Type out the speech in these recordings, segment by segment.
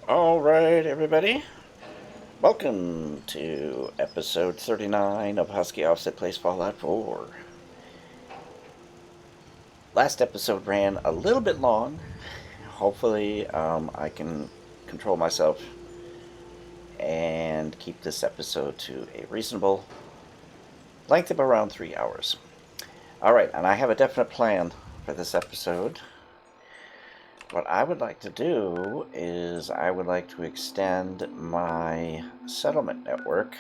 Alright, everybody. Welcome to episode 39 of Husky Offset Plays Fallout 4. Last episode ran a little bit long. Hopefully, I can control myself and keep this episode to a reasonable length of around 3 hours. Alright, and I have a definite plan for this episode. What I would like to do is I would like to extend my settlement network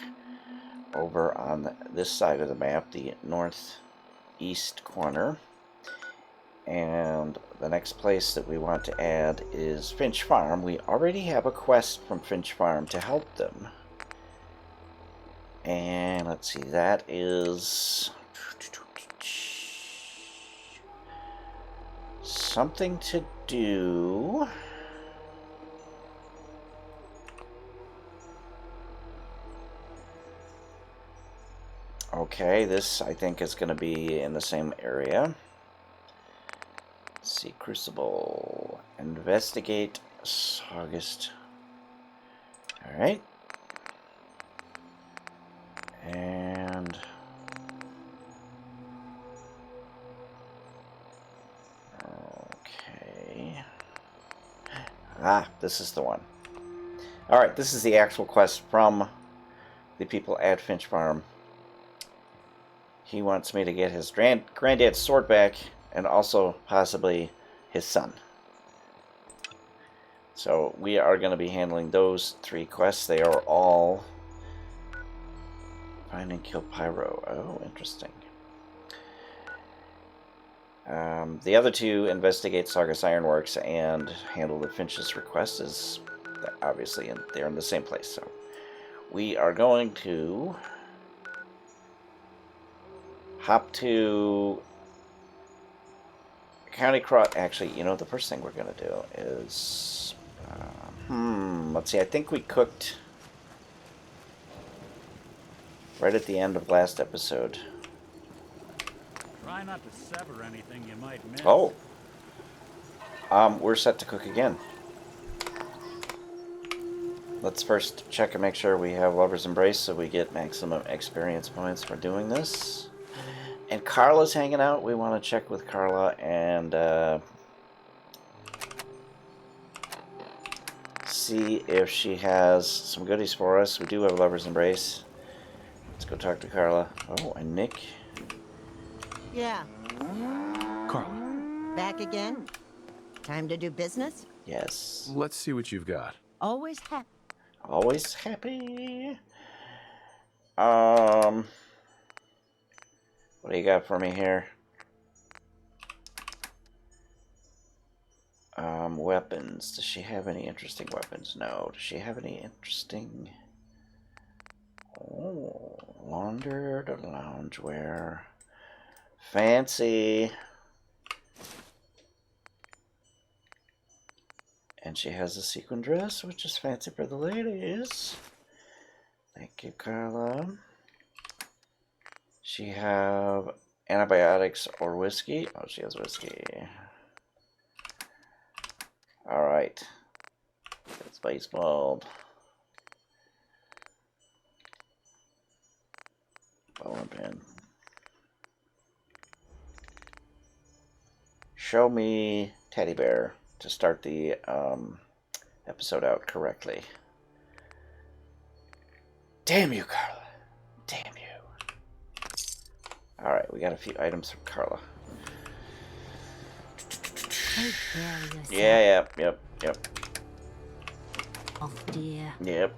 over on this side of the map, the northeast corner. And the next place that we want to add is Finch Farm. We already have a quest from Finch Farm to help them. And let's see, that is something to do. Okay, this I think is going to be in the same area. Let's see, Crucible. Investigate Saugus. Alright. And this is the one. Alright, this is the actual quest from the people at Finch Farm. He wants me to get his granddad's sword back, and also possibly his son. So we are going to be handling those 3 quests. They are all find and kill Pyro. Oh, interesting. The other 2, investigate Saugus Ironworks and handle the Finch's request, is obviously they're in the same place. So we are going to hop to County Cross. Actually, you know, the first thing we're going to do is let's see, I think we cooked right at the end of last episode. Try not to sever anything you might miss. Oh. We're set to cook again. Let's first check and make sure we have Lover's Embrace so we get maximum experience points for doing this. And Carla's hanging out. We want to check with Carla and see if she has some goodies for us. We do have Lover's Embrace. Let's go talk to Carla. Oh, and Nick. Yeah. Carla. Back again? Time to do business? Yes. Let's see what you've got. Always happy. Always happy. What do you got for me here? Weapons. Does she have any interesting weapons? No. Does she have any interesting... Oh, laundered loungewear. Fancy. And she has a sequin dress, which is fancy for the ladies. Thank you, Carla. She have antibiotics or whiskey. Oh, she has whiskey. Alright. It's baseballed. Bowling pin. Show me Teddy Bear to start the episode out correctly. Damn you, Carla. Damn you. Alright, we got a few items from Carla. Take care of yourself. Yeah, yep. Oh, dear. Yep.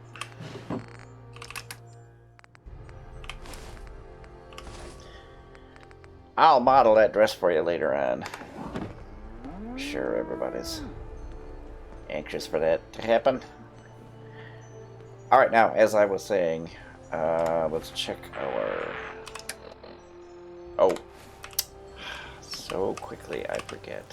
I'll model that dress for you later on. I'm sure everybody's anxious for that to happen. Alright, now, as I was saying, let's check our... Oh. So quickly I forget.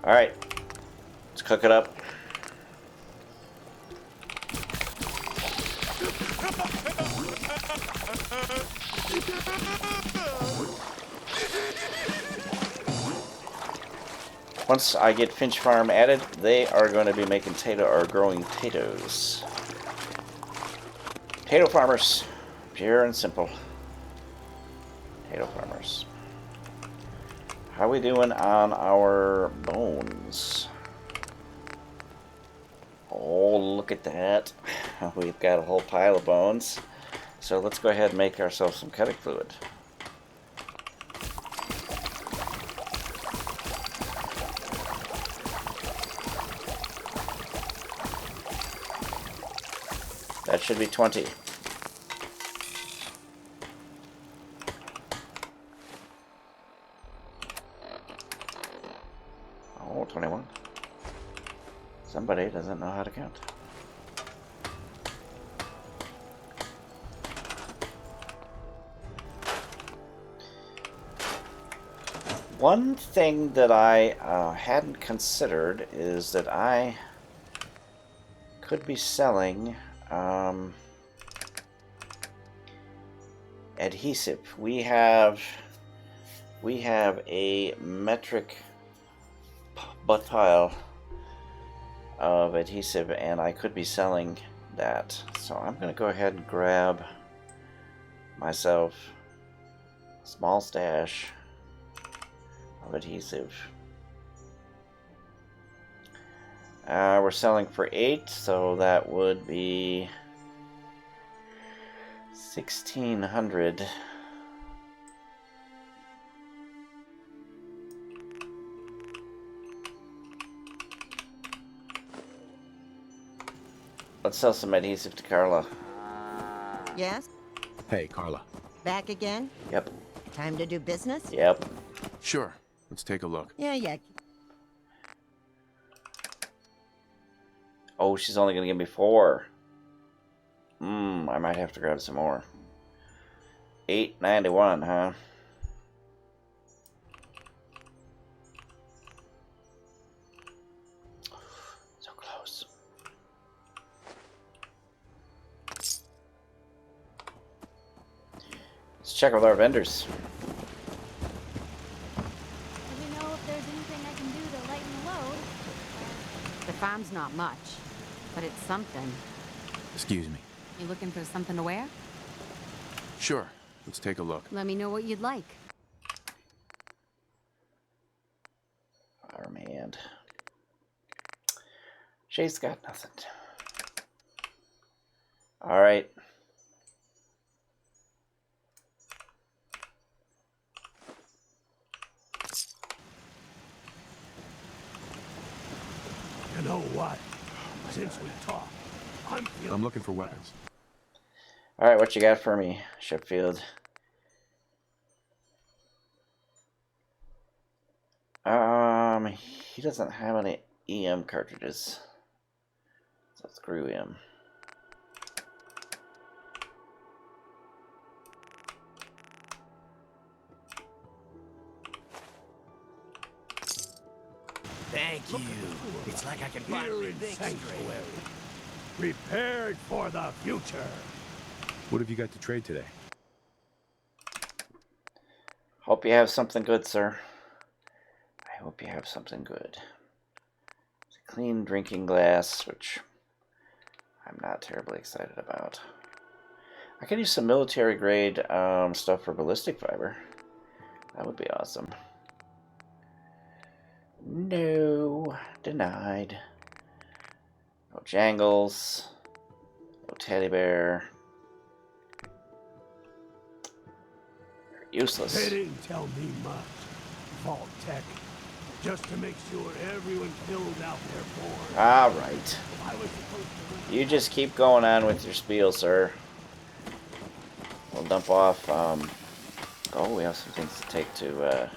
Alright, let's cook it up. Once I get Finch Farm added, they are going to be making growing potatoes. Potato farmers, pure and simple. Potato farmers. How are we doing on our bones? Oh, look at that. We've got a whole pile of bones. So let's go ahead and make ourselves some cutting fluid. That should be 20. Oh, 21. Somebody doesn't know how to count. One thing that I hadn't considered is that I could be selling adhesive. We have a metric butt pile of adhesive, and I could be selling that. So I'm going to go ahead and grab myself a small stash of adhesive. We're selling for 8, so that would be 1,600. Let's sell some adhesive to Carla. Yes? Hey, Carla. Back again? Yep. Time to do business? Yep. Sure. Let's take a look. Yeah. Oh, she's only gonna give me 4. I might have to grab some more. 891, huh? So close. Let's check with our vendors. Let me know if there's anything I can do to lighten the load. The farm's not much, but it's something. Excuse me. You looking for something to wear? Sure. Let's take a look. Let me know what you'd like. Farmhand. Jay's got nothing. Alright. You know what? Since we talked, I'm looking for weapons. Alright, what you got for me, Sheffield? He doesn't have any EM cartridges. So screw him. thank you. It's like I can finally think straight. Prepared for the future. What have you got to trade today? Hope you have something good, sir. I hope you have something good. It's a clean drinking glass, which I'm not terribly excited about. I could use some military grade stuff for ballistic fiber. That would be awesome. No, denied. No jangles. No teddy bear. Useless. They didn't tell me much. Vault Tech. Just to make sure everyone filled out their form. Alright. I was supposed to... You just keep going on with your spiel, sir. We'll dump off, oh, we have some things to take to,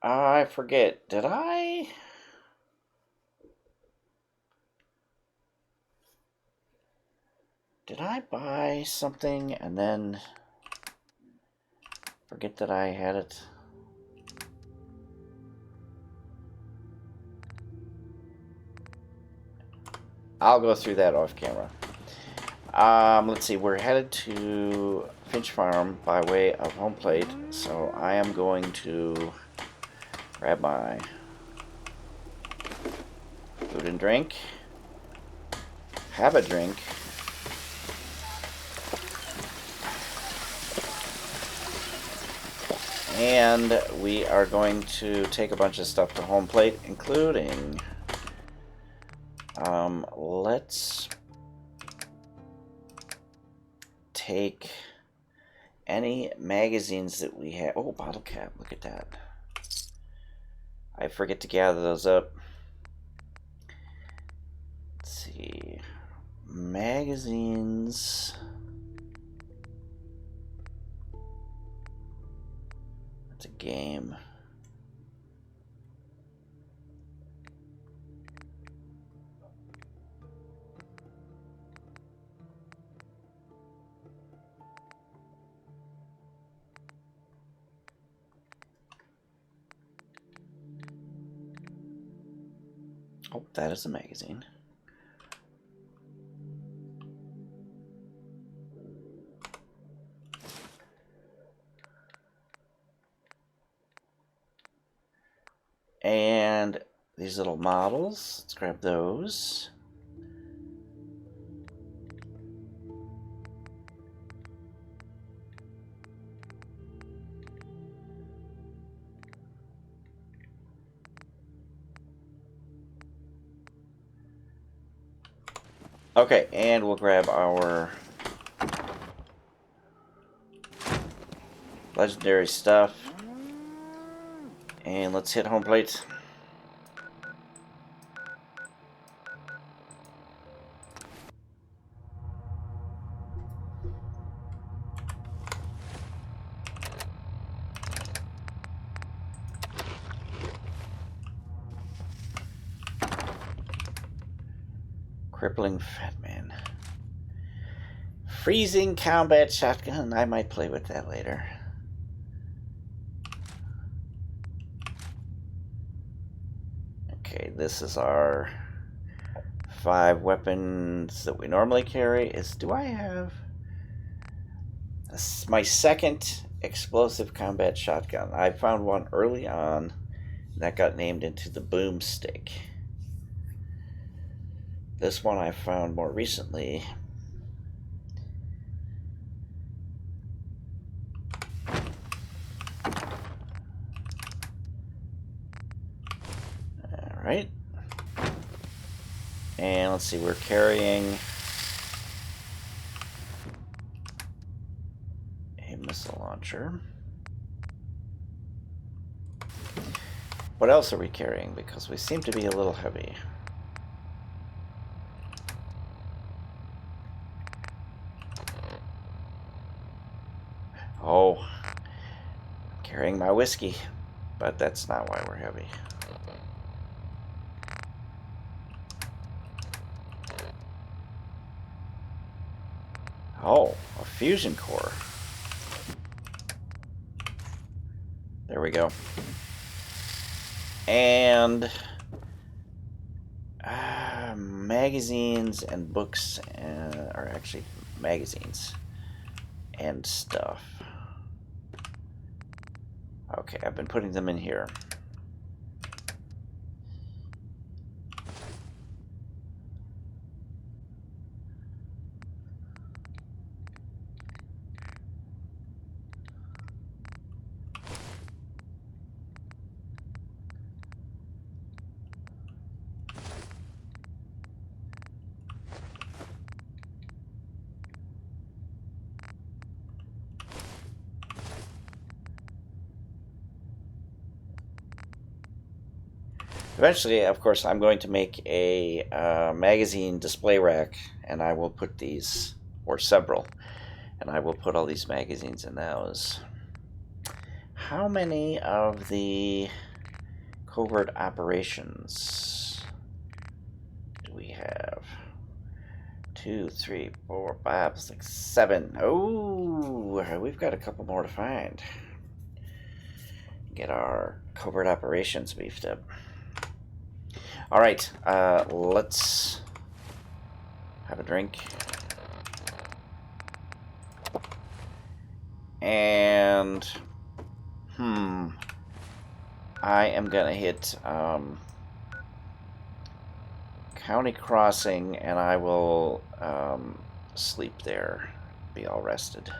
I forget, did I buy something and then forget that I had it? I'll go through that off camera. Let's see. We're headed to Finch Farm by way of home plate, so I am going to grab my food and drink, have a drink, and we are going to take a bunch of stuff to home plate, including let's take any magazines that we have. Oh, bottle cap, look at that. I forget to gather those up. Let's see. Magazines. That's a game. Oh, that is a magazine. And these little models, let's grab those. Okay, and we'll grab our legendary stuff. And let's hit home plate. Crippling Fat Man. Freezing combat shotgun. I might play with that later. Okay, this is our 5 weapons that we normally carry. Do I have my second explosive combat shotgun? I found one early on that got named into the boomstick. This one I found more recently. Alright. And let's see, we're carrying a missile launcher. What else are we carrying? Because we seem to be a little heavy. Oh, I'm carrying my whiskey, but that's not why we're heavy. Oh, a fusion core. There we go. And magazines and books are actually magazines and stuff. Okay, I've been putting them in here. Eventually, of course, I'm going to make a magazine display rack, and I will put these, or several, and I will put all these magazines in those. How many of the covert operations do we have? 2, 3, 4, 5, 6, 7. Oh, we've got a couple more to find. Get our covert operations beefed up. All right, let's Have a drink. And I am gonna hit County Crossing, and I will sleep there, be all rested.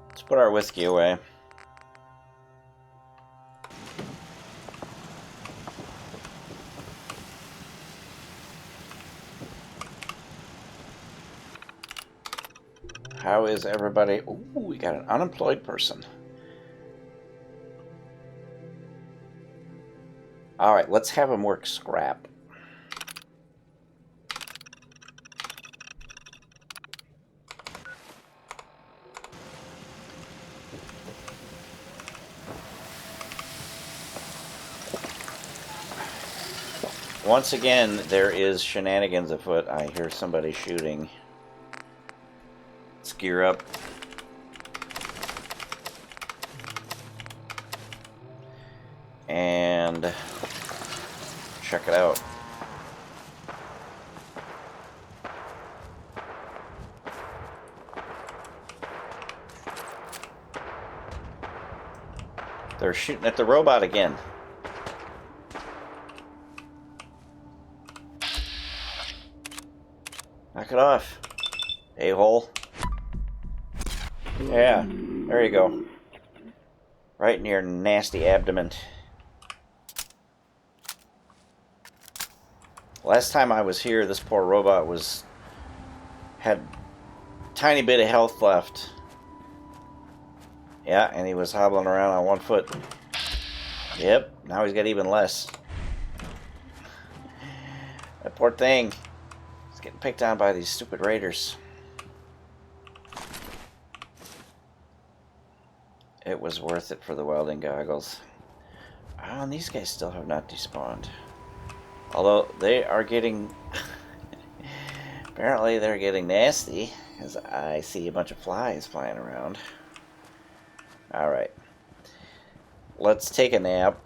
Let's put our whiskey away. How is everybody? Ooh, we got an unemployed person. Alright, let's have him work scrap. Once again, there is shenanigans afoot. I hear somebody shooting. Let's gear up. And check it out. They're shooting at the robot again. Knock it off, a-hole. Yeah, there you go. Right in your nasty abdomen. Last time I was here, this poor robot had a tiny bit of health left. Yeah, and he was hobbling around on one foot. Yep, now he's got even less. That poor thing. He's getting picked on by these stupid raiders. It was worth it for the welding goggles. Oh, and these guys still have not despawned. Although they are getting... apparently they're getting nasty, as I see a bunch of flies flying around. Alright. Let's take a nap,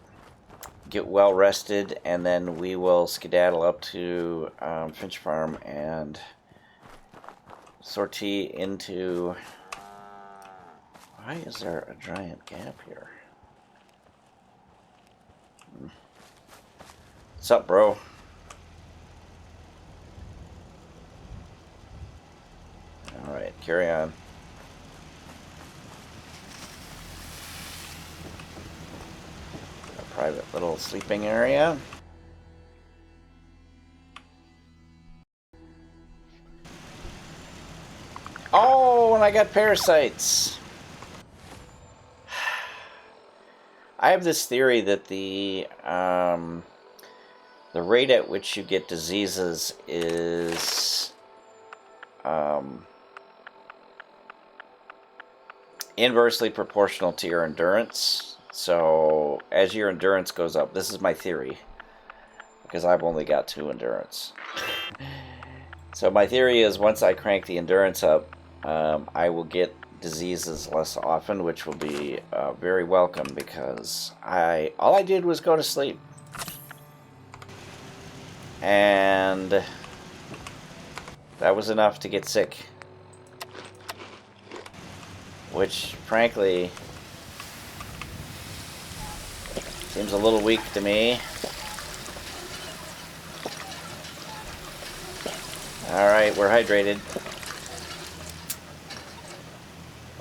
get well rested, and then we will skedaddle up to Finch Farm and sortie into... Why is there a giant gap here? What's up, bro? Alright, carry on. A private little sleeping area. Oh, and I got parasites! I have this theory that the rate at which you get diseases is inversely proportional to your endurance. So as your endurance goes up, this is my theory, because I've only got 2 endurance. So my theory is once I crank the endurance up, I will get diseases less often, which will be very welcome, because all I did was go to sleep. And that was enough to get sick. Which, frankly, seems a little weak to me. Alright, we're hydrated.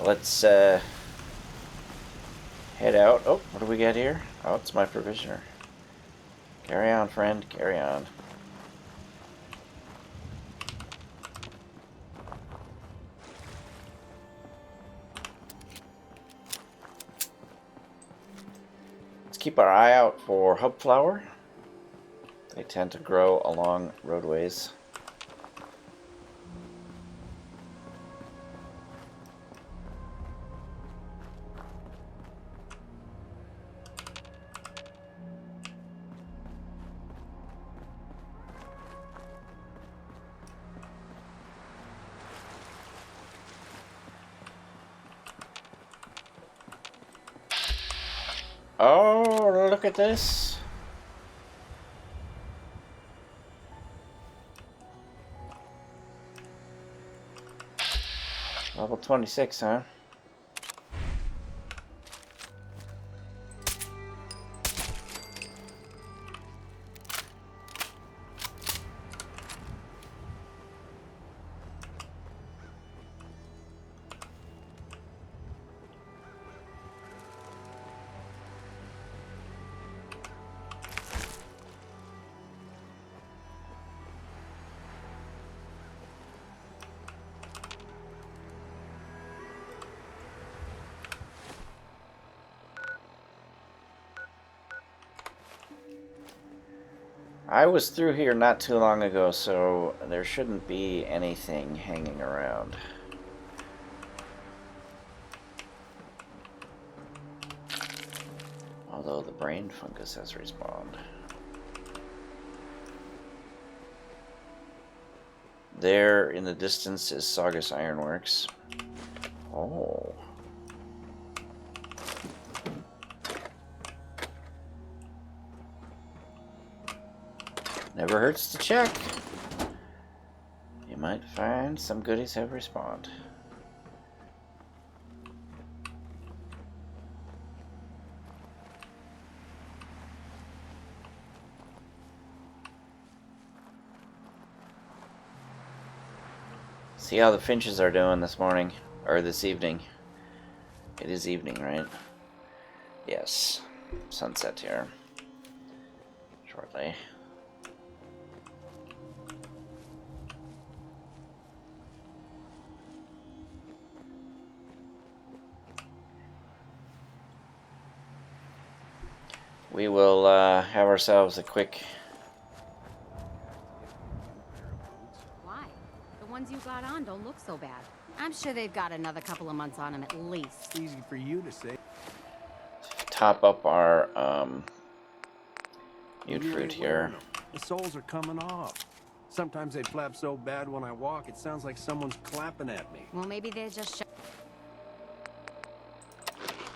Let's head out. Oh, what do we got here? Oh, it's my provisioner. Carry on, friend, carry on. Let's keep our eye out for hub flower. They tend to grow along roadways. Oh, look at this. Level 26, huh? I was through here not too long ago, so there shouldn't be anything hanging around. Although the brain fungus has respawned. There in the distance is Saugus Ironworks. Oh. Never hurts to check. You might find some goodies have respawned. See how the Finches are doing this morning, or this evening. It is evening, right? Yes. Sunset here. Shortly. We will have ourselves a quick... Why? The ones you got on don't look so bad. I'm sure they've got another couple of months on them at least. Easy for you to say. top up our mute You fruit ain't here. wearing 'em. The soles are coming off. Sometimes they flap so bad when I walk, it sounds like someone's clapping at me. Well, maybe they're just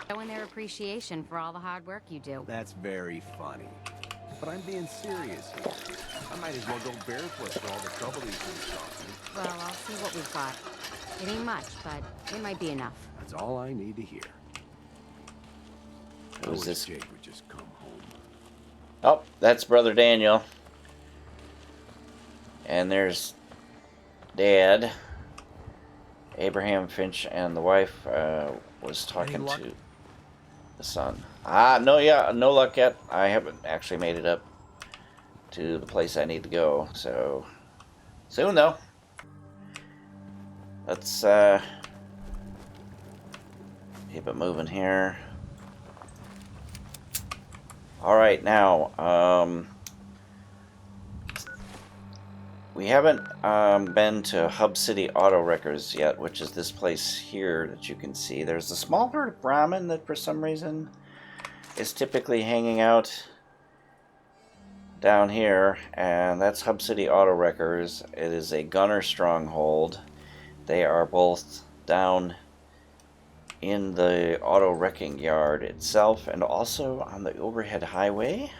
showing their appreciation for all the hard work you do. That's very funny. But I'm being serious here. I might as well go barefoot for all the trouble these things cost me. Well, I'll see what we've got. It ain't much, but it might be enough. That's all I need to hear. I Who's wish this? Jake would just come home. Oh, that's Brother Daniel. And there's Dad. Abraham Finch and the wife was talking to the son. No luck yet. I haven't actually made it up to the place I need to go, so soon though. Let's keep it moving here. Alright, now, we haven't been to Hub City Auto Wreckers yet, which is this place here that you can see. There's a small herd of Brahmin that for some reason is typically hanging out down here, and that's Hub City Auto Wreckers. It is a gunner stronghold. They are both down in the auto wrecking yard itself and also on the overhead highway.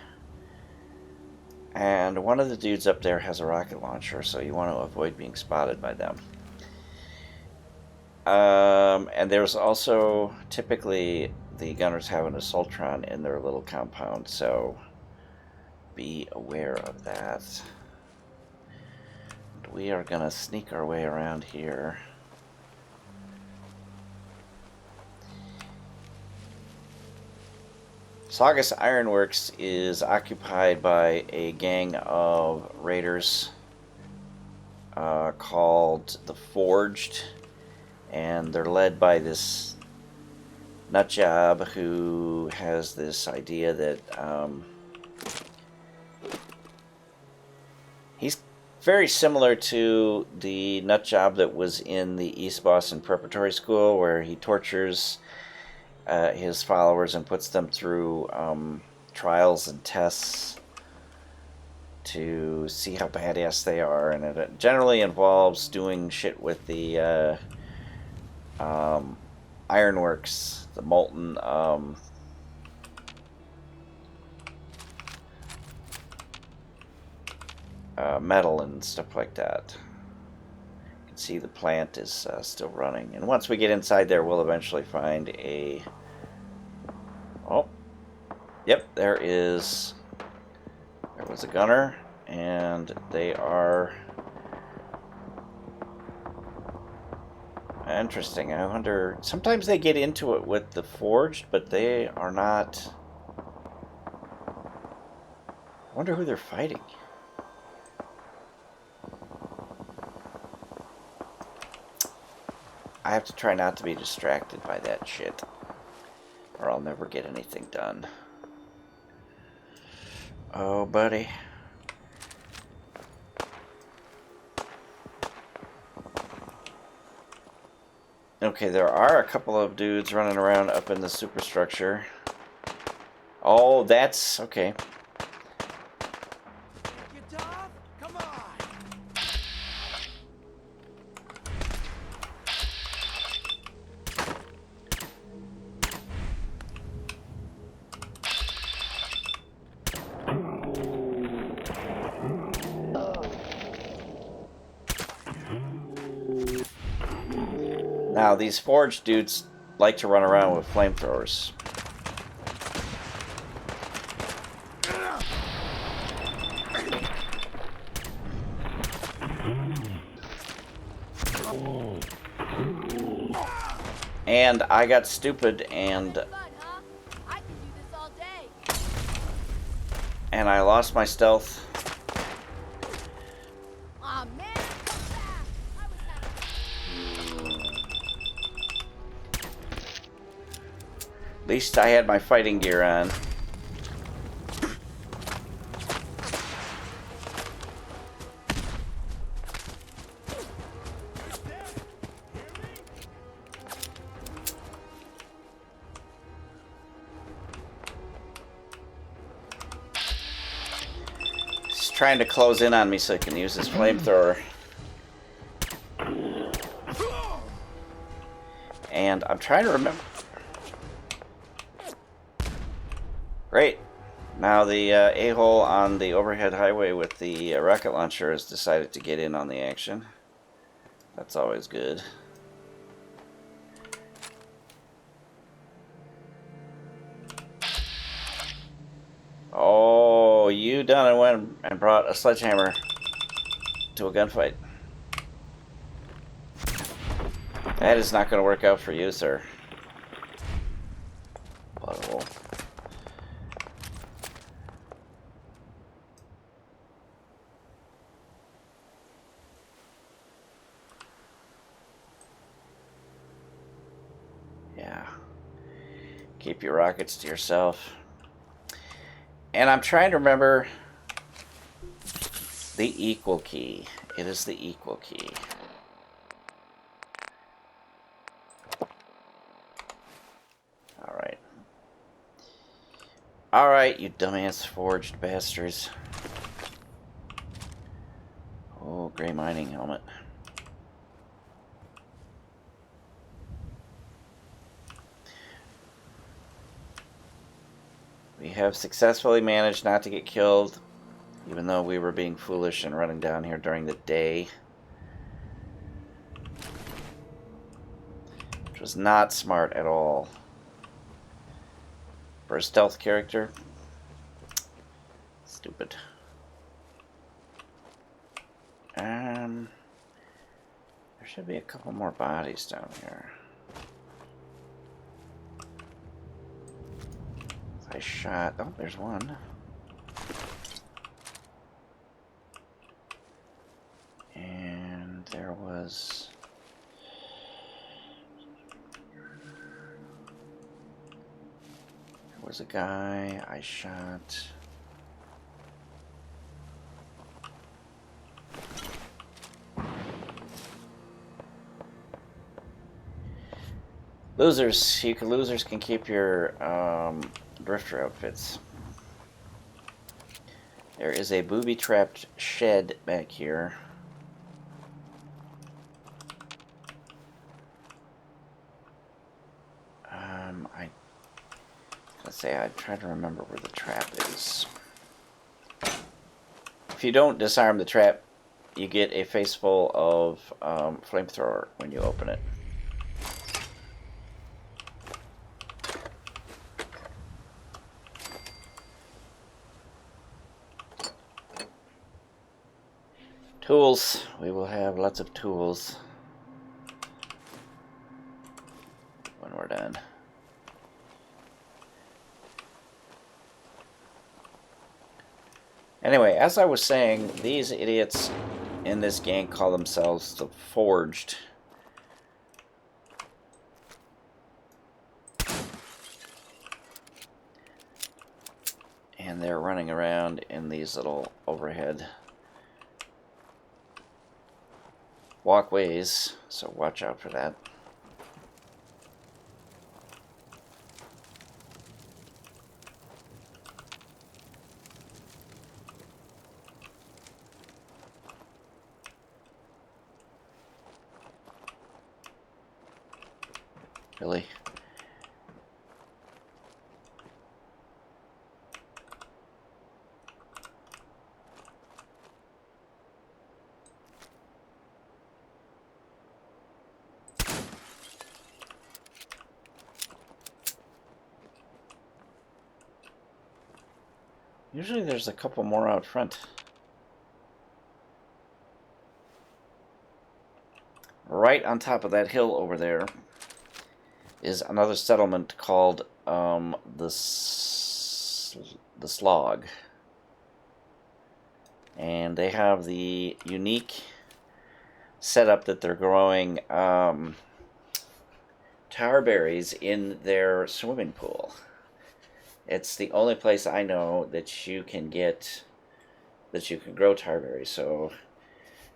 And one of the dudes up there has a rocket launcher, so you want to avoid being spotted by them. And there's also typically the gunners have an assaultron in their little compound, so be aware of that. And we are gonna sneak our way around here. Saugus Ironworks is occupied by a gang of raiders called the Forged, and they're led by this nutjob who has this idea that He's very similar to the nut job that was in the East Boston Preparatory School, where he tortures his followers and puts them through trials and tests to see how badass they are, and it generally involves doing shit with the ironworks, the molten metal and stuff like that. You can see the plant is still running, and once we get inside there, we'll eventually find a... Oh, yep, there was a gunner, and they are interesting. I wonder, sometimes they get into it with the forged, but they are not... I wonder who they're fighting. I have to try not to be distracted by that shit, or I'll never get anything done. Oh, buddy. Okay, there are a couple of dudes running around up in the superstructure. Oh, that's... okay. Come on. Now, these forged dudes like to run around with flamethrowers. And I got stupid and I lost my stealth. At least I had my fighting gear on. He's trying to close in on me so he can use his flamethrower. And I'm trying to remember. Great. Now the a-hole on the overhead highway with the rocket launcher has decided to get in on the action. That's always good. Oh, you done and went and brought a sledgehammer to a gunfight. That is not going to work out for you, sir. Butthole. Yeah. Keep your rockets to yourself. And I'm trying to remember the equal key. It is the equal key. Alright. Alright, you dumbass forged bastards. Oh, gray mining helmet. We have successfully managed not to get killed, even though we were being foolish and running down here during the day. Which was not smart at all. For a stealth character. Stupid. There should be a couple more bodies down here. I shot... oh, there's one. And there was... there was a guy I shot. Losers. Losers can keep your drifter outfits. There is a booby-trapped shed back here. Let's say I try to remember where the trap is. If you don't disarm the trap, you get a face full of flamethrower when you open it. Tools. We will have lots of tools when we're done. Anyway, as I was saying, these idiots in this gang call themselves the Forged. And they're running around in these little overhead walkways, so watch out for that. Really? Usually there's a couple more out front. Right on top of that hill over there is another settlement called the Slog. And they have the unique setup that they're growing tarberries in their swimming pool. It's the only place I know that you can get, that you can grow tarberries. So,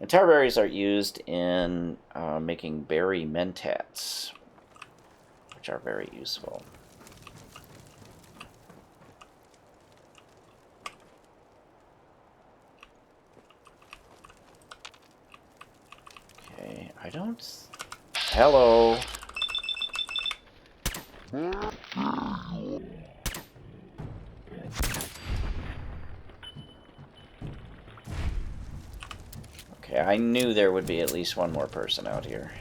and tarberries are used in making berry mentats, which are very useful. Okay, I don't... Hello! Okay, I knew there would be at least one more person out here.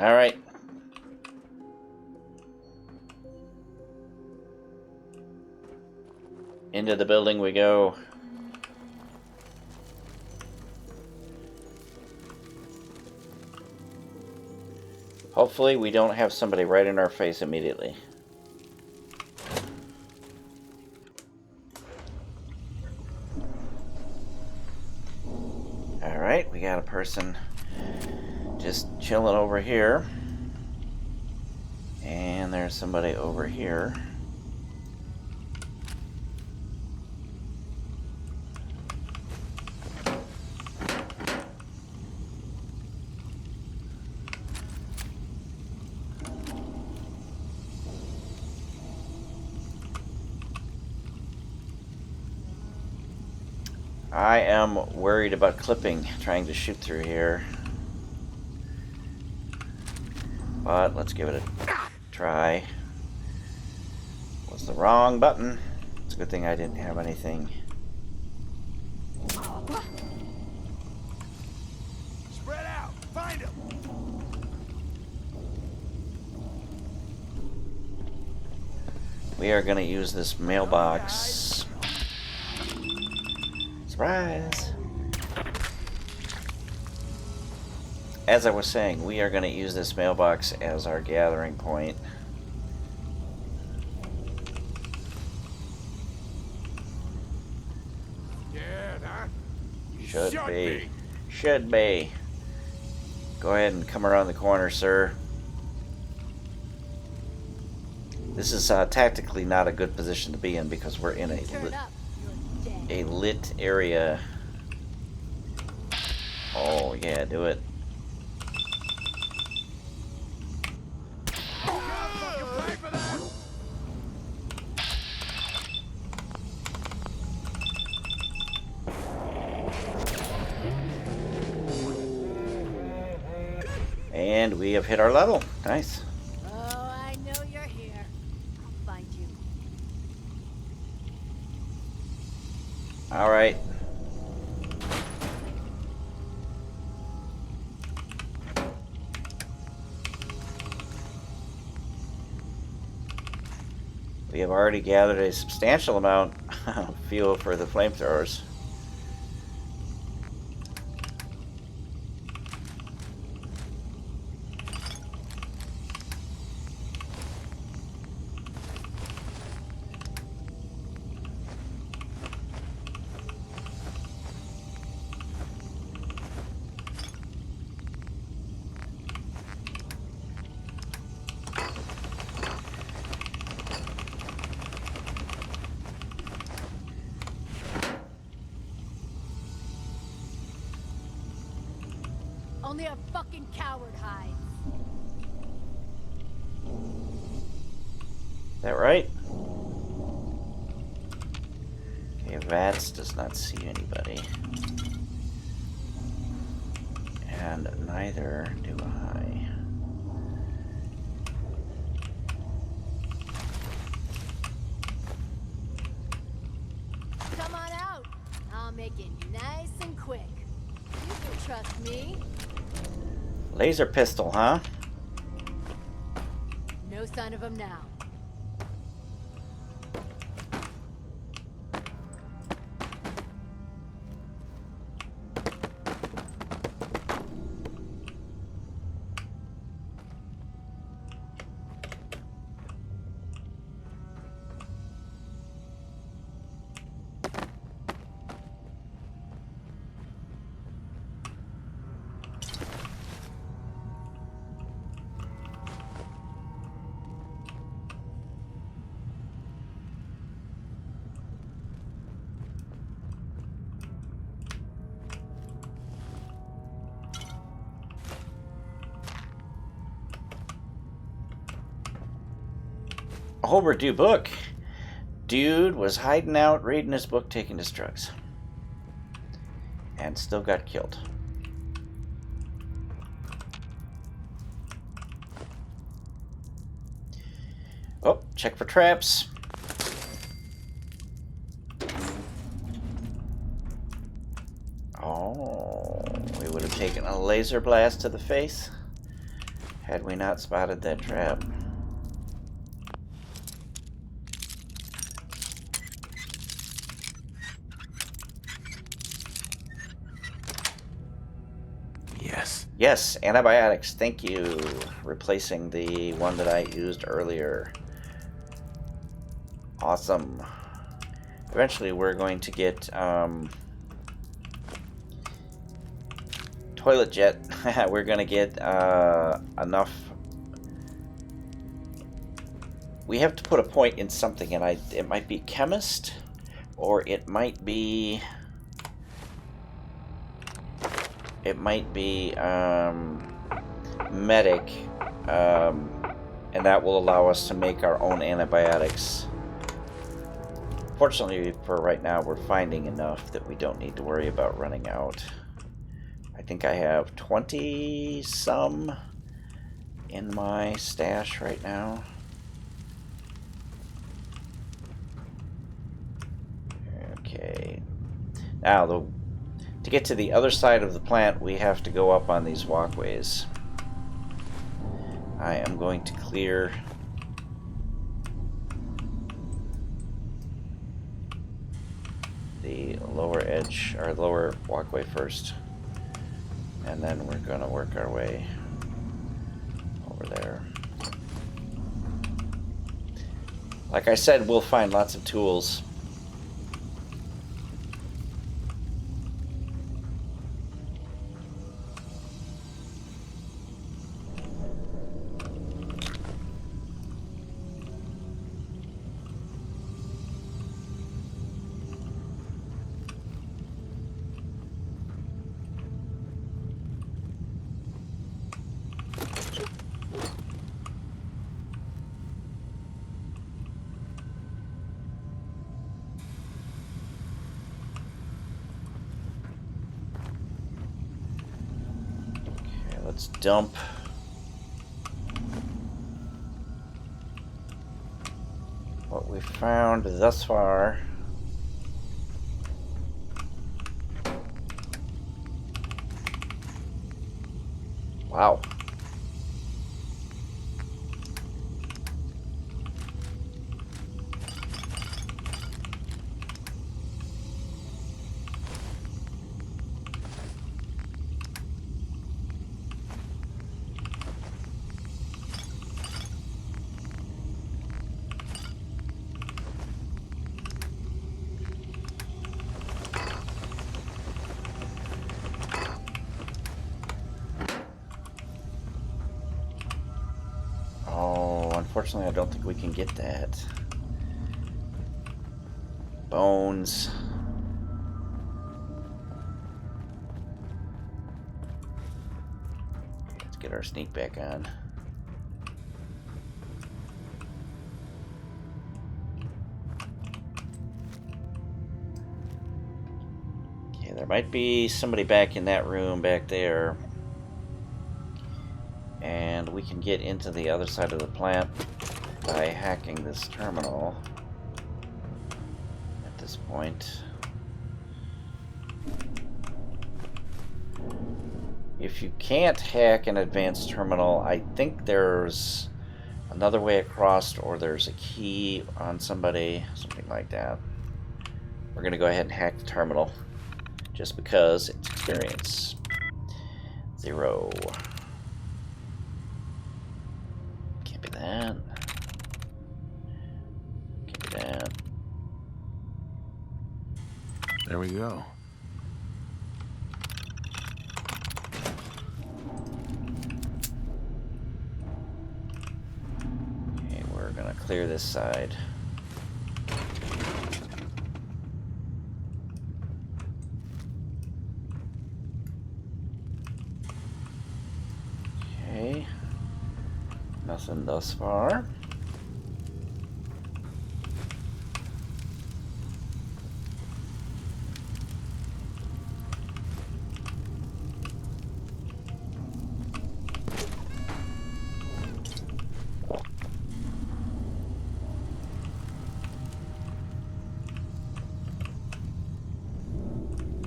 All right. Into the building we go. Hopefully we don't have somebody right in our face immediately. All right, we got a person just chilling over here, and there's somebody over here. I am worried about clipping, trying to shoot through here. But let's give it a try. Was the wrong button. It's a good thing I didn't have anything. Spread out. Find him. We are going to use this mailbox. Surprise! As I was saying, we are going to use this mailbox as our gathering point. Scared, huh? You Should be. Should be. Go ahead and come around the corner, sir. This is tactically not a good position to be in because we're in a lit area. Oh yeah, do it. And we have hit our level. Nice. Oh, I know you're here. I'll find you. All right. We have already gathered a substantial amount of fuel for the flamethrowers. Only a fucking coward hides. Is that right? Okay, Vats does not see anybody. And neither do I. Come on out. I'll make it nice and quick. You can trust me. Laser pistol, huh? No sign of him now. Overdue book. Dude was hiding out, reading his book, taking his drugs. And still got killed. Oh, check for traps. Oh, we would have taken a laser blast to the face had we not spotted that trap. Yes, antibiotics. Thank you. Replacing the one that I used earlier. Awesome. Eventually we're going to get toilet jet. We're going to get enough. We have to put a point in something, and it might be chemist, or it might be... medic, and that will allow us to make our own antibiotics Fortunately, for right now, we're finding enough that we don't need to worry about running out. I think I have 20-some in my stash right now. Okay. Now, to get to the other side of the plant, we have to go up on these walkways. I am going to clear the lower edge, or lower walkway first, and then we're going to work our way over there. Like I said, we'll find lots of tools. Let's dump what we found thus far. Wow. Unfortunately, I don't think we can get that. Bones. Let's get our sneak back on. Okay, there might be somebody back in that room back there. And we can get into the other side of the plant by hacking this terminal at this point. If you can't hack an advanced terminal, I think there's another way across, or there's a key on somebody, something like that. We're going to go ahead and hack the terminal just because it's experience. 0. Can't be that. Can't be that. There we go. Okay, we're gonna clear this side. Okay. Nothing thus far.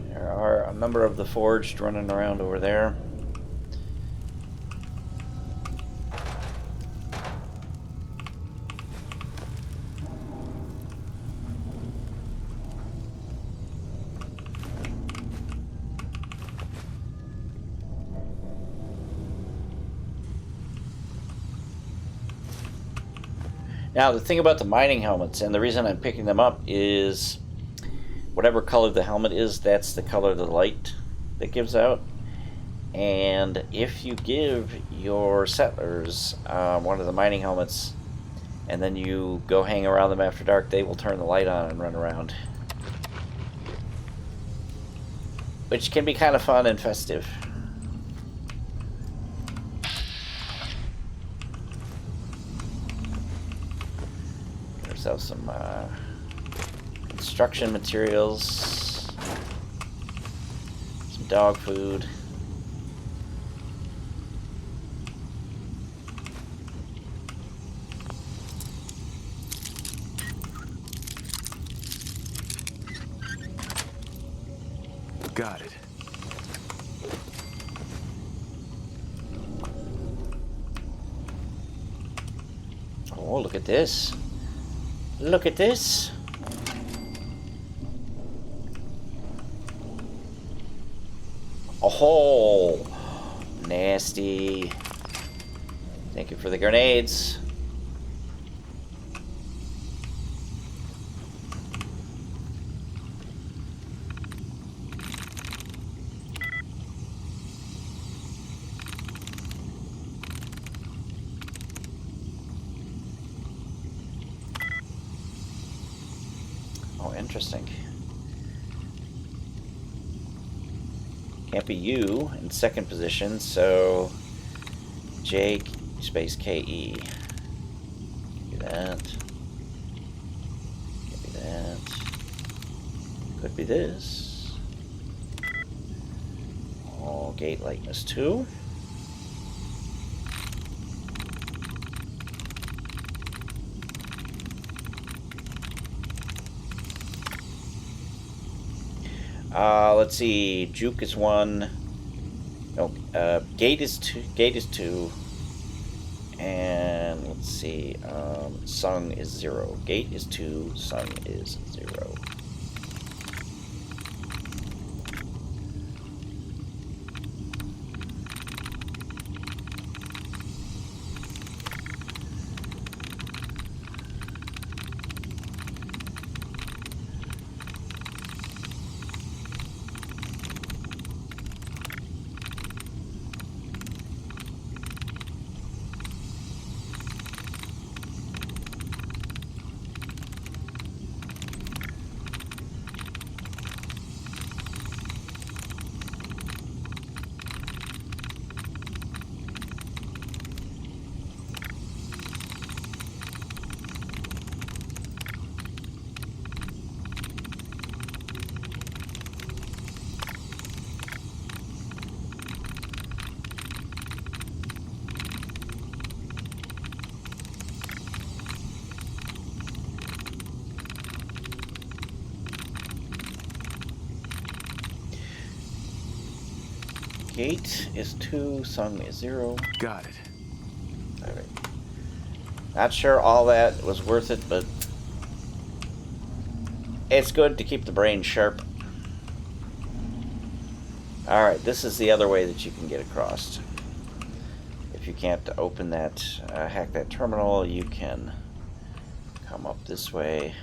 There are a number of the forged running around over there. Now, the thing about the mining helmets, and the reason I'm picking them up, is whatever color the helmet is, that's the color of the light that gives out. And if you give your settlers one of the mining helmets, and then you go hang around them after dark, they will turn the light on and run around. Which can be kind of fun and festive. Get ourselves some construction materials, some dog food. Got it. Oh, look at this. Look at this. Oh, nasty. Thank you for the grenades. Oh, interesting. Can't be you in second position, so Jake space KE. Can't be that. Can't be that. Could be this. Oh, gate likeness 2. Let's see. Juke is 1. No, gate is 2. Gate is 2. And let's see. Sung is 0. Gate is 2. Sung is 0. Gate is 2, sung is 0. Got it. Alright. Not sure all that was worth it, but it's good to keep the brain sharp. Alright, this is the other way that you can get across. If you can't open that, hack that terminal, you can come up this way.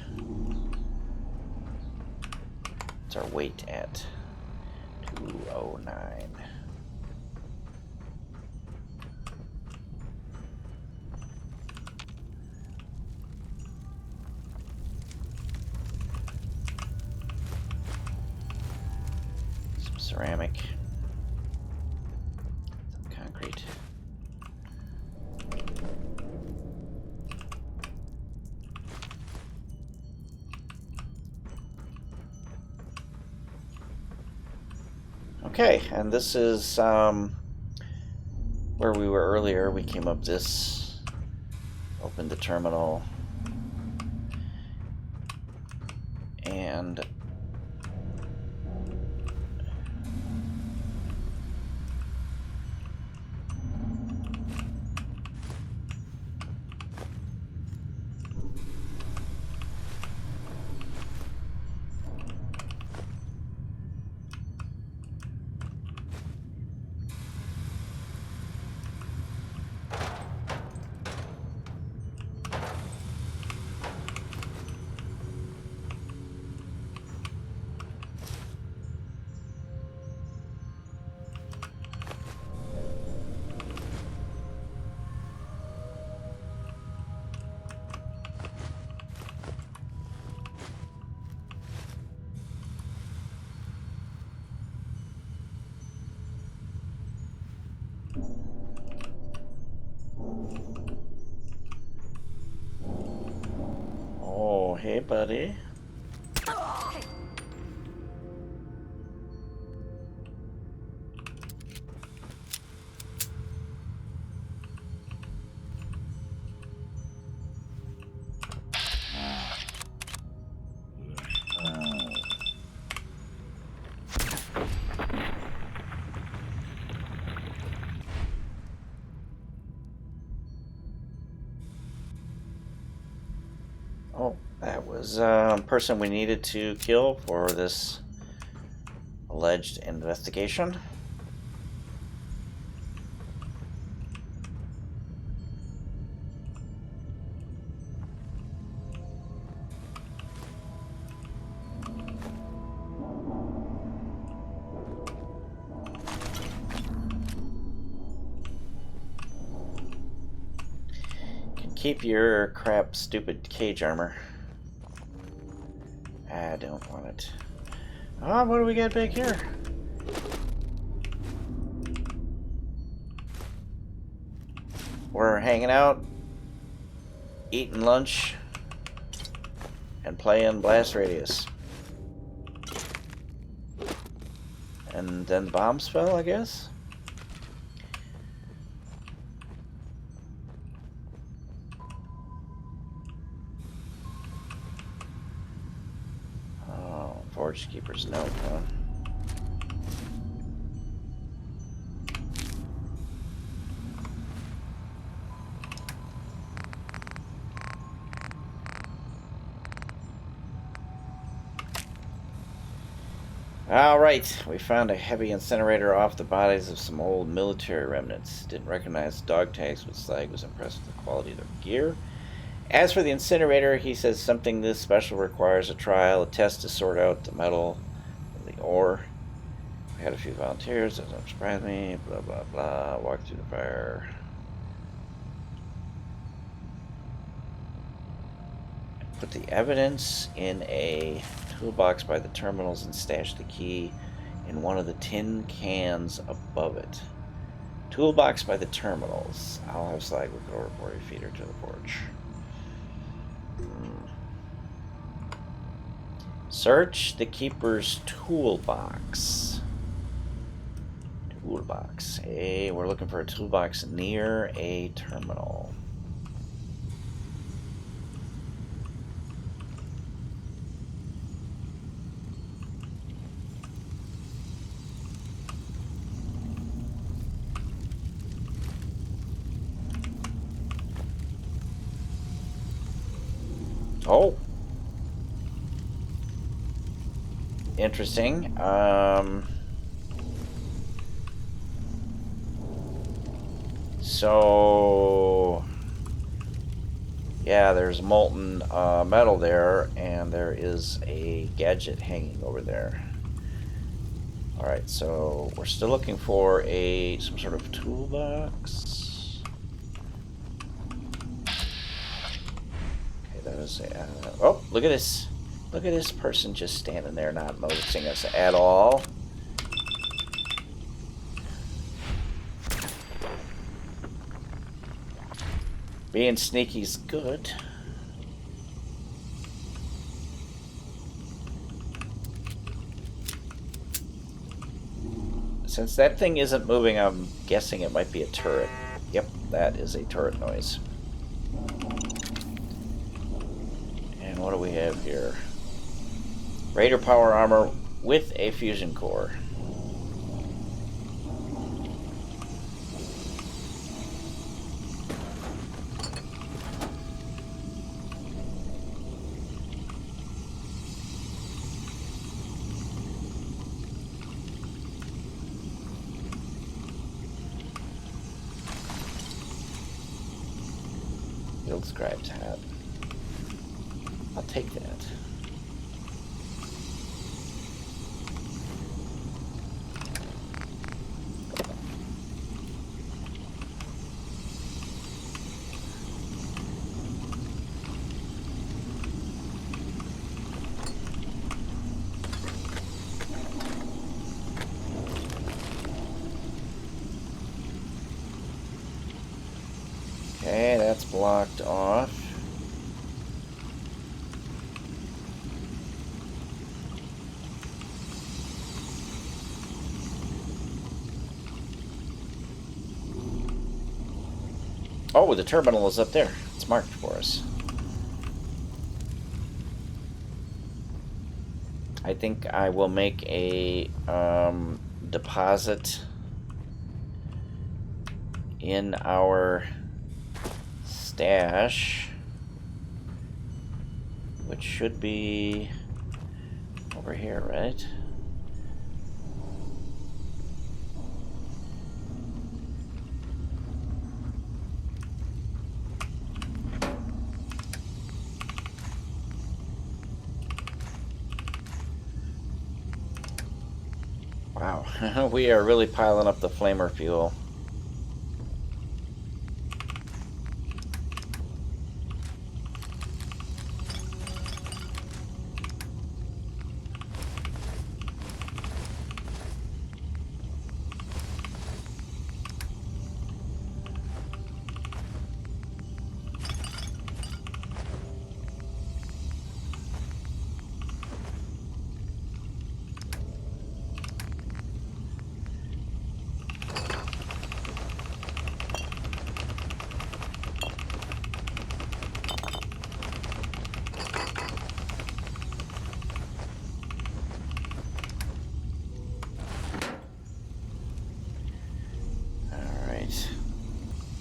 What's our weight at? 209. Some ceramic. Some concrete. Okay, and this is where we were earlier. We came up this, opened the terminal, and oh, hey, buddy. was person we needed to kill for this alleged investigation. Keep your crap, stupid cage armor. I don't want it. Oh, what do we got back here? We're hanging out, eating lunch, and playing Blast Radius. And then bombs fell, I guess? Forge Keeper's note, huh? Alright, we found a heavy incinerator off the bodies of some old military remnants. Didn't recognize dog tags, but Slag was impressed with the quality of their gear. As for the incinerator, he says something this special requires a trial, a test to sort out the metal from the ore. We had a few volunteers, doesn't surprise me, blah blah blah, walk through the fire. Put the evidence in a toolbox by the terminals and stash the key in one of the tin cans above it. Toolbox by the terminals. I'll have Slag look it over before you feed her to the porch. Search the Keeper's toolbox. Toolbox. Hey, we're looking for a toolbox near a terminal. Oh. Interesting. So yeah, there's molten metal there, and there is a gadget hanging over there. Alright, so we're still looking for some sort of toolbox. Okay, that is oh, look at this. Look at this person just standing there, not noticing us at all. Being sneaky's good. Since that thing isn't moving, I'm guessing it might be a turret. Yep, that is a turret noise. And what do we have here? Raider power armor with a fusion core. Build scribe tab. I'll take that. Okay, that's blocked off. Oh, the terminal is up there. It's marked for us. I think I will make a deposit in our stash, which it should be over here, right? Wow, we are really piling up the flamer fuel.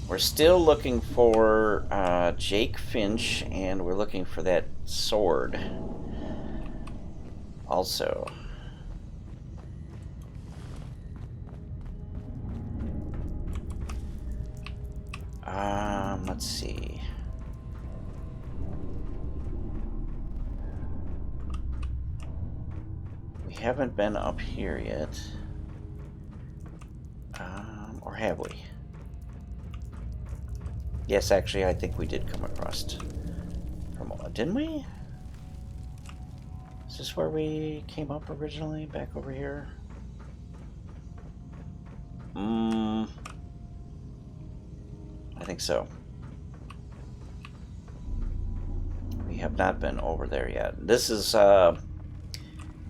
We're still looking for Jake Finch, and we're looking for that sword also. Let's see. We haven't been up here yet. Or have we? Yes, actually, I think we did come across from, didn't we? Is this where we came up originally? Back over here? I think so. We have not been over there yet. This is,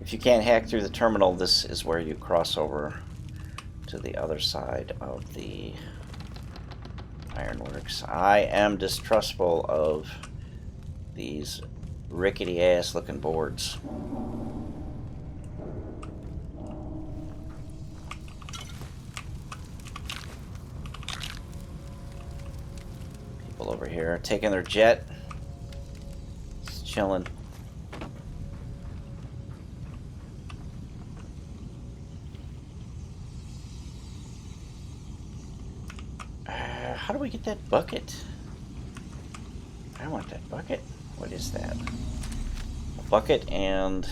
if you can't hack through the terminal, this is where you cross over to the other side of the Ironworks. I am distrustful of these rickety ass looking boards. People over here taking their jet. Just chilling. How do we get that bucket? I want that bucket. What is that? A bucket and...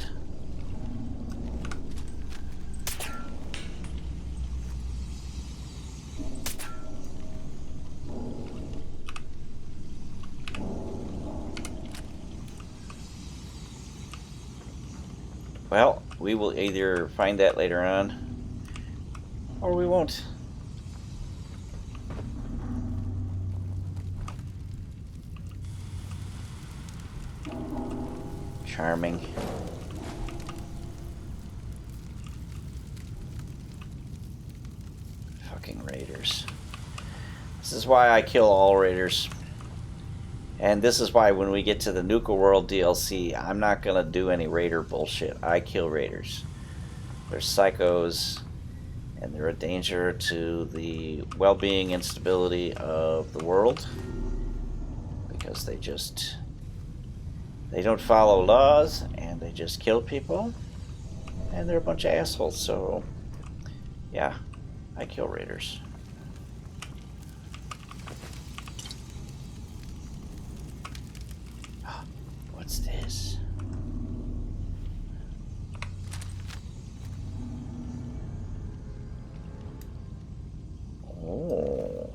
Well, we will either find that later on, or we won't. Charming. Fucking raiders. This is why I kill all raiders. And this is why when we get to the Nuka World DLC, I'm not gonna do any raider bullshit. I kill raiders. They're psychos, and they're a danger to the well-being and stability of the world. Because they don't follow laws, and they just kill people, and they're a bunch of assholes, so yeah, I kill raiders. What's this? Oh.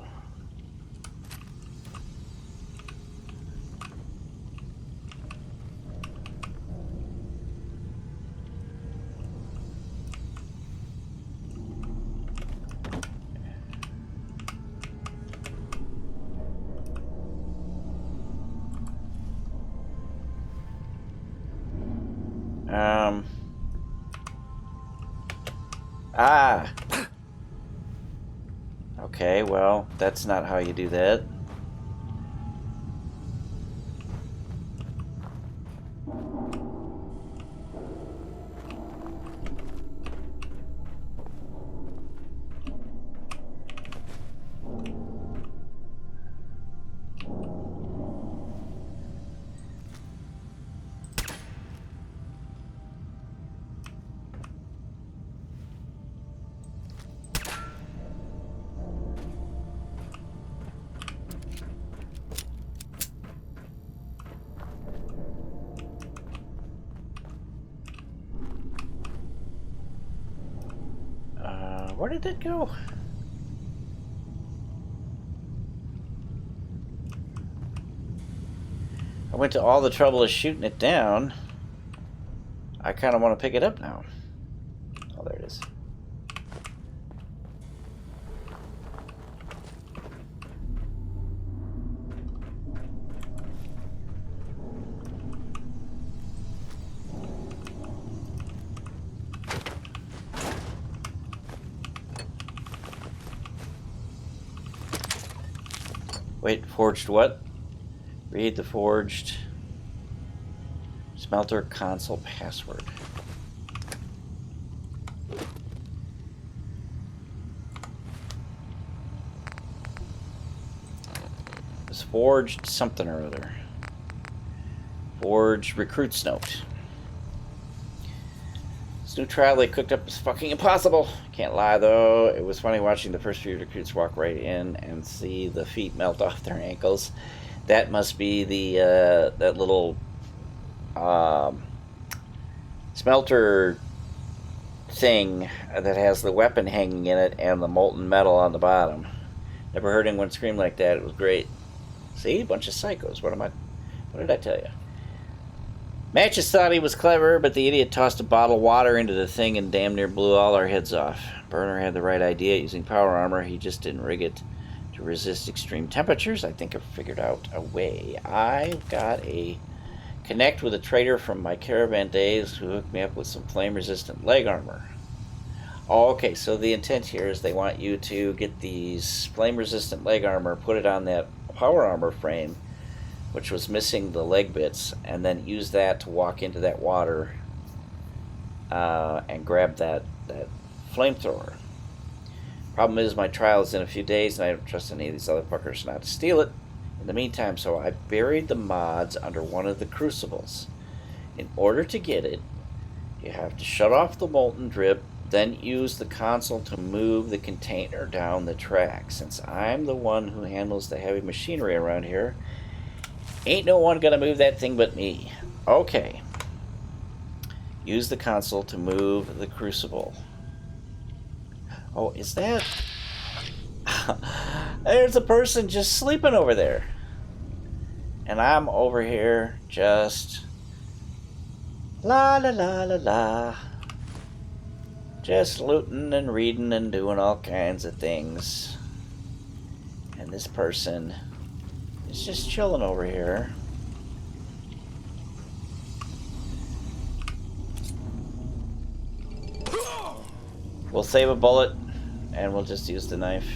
Okay, well, that's not how you do that. Where did that go? I went to all the trouble of shooting it down. I kind of want to pick it up now. Oh, there it is. Wait, forged what? Read the forged smelter console password. It was forged something or other. Forged recruit's note. This new trial they cooked up is fucking impossible. Can't lie though, it was funny watching the first few recruits walk right in and see the feet melt off their ankles. That must be the that little smelter thing that has the weapon hanging in it and the molten metal on the bottom. Never heard anyone scream like that. It was great. See, a bunch of psychos. What did I tell you? Matches thought he was clever, but the idiot tossed a bottle of water into the thing and damn near blew all our heads off. Burner had the right idea using power armor. He just didn't rig it to resist extreme temperatures. I think I've figured out a way. I've got a connect with a trader from my caravan days who hooked me up with some flame-resistant leg armor. Oh, okay, so the intent here is they want you to get these flame-resistant leg armor, put it on that power armor frame, which was missing the leg bits, and then use that to walk into that water and grab that flamethrower. Problem is, my trial is in a few days, and I don't trust any of these other fuckers not to steal it. In the meantime, so I buried the mods under one of the crucibles. In order to get it, you have to shut off the molten drip, then use the console to move the container down the track. Since I'm the one who handles the heavy machinery around here, ain't no one gonna move that thing but me. Okay. Use the console to move the crucible. Oh, is that... There's a person just sleeping over there. And I'm over here just... La la la la la. Just looting and reading and doing all kinds of things. And this person is just chilling over here. We'll save a bullet and we'll just use the knife.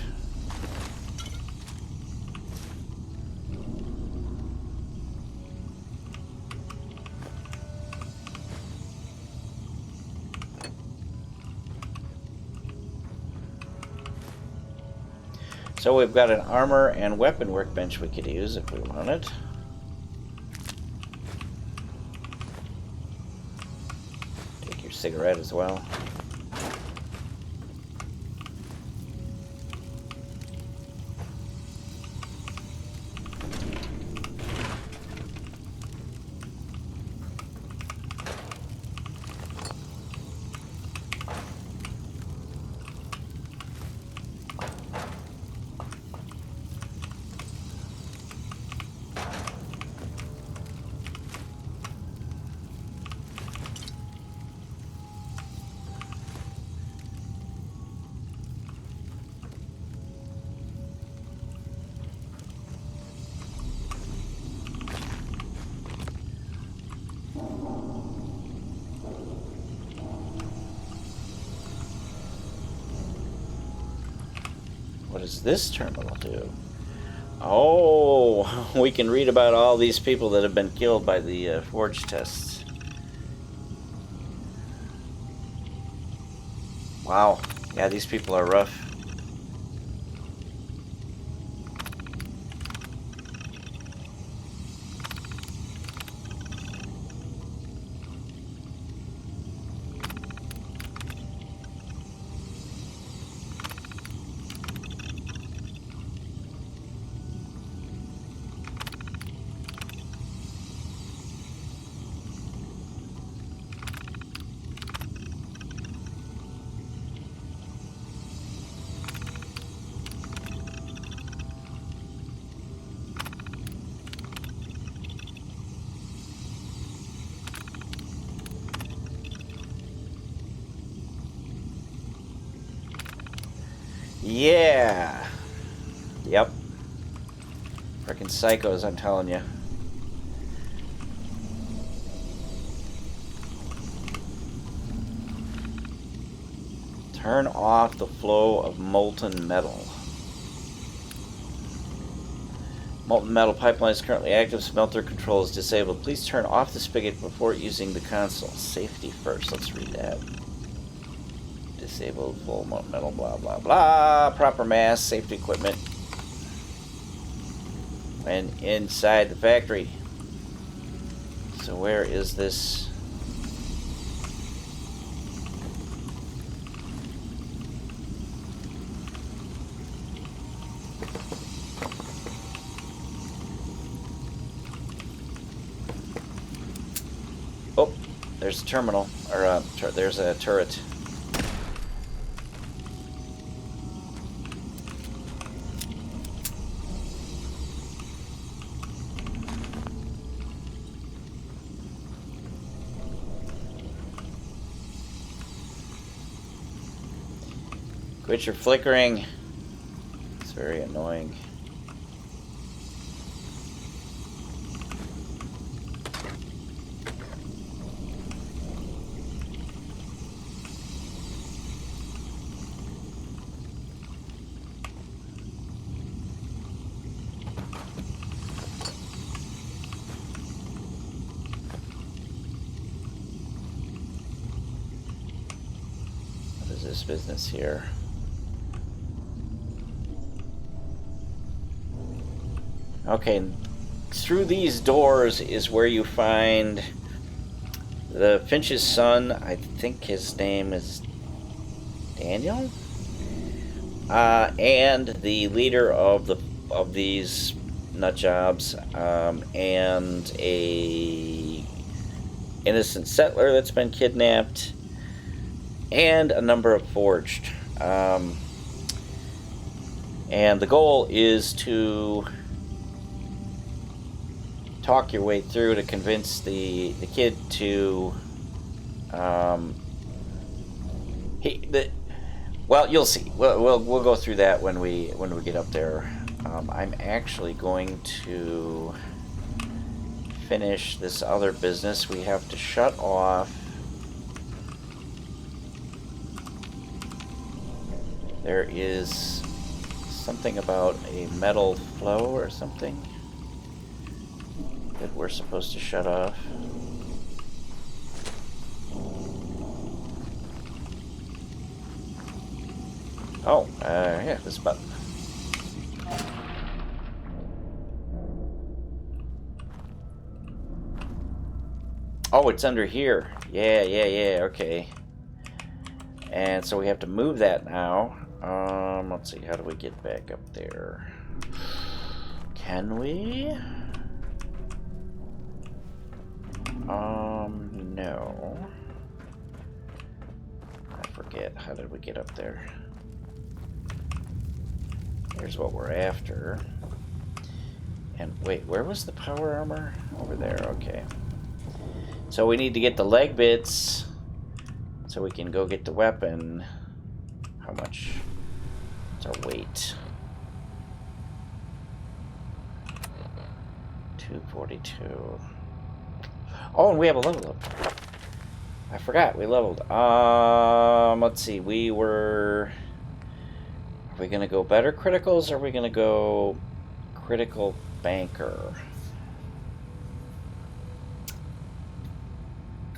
So we've got an armor and weapon workbench we could use if we wanted. Take your cigarette as well. What does this terminal do? Oh, we can read about all these people that have been killed by the forge tests. Wow. Yeah, these people are rough. Yeah. Yep. Freaking psychos, I'm telling you. Turn off the flow of molten metal. Molten metal pipeline is currently active. Smelter control is disabled. Please turn off the spigot before using the console. Safety first. Let's read that. Disabled full molten metal, blah, blah, blah. Proper mass, safety equipment. When inside the factory. So where is this? Oh, there's a terminal, or there's a turret. Quit your flickering. It's very annoying. What is this business here? Okay, through these doors is where you find the Finch's son. I think his name is Daniel, and the leader of these nut jobs, and a innocent settler that's been kidnapped, and a number of forged. And the goal is to talk your way through to convince the kid to well, you'll see. We'll go through that when we get up there. I'm actually going to finish this other business. We have to shut off. There is something about a metal flow or something that we're supposed to shut off. Oh, yeah, this button. Oh, it's under here. Yeah, okay. And so we have to move that now. Let's see, how do we get back up there? Can we? No. I forget. How did we get up there? Here's what we're after. And wait, where was the power armor? Over there, okay. So we need to get the leg bits so we can go get the weapon. How much? What's our weight? 242. Oh, and we have a level up. I forgot, we leveled. Let's see, we were... Are we gonna go better criticals, or are we gonna go critical banker?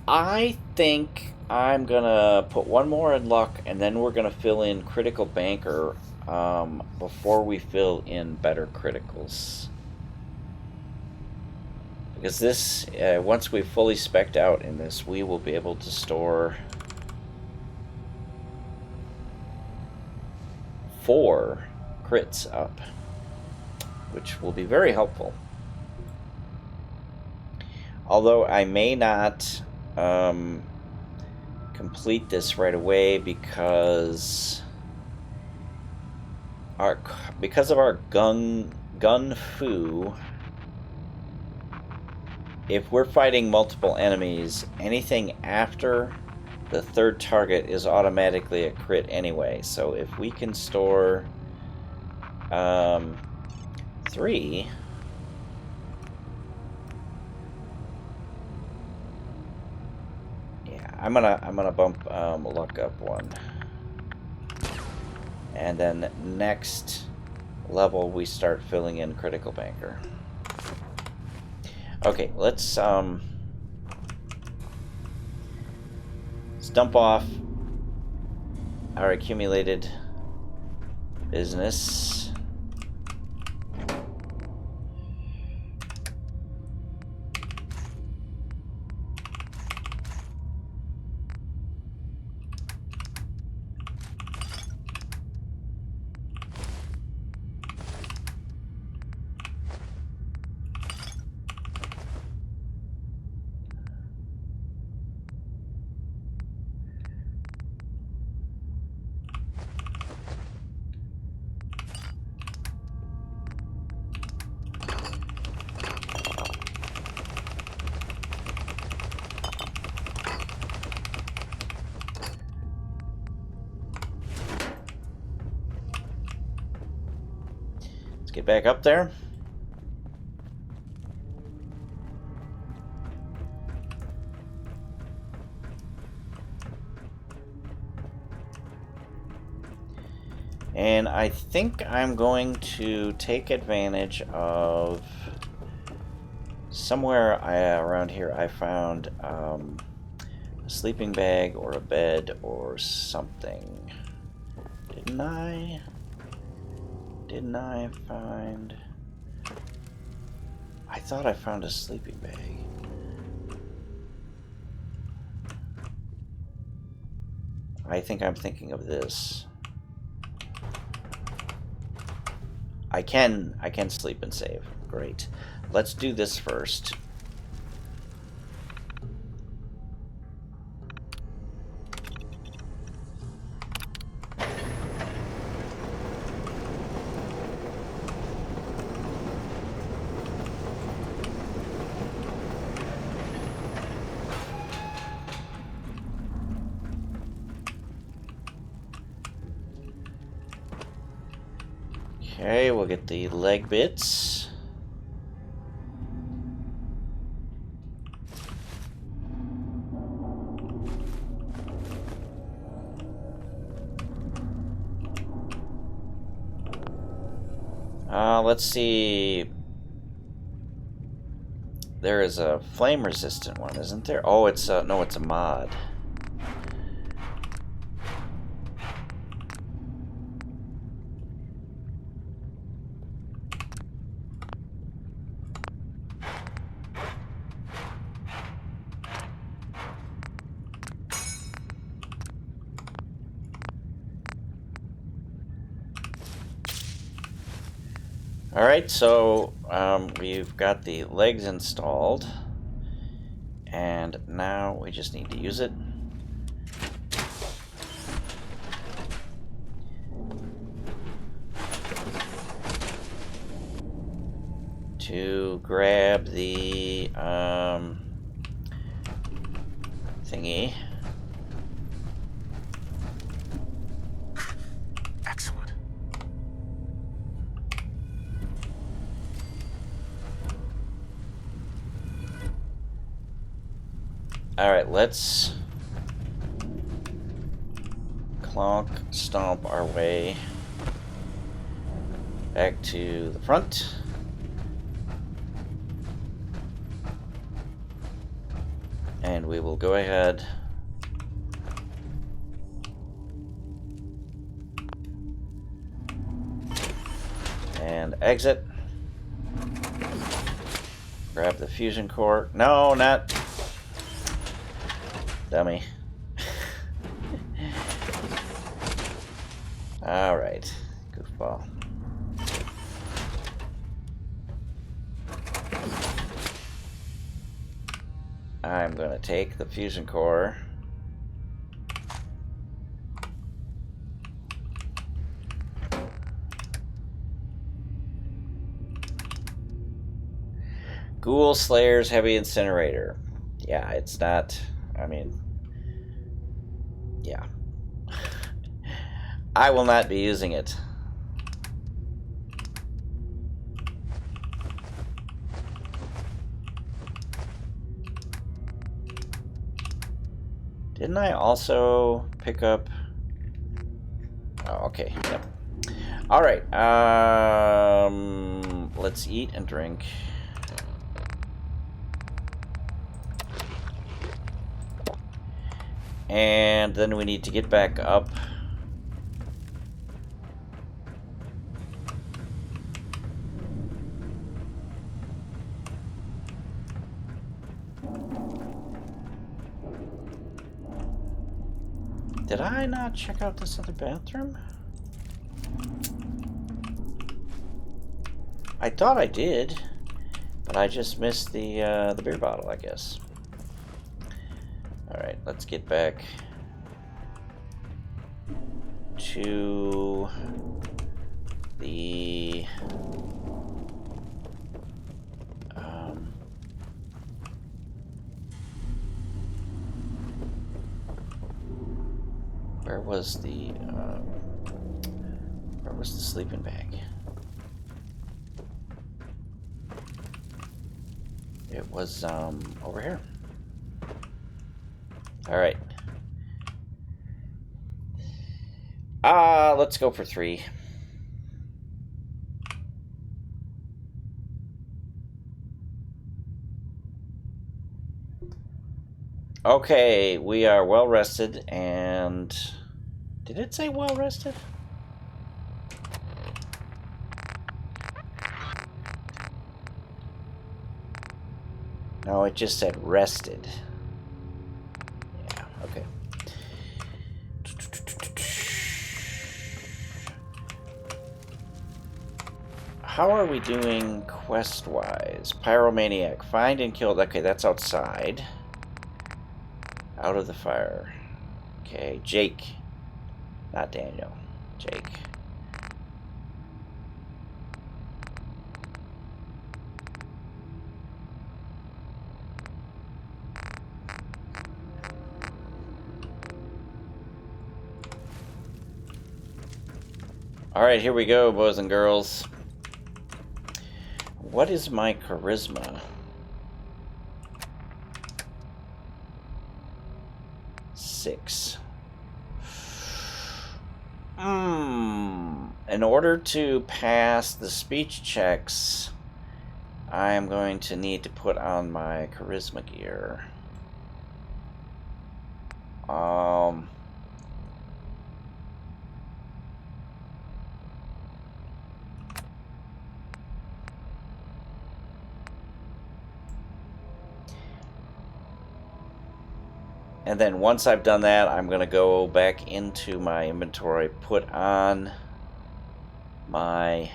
I think I'm gonna put one more in luck, and then we're gonna fill in critical banker before we fill in better criticals. Because this, once we've fully spec'd out in this, we will be able to store 4 crits up, which will be very helpful. Although I may not complete this right away because of our gun foo. If we're fighting multiple enemies, anything after the third target is automatically a crit anyway. So if we can store 3, yeah, I'm gonna bump luck up 1, and then next level we start filling in critical banker. Okay, let's dump off our accumulated business. Let's get back up there. And I think I'm going to take advantage of somewhere around here I found a sleeping bag or a bed or something. Didn't I find... I thought I found a sleeping bag. I think I'm thinking of this. I can sleep and save. Great. Let's do this first. Okay, we'll get the leg bits. Let's see. There is a flame resistant one, isn't there? Oh, it's no, it's a mod. Alright, so we've got the legs installed, and now we just need to use it. To grab the thingy. Excellent. All right, let's clonk stomp our way back to the front. And we will go ahead and exit. Grab the fusion core. No, not dummy. All right, goofball. I'm going to take the fusion core. Ghoul Slayer's Heavy Incinerator. Yeah, it's not, I mean, Yeah. I will not be using it. Didn't I also pick up... Oh, okay. Yep. All right. Let's eat and drink. And then we need to get back up. Did I not check out this other bathroom? I thought I did, but I just missed the beer bottle, I guess. All right, let's get back to the where was the sleeping bag? It was over here. All right. Let's go for 3. Okay, we are well rested, and did it say well rested? No, it just said rested. Yeah, okay. How are we doing quest-wise? Pyromaniac, find and kill. Okay, that's outside. Out of the fire. Okay, Jake. Not Daniel. Jake. Alright, here we go, boys and girls. What is my charisma? 6. In order to pass the speech checks, I am going to need to put on my charisma gear. And then once I've done that, I'm going to go back into my inventory, put on my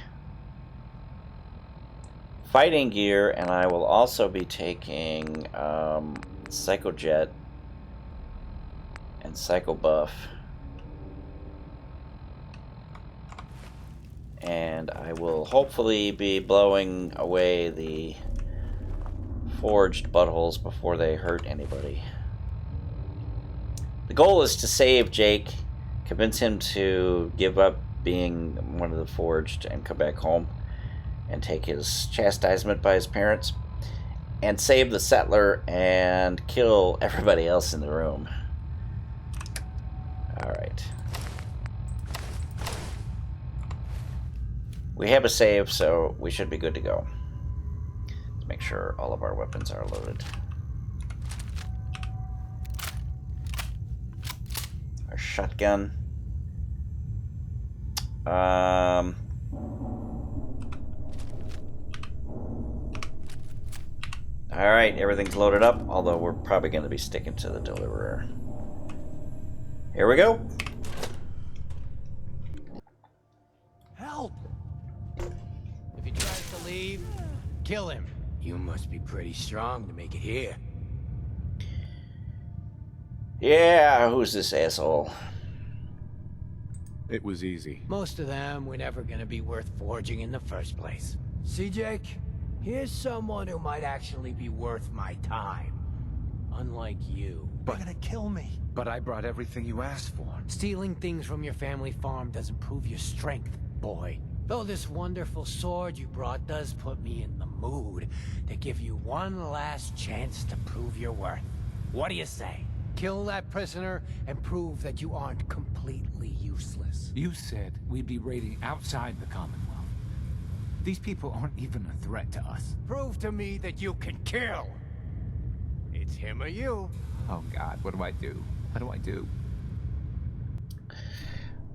fighting gear, and I will also be taking Psycho Jet and Psycho Buff. And I will hopefully be blowing away the forged buttholes before they hurt anybody. The goal is to save Jake, convince him to give up being one of the forged and come back home and take his chastisement by his parents, and save the settler and kill everybody else in the room. Alright. We have a save, so we should be good to go. Let's make sure all of our weapons are loaded. Our shotgun. Alright, everything's loaded up, although we're probably going to be sticking to the deliverer. Here we go. Help! If he tries to leave, kill him. You must be pretty strong to make it here. Yeah, who's this asshole? It was easy. Most of them were never gonna be worth forging in the first place. See, Jake? Here's someone who might actually be worth my time. Unlike you. They're gonna kill me. But I brought everything you asked for. Stealing things from your family farm doesn't prove your strength, boy. Though this wonderful sword you brought does put me in the mood to give you one last chance to prove your worth. What do you say? Kill that prisoner and prove that you aren't completely useless. You said we'd be raiding outside the Commonwealth. These people aren't even a threat to us. Prove to me that you can kill. It's him or you. Oh God, what do I do? What do I do?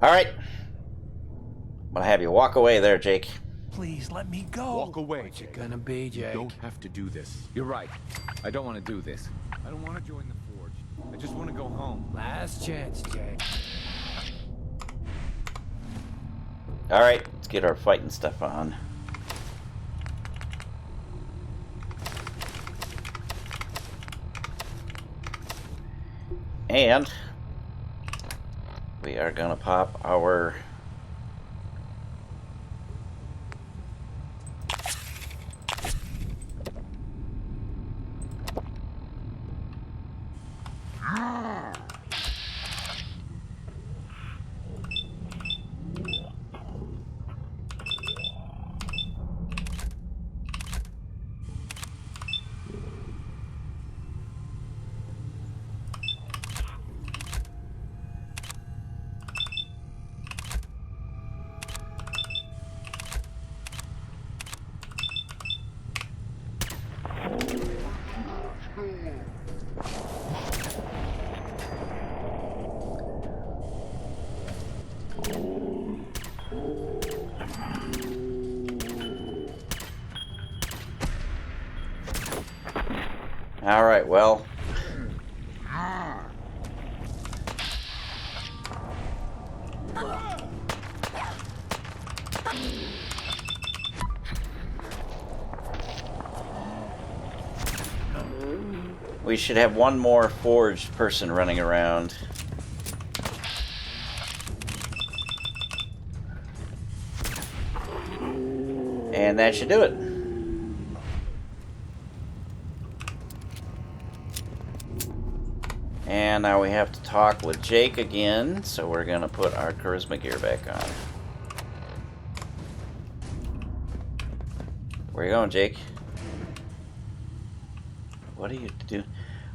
All right. I'm gonna have you walk away there, Jake. Please let me go. Walk away, What's it Jake. gonna be, Jake? You don't have to do this. You're right. I don't want to do this. I don't want to join the Forge. I just want to go home. Last chance, Jake. All right, let's get our fighting stuff on. And we are gonna pop our all right, well, we should have one more forged person running around. And that should do it. And now we have to talk with Jake again, so we're gonna put our charisma gear back on. Where you going, Jake? What are you doing?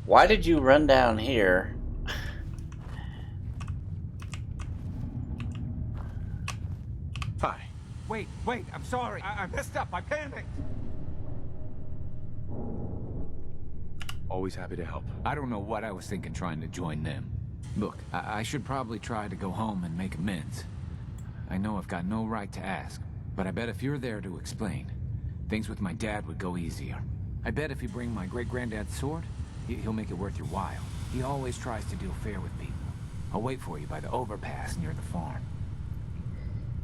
Why did you run down here? Hi. Wait, I'm sorry. I messed up. I panicked. Always happy to help. I don't know what I was thinking trying to join them. Look, I should probably try to go home and make amends. I know I've got no right to ask, but I bet if you're there to explain, things with my dad would go easier. I bet if you bring my great-granddad's sword, he'll make it worth your while. He always tries to deal fair with people. I'll wait for you by the overpass near the farm.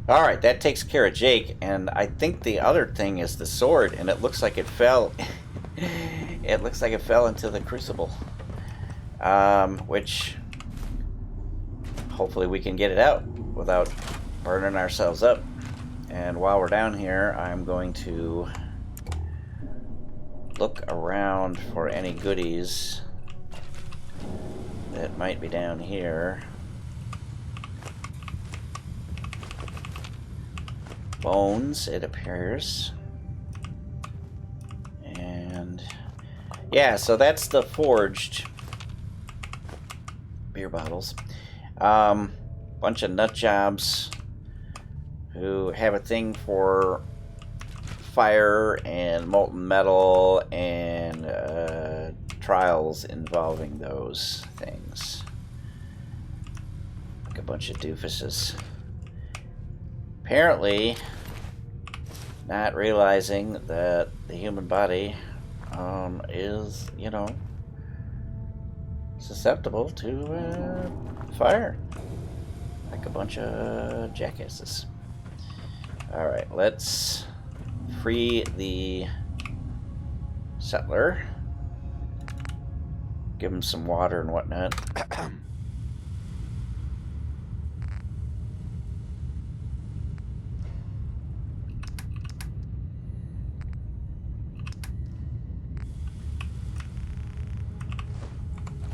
All right, that takes care of Jake, and I think the other thing is the sword, and it looks like it fell. It looks like it fell into the crucible, which hopefully we can get it out without burning ourselves up. And while we're down here, I'm going to look around for any goodies that might be down here. Bones, it appears. And yeah, so that's the forged beer bottles. Bunch of nut jobs who have a thing for fire and molten metal and trials involving those things. Like a bunch of doofuses. Apparently, not realizing that the human body is, you know, susceptible to fire. Like a bunch of jackasses. Alright, let's free the settler. Give him some water and whatnot.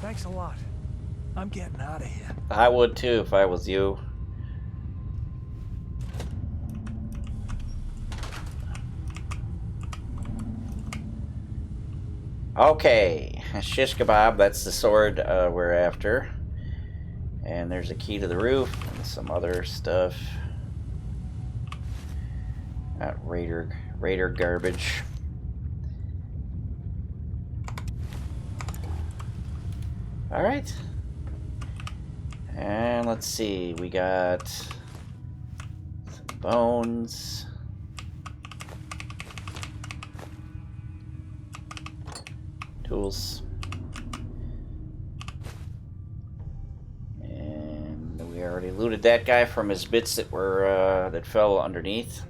Thanks a lot. I'm getting out of here. I would too if I was you. Okay, shish kebab, that's the sword we're after. And there's a key to the roof and some other stuff. Not raider garbage. Alright. And let's see, we got some bones. Tools. And we already looted that guy from his bits that were that fell underneath.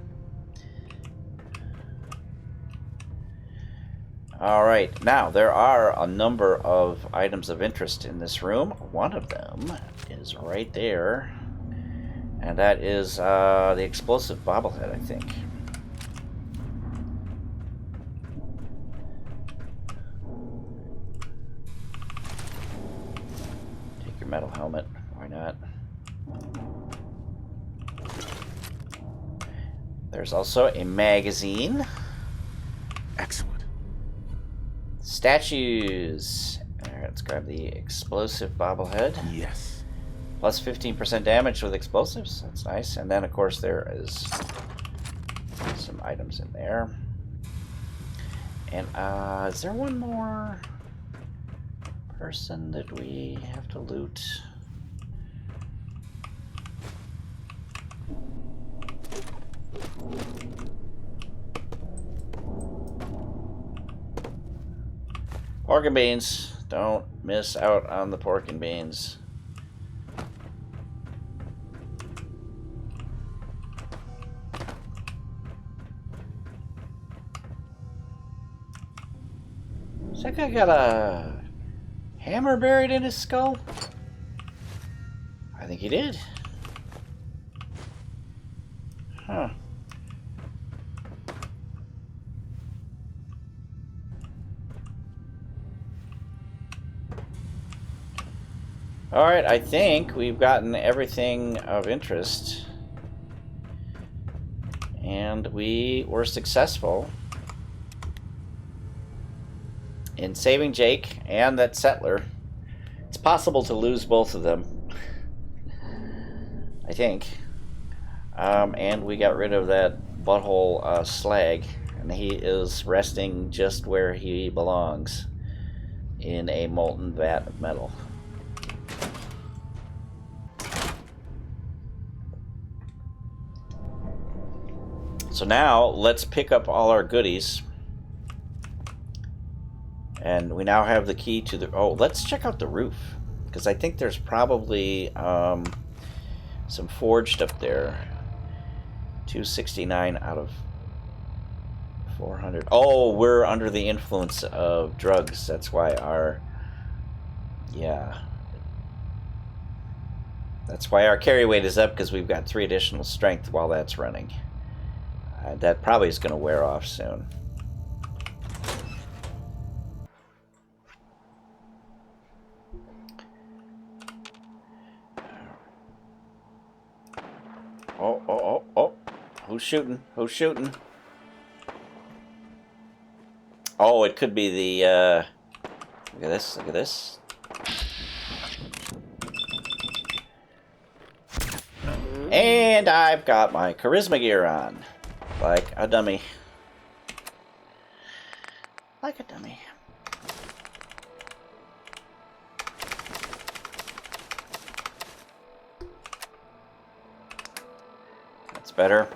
Alright, now there are a number of items of interest in this room. One of them is right there, and that is the explosive bobblehead, I think. Take your metal helmet, why not? There's also a magazine. Excellent. Statues. Alright, let's grab the explosive bobblehead. Yes. Plus 15% damage with explosives. That's nice. And then, of course, there is some items in there. And is there one more person that we have to loot? Pork and beans. Don't miss out on the pork and beans. Does that guy got a hammer buried in his skull? I think he did. Huh. Alright, I think we've gotten everything of interest. And we were successful in saving Jake and that settler. It's possible to lose both of them, I think. And we got rid of that butthole Slag, and he is resting just where he belongs, in a molten vat of metal. So now let's pick up all our goodies. And we now have the key to the... Oh, let's check out the roof, because I think there's probably some forged up there. 269 out of 400. Oh, we're under the influence of drugs. That's why our... Yeah. That's why our carry weight is up, because we've got 3 additional strength while that's running. That probably is going to wear off soon. Oh, oh, oh, oh. Who's shooting? Who's shooting? Oh, it could be the, look at this, look at this. And I've got my charisma gear on. Like a dummy. Like a dummy. That's better.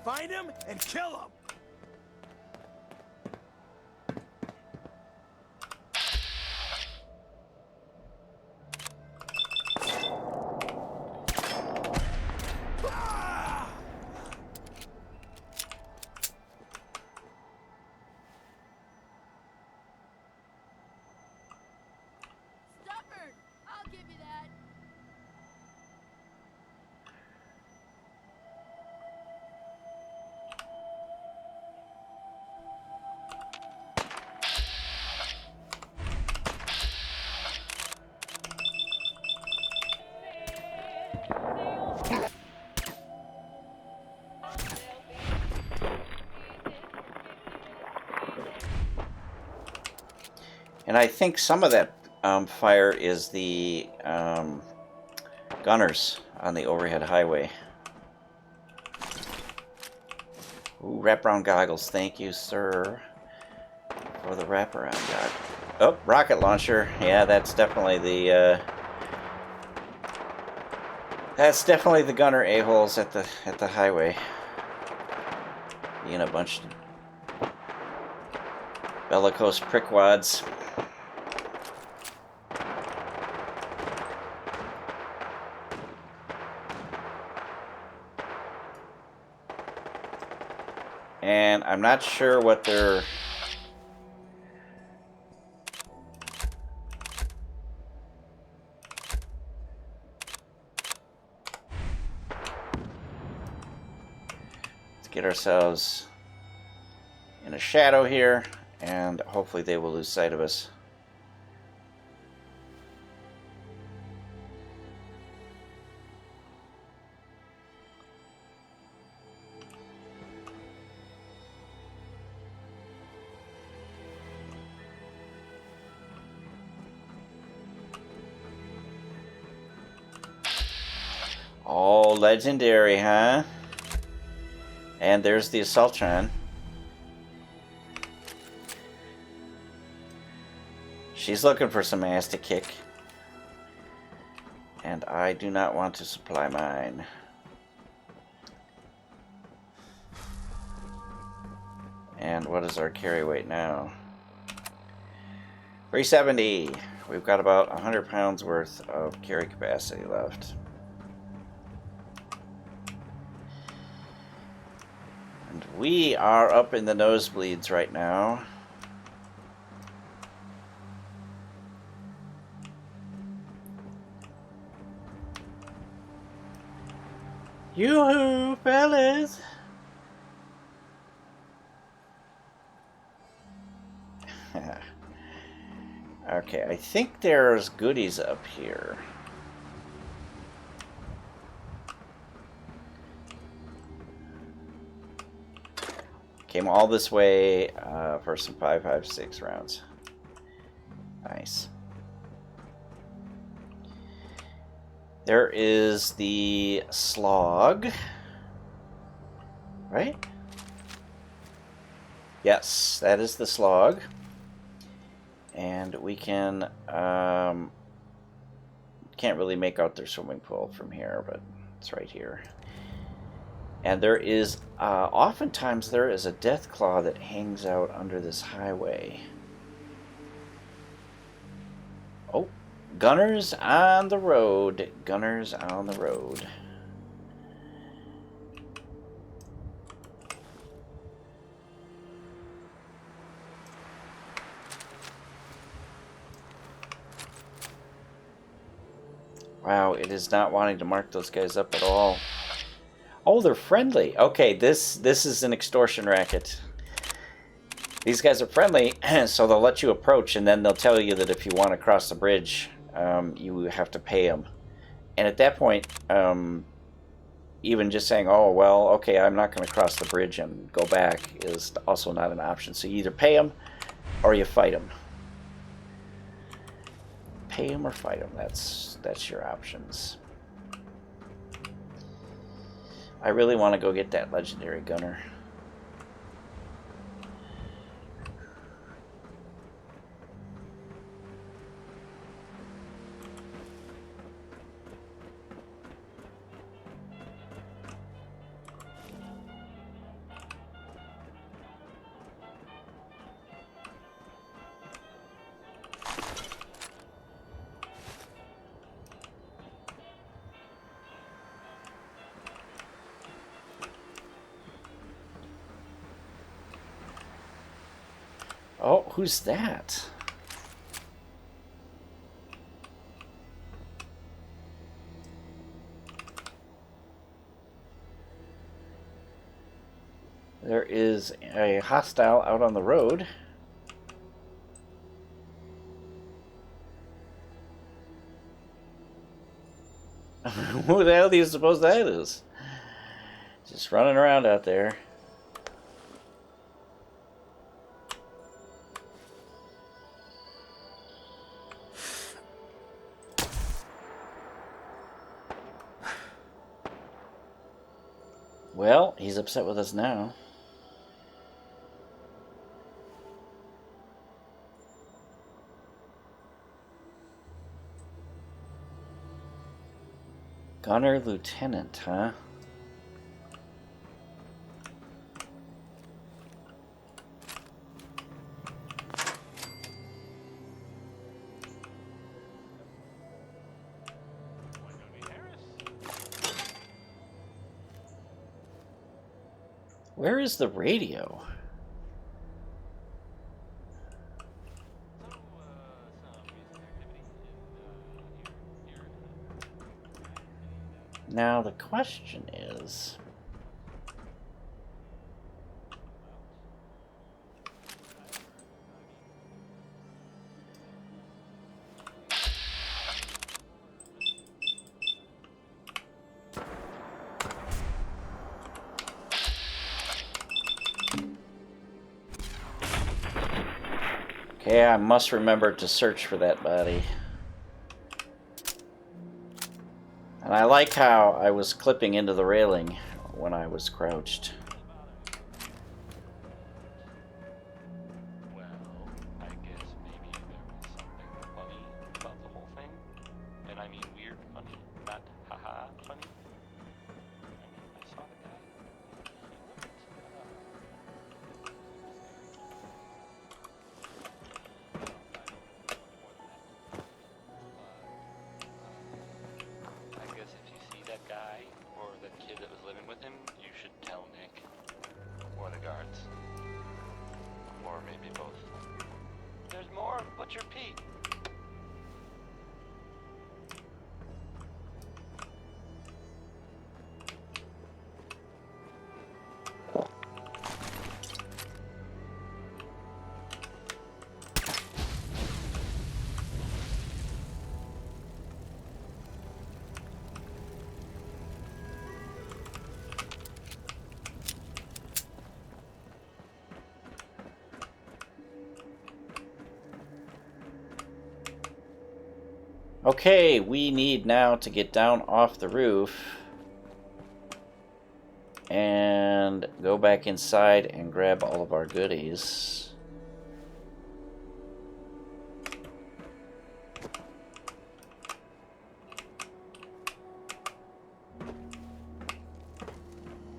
Find him and kill him. Stubborn! I'll give you that. And I think some of that fire is the gunners on the overhead highway. Ooh, wraparound goggles. Thank you, sir, for the wraparound goggles. Oh, rocket launcher. Yeah, that's definitely the gunner a-holes at the highway. Being a bunch of bellicose prickwads. And I'm not sure what they're... Let's get ourselves in a shadow here, and hopefully they will lose sight of us. Oh, legendary, huh? And there's the Assaultron. She's looking for some ass to kick. And I do not want to supply mine. And what is our carry weight now? 370. We've got about 100 pounds worth of carry capacity left. And we are up in the nosebleeds right now. Yoo-hoo, fellas! Okay, I think there's goodies up here. Came all this way for some 5.56 rounds. Nice. There is the Slog, right? Yes, that is the Slog. And we can, can't really make out their swimming pool from here, but it's right here. And there is, oftentimes there is a death claw that hangs out under this highway. Oh, gunners on the road. Gunners on the road. Wow, it is not wanting to mark those guys up at all. Oh, they're friendly. Okay, this is an extortion racket. These guys are friendly, so they'll let you approach, and then they'll tell you that if you want to cross the bridge, you have to pay them. And at that point, even just saying, oh, well, okay, I'm not going to cross the bridge and go back is also not an option. So you either pay them or you fight them. Pay them or fight them. That's your options. I really want to go get that legendary gunner. Oh, who's that? There is a hostile out on the road. Who the hell do you suppose that is? Just running around out there. Well, he's upset with us now. Gunner Lieutenant, huh? Where is the radio? Now the question is... Okay, I must remember to search for that body. And I like how I was clipping into the railing when I was crouched. Well, I guess maybe there was something funny about the whole thing. And I mean weird funny, not haha funny. I mean, I saw the guy. I guess if you see that guy or that kid that was living with him, you should tell Nick or the guards, or maybe both. There's more. Butcher Pete. Okay, we need now to get down off the roof and go back inside and grab all of our goodies.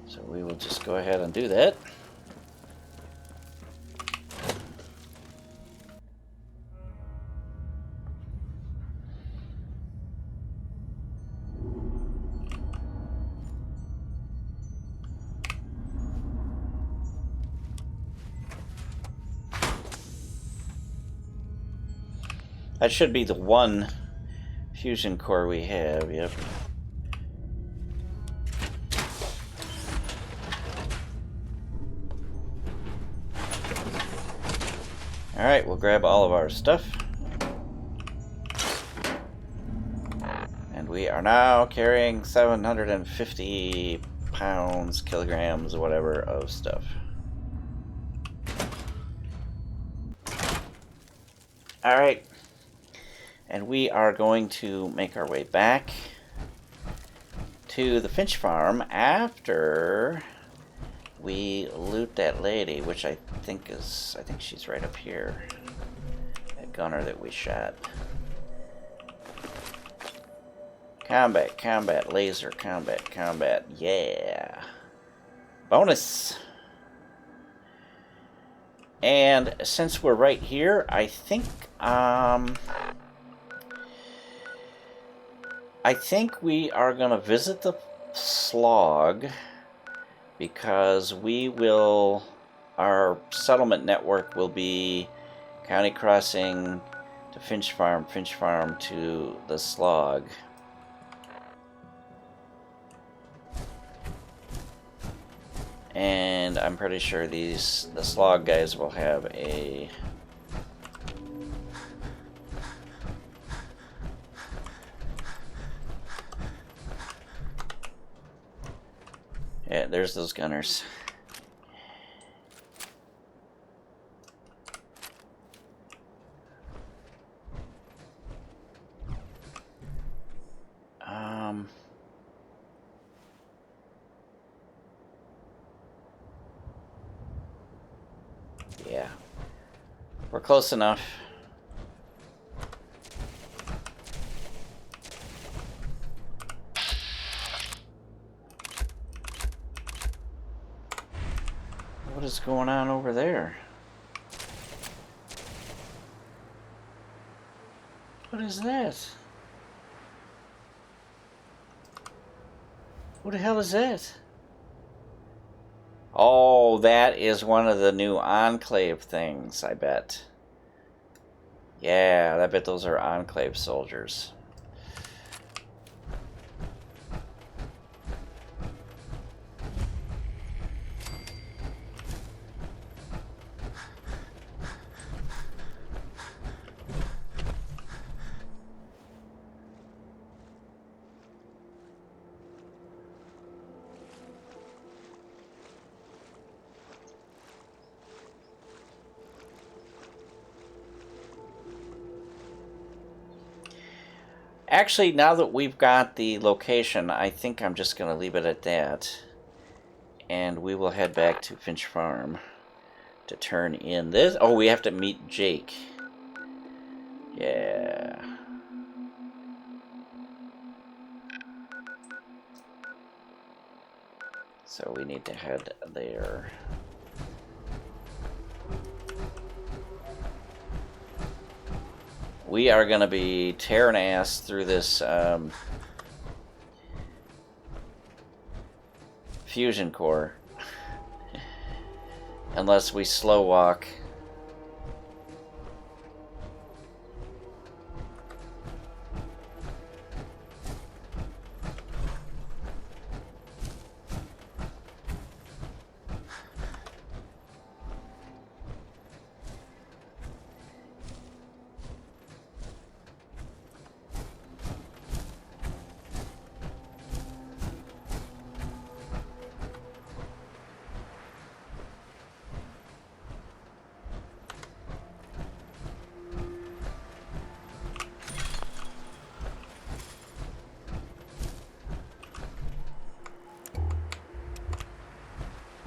So we will just go ahead and do that. That should be the one fusion core we have, yep. Alright, we'll grab all of our stuff. And we are now carrying 750 pounds, kilograms, whatever, of stuff. Alright. And we are going to make our way back to the Finch Farm after we loot that lady, which I think she's right up here. That gunner that we shot. Combat, combat, laser, combat, combat, yeah. Bonus! And since we're right here, I think we are going to visit the Slog because our settlement network will be County Crossing to Finch Farm to the Slog. And I'm pretty sure the Slog guys will have a... Yeah, there's those gunners. We're close enough. What is going on over there? What is that? What the hell is that? Oh, that is one of the new Enclave things, I bet. Yeah, I bet those are Enclave soldiers. Actually, now that we've got the location, I think I'm just going to leave it at that. And we will head back to Finch Farm to turn in this. Oh, we have to meet Jake. Yeah. So we need to head there. We are going to be tearing ass through this fusion core. Unless we slow walk.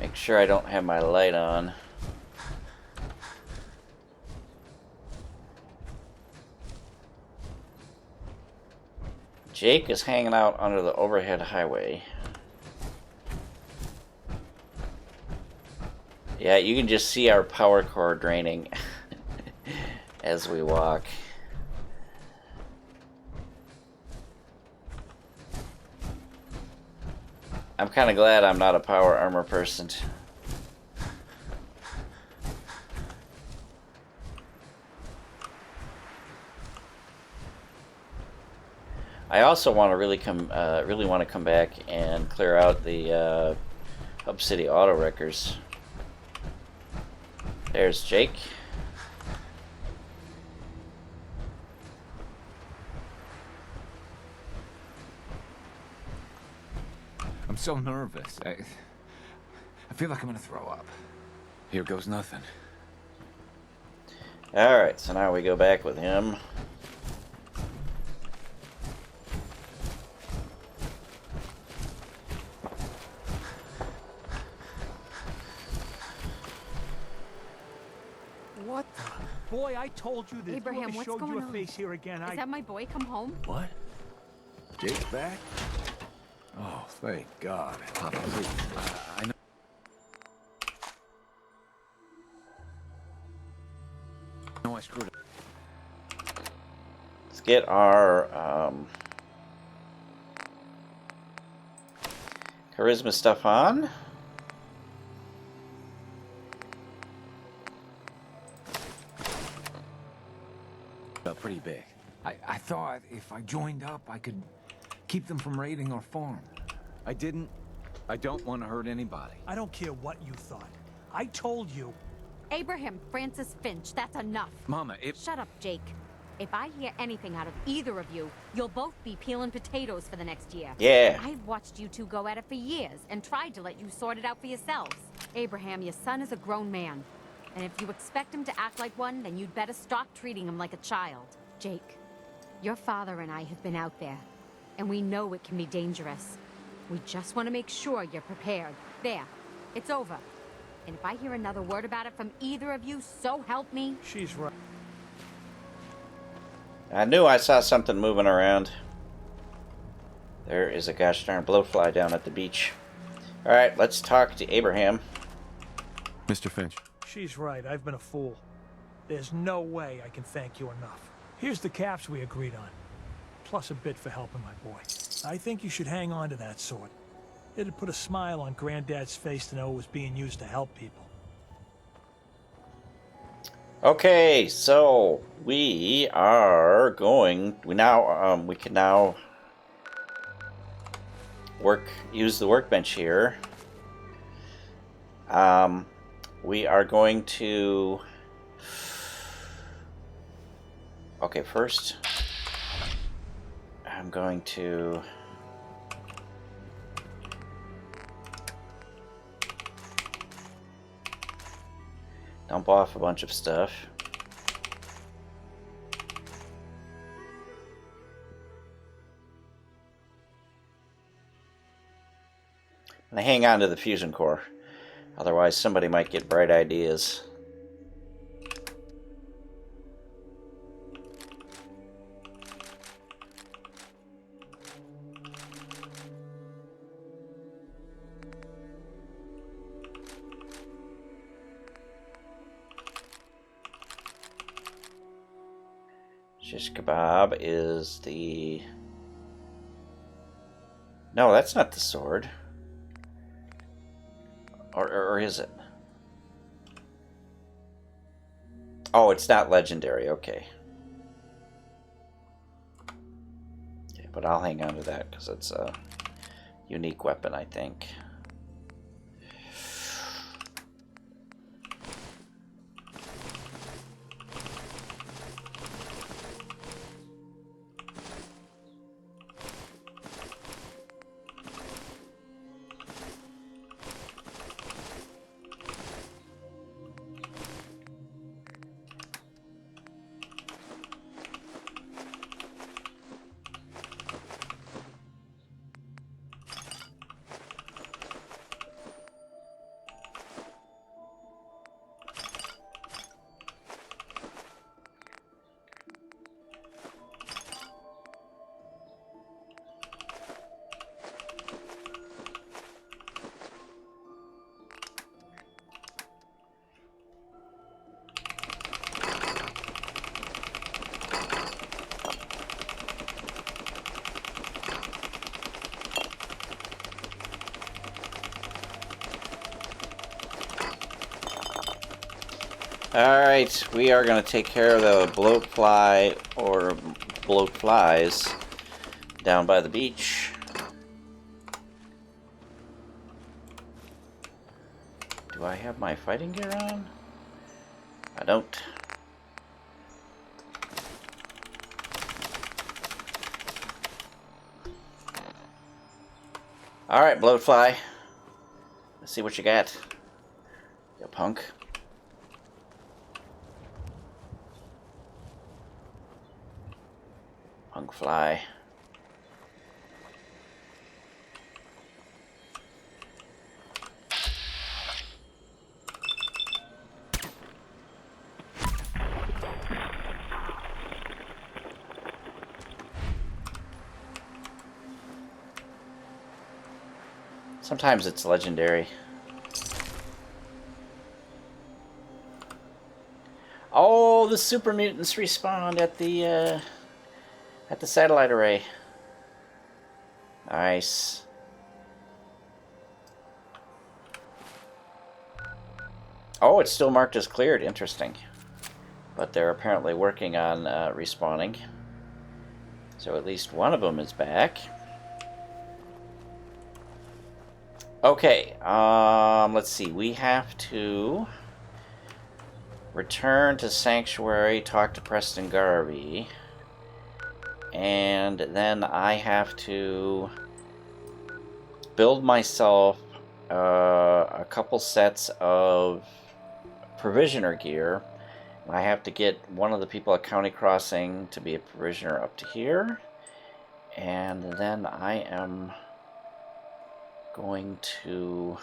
Make sure I don't have my light on. Jake is hanging out under the overhead highway. Yeah, you can just see our power core draining as we walk. I'm kind of glad I'm not a power armor person. I also want to really want to come back and clear out the Hub City auto wreckers. There's Jake. I'm so nervous. I feel like I'm gonna throw up. Here goes nothing. Alright, so now we go back with him. What the? Boy, I told you that Abraham, if I what's showed going you a on? face here again, Is that my boy come home? What? Jake's back? Oh, thank God. Papa, please. I know. No, I screwed up. Let's get our charisma stuff on. Pretty big. I thought if I joined up, I could keep them from raiding our farm. I didn't. I don't want to hurt anybody. I don't care what you thought. I told you. Abraham Francis Finch, that's enough. Mama, Shut up, Jake. If I hear anything out of either of you, you'll both be peeling potatoes for the next year. Yeah. I've watched you two go at it for years and tried to let you sort it out for yourselves. Abraham, your son is a grown man. And if you expect him to act like one, then you'd better stop treating him like a child. Jake, your father and I have been out there, and we know it can be dangerous. We just want to make sure you're prepared. There, it's over. And if I hear another word about it from either of you, so help me. She's right. I knew I saw something moving around. There is a gosh darn blowfly down at the beach. Alright, let's talk to Abraham. Mr. Finch. She's right. I've been a fool. There's no way I can thank you enough. Here's the caps we agreed on. Plus a bit for helping my boy. I think you should hang on to that sword. It'd put a smile on Granddad's face to know it was being used to help people. Okay, so we are going. We can now use the workbench here. We are going to. Okay, first, I'm going to. Dump off a bunch of stuff. And I hang on to the fusion core. Otherwise, somebody might get bright ideas. Shish kebab is the... No, that's not the sword. Or is it? Oh, it's not legendary. Okay. Okay, but I'll hang on to that because it's a unique weapon, I think. Alright, we are going to take care of the bloatfly or bloatflies down by the beach. Do I have my fighting gear on? I don't. Alright, bloatfly. Let's see what you got. You punk. Punk fly. Sometimes it's legendary. Oh, the super mutants respawned at the satellite array. Nice. Oh, it's still marked as cleared. Interesting. But they're apparently working on respawning. So at least one of them is back. Okay, let's see. We have to return to Sanctuary, talk to Preston Garvey, and then I have to build myself a couple sets of provisioner gear. I have to get one of the people at County Crossing to be a provisioner up to here, and then I am going to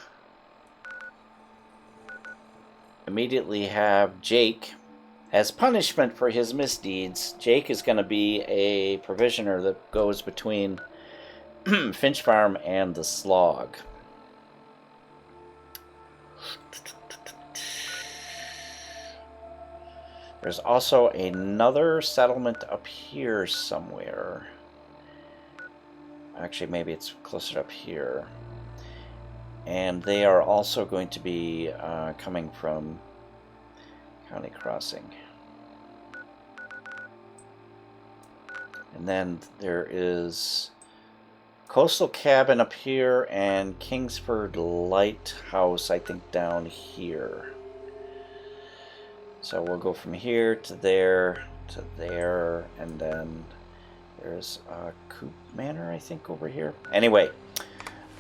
immediately have Jake, as punishment for his misdeeds, Jake is going to be a provisioner that goes between Finch Farm and the Slog. There's also another settlement up here somewhere. Actually, maybe it's closer up here. And they are also going to be coming from County Crossing. And then there is Coastal Cabin up here and Kingsford Lighthouse, I think, down here. So we'll go from here to there, and then there's Coop Manor, I think, over here. Anyway,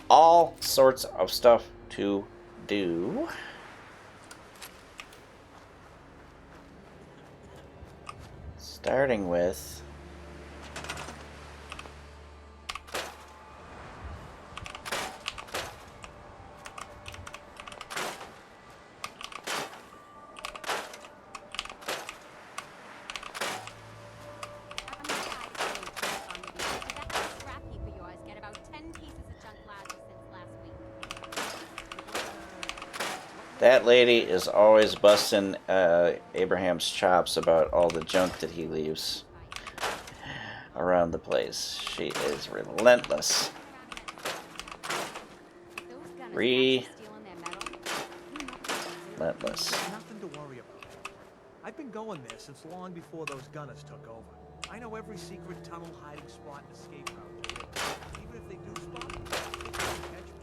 all sorts of stuff to do. Starting with that lady is always busting Abraham's chops about all the junk that he leaves around the place. She is relentless. Relentless. Nothing to worry about. I've been going there since long before those gunners took over. I know every secret tunnel, hiding spot, and escape route. Even if they do spot me, they can't catch me.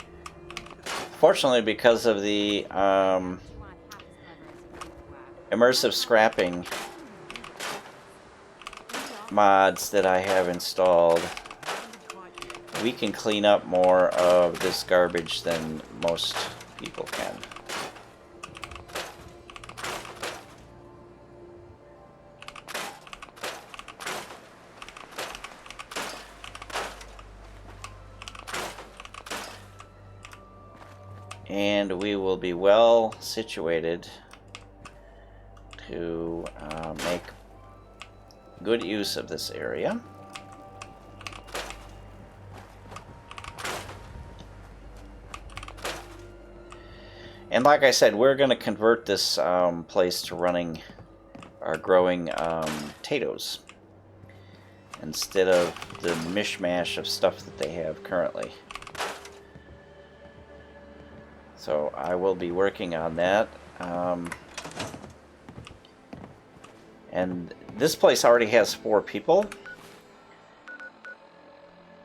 Fortunately, because of the immersive scrapping mods that I have installed, we can clean up more of this garbage than most people can. And we will be well situated to make good use of this area. And like I said, we're going to convert this place to running or growing potatoes instead of the mishmash of stuff that they have currently. So I will be working on that. And this place already has 4 people.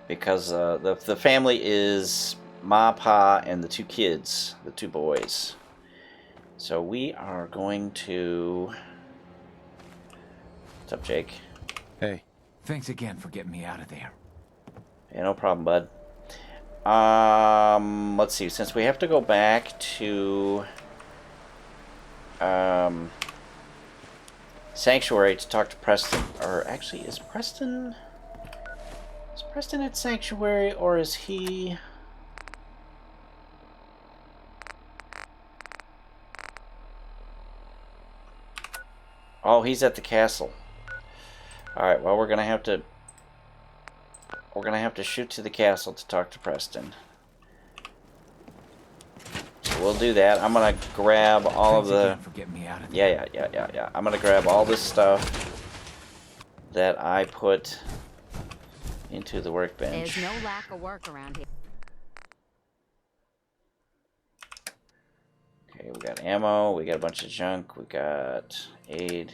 Because the family is Ma, Pa, and the 2 kids, the 2 boys. So we are going to... What's up, Jake? Hey. Thanks again for getting me out of there. Yeah, no problem, bud. Let's see, since we have to go back to Sanctuary to talk to Preston, or actually, is Preston at Sanctuary, or is he... Oh, he's at the castle. Alright, well, we're gonna have to shoot to the castle to talk to Preston. So we'll do that. I'm gonna grab all of the... Yeah. I'm gonna grab all this stuff that I put into the workbench. There's no lack of work around here. Okay, we got ammo, we got a bunch of junk, we got aid,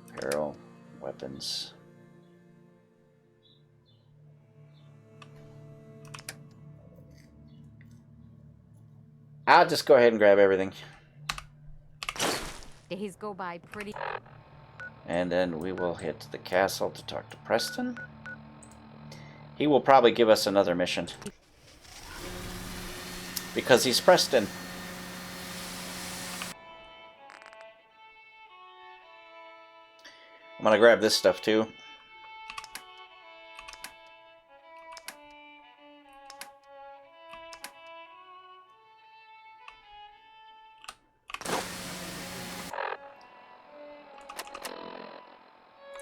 apparel, weapons. I'll just go ahead and grab everything. Days go by pretty... And then we will hit the castle to talk to Preston. He will probably give us another mission. Because he's Preston. I'm gonna grab this stuff too.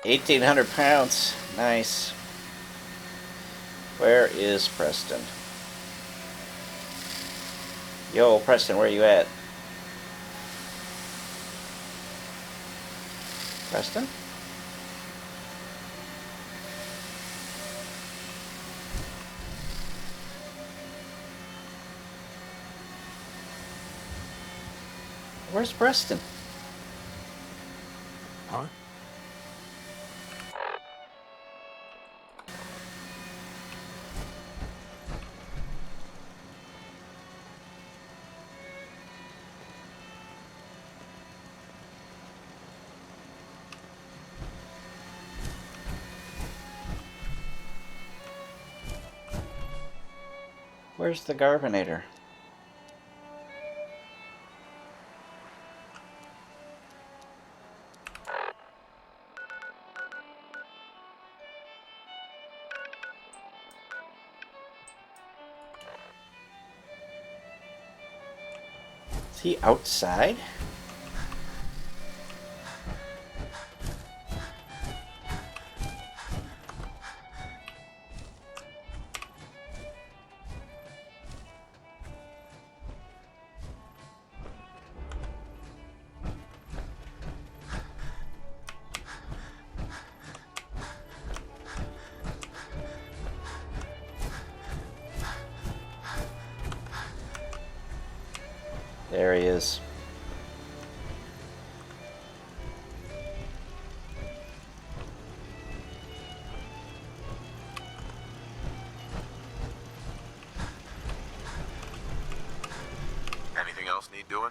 1,800 pounds. Nice. Where is Preston? Yo, Preston, where you at? Preston? Where's Preston? Huh? Where's the Garbinator? Is he outside? There he is. Anything else need doing?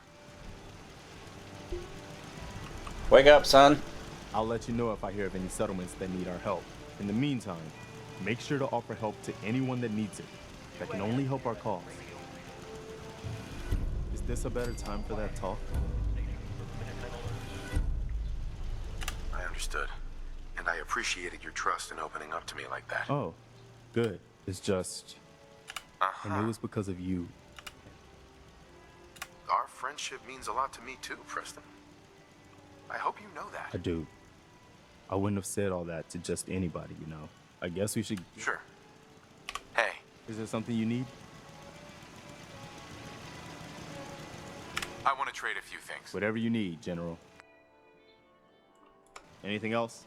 Wake up, son. I'll let you know if I hear of any settlements that need our help. In the meantime, make sure to offer help to anyone that needs it. That can only help our cause. Is this a better time for that talk? I understood. And I appreciated your trust in opening up to me like that. Oh, good. It's just... I knew it was because of you. Our friendship means a lot to me too, Preston. I hope you know that. I do. I wouldn't have said all that to just anybody, you know. I guess we should... Sure. Hey. Is there something you need? I want to trade a few things. Whatever you need, General. Anything else?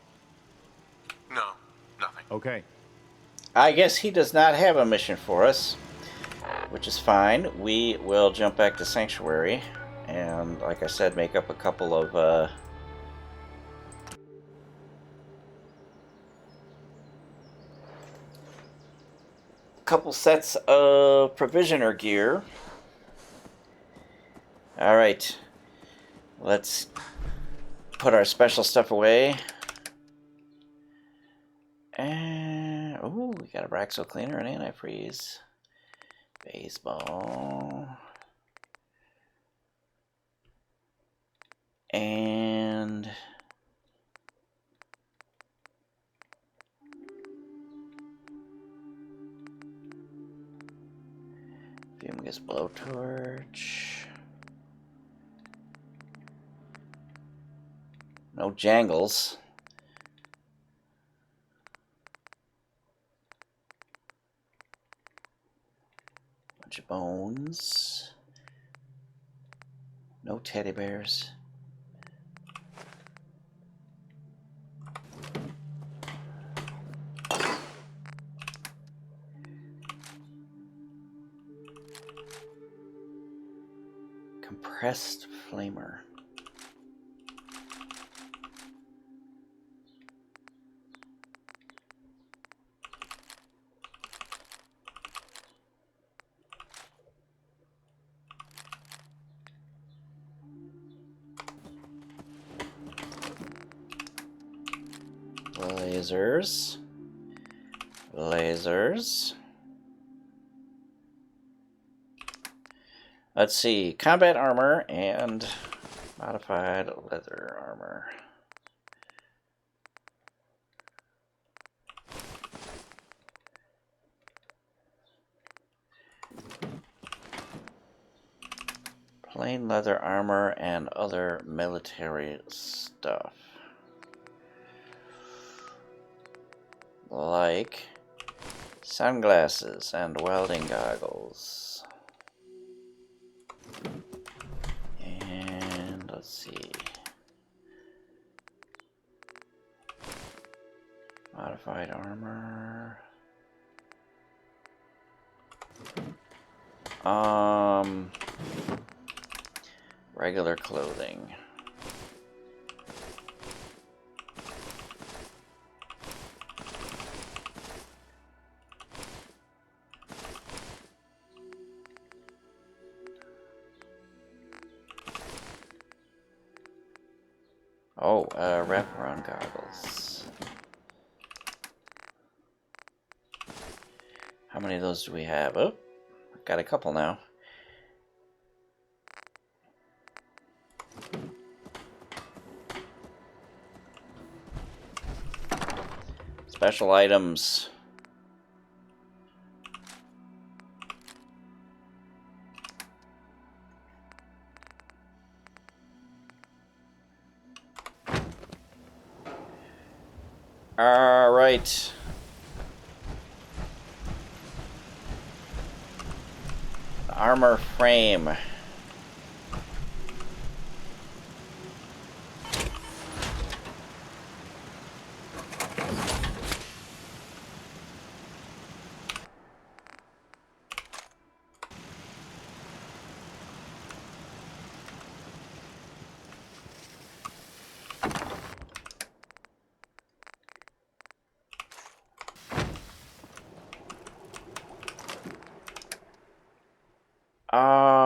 No, nothing. Okay. I guess he does not have a mission for us, which is fine. We will jump back to Sanctuary and, like I said, make up a couple of sets of provisioner gear. All right, let's put our special stuff away. And oh, we got a Braxo cleaner and antifreeze. Baseball. And Fumigus blowtorch. No jangles. Bunch of bones. No teddy bears. Compressed flamer. Lasers. Lasers. Let's see. Combat armor and modified leather armor. Plain leather armor and other military stuff. like sunglasses and welding goggles. And let's see. Modified armor. Regular clothing. Oh, wraparound goggles. How many of those do we have? Oh, I've got a couple now. Special items. All right. Armor frame.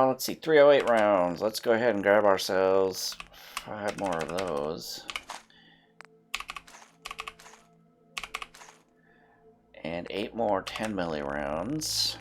Let's see, 308 rounds. Let's go ahead and grab ourselves 5 more of those. And 8 more 10 milli rounds.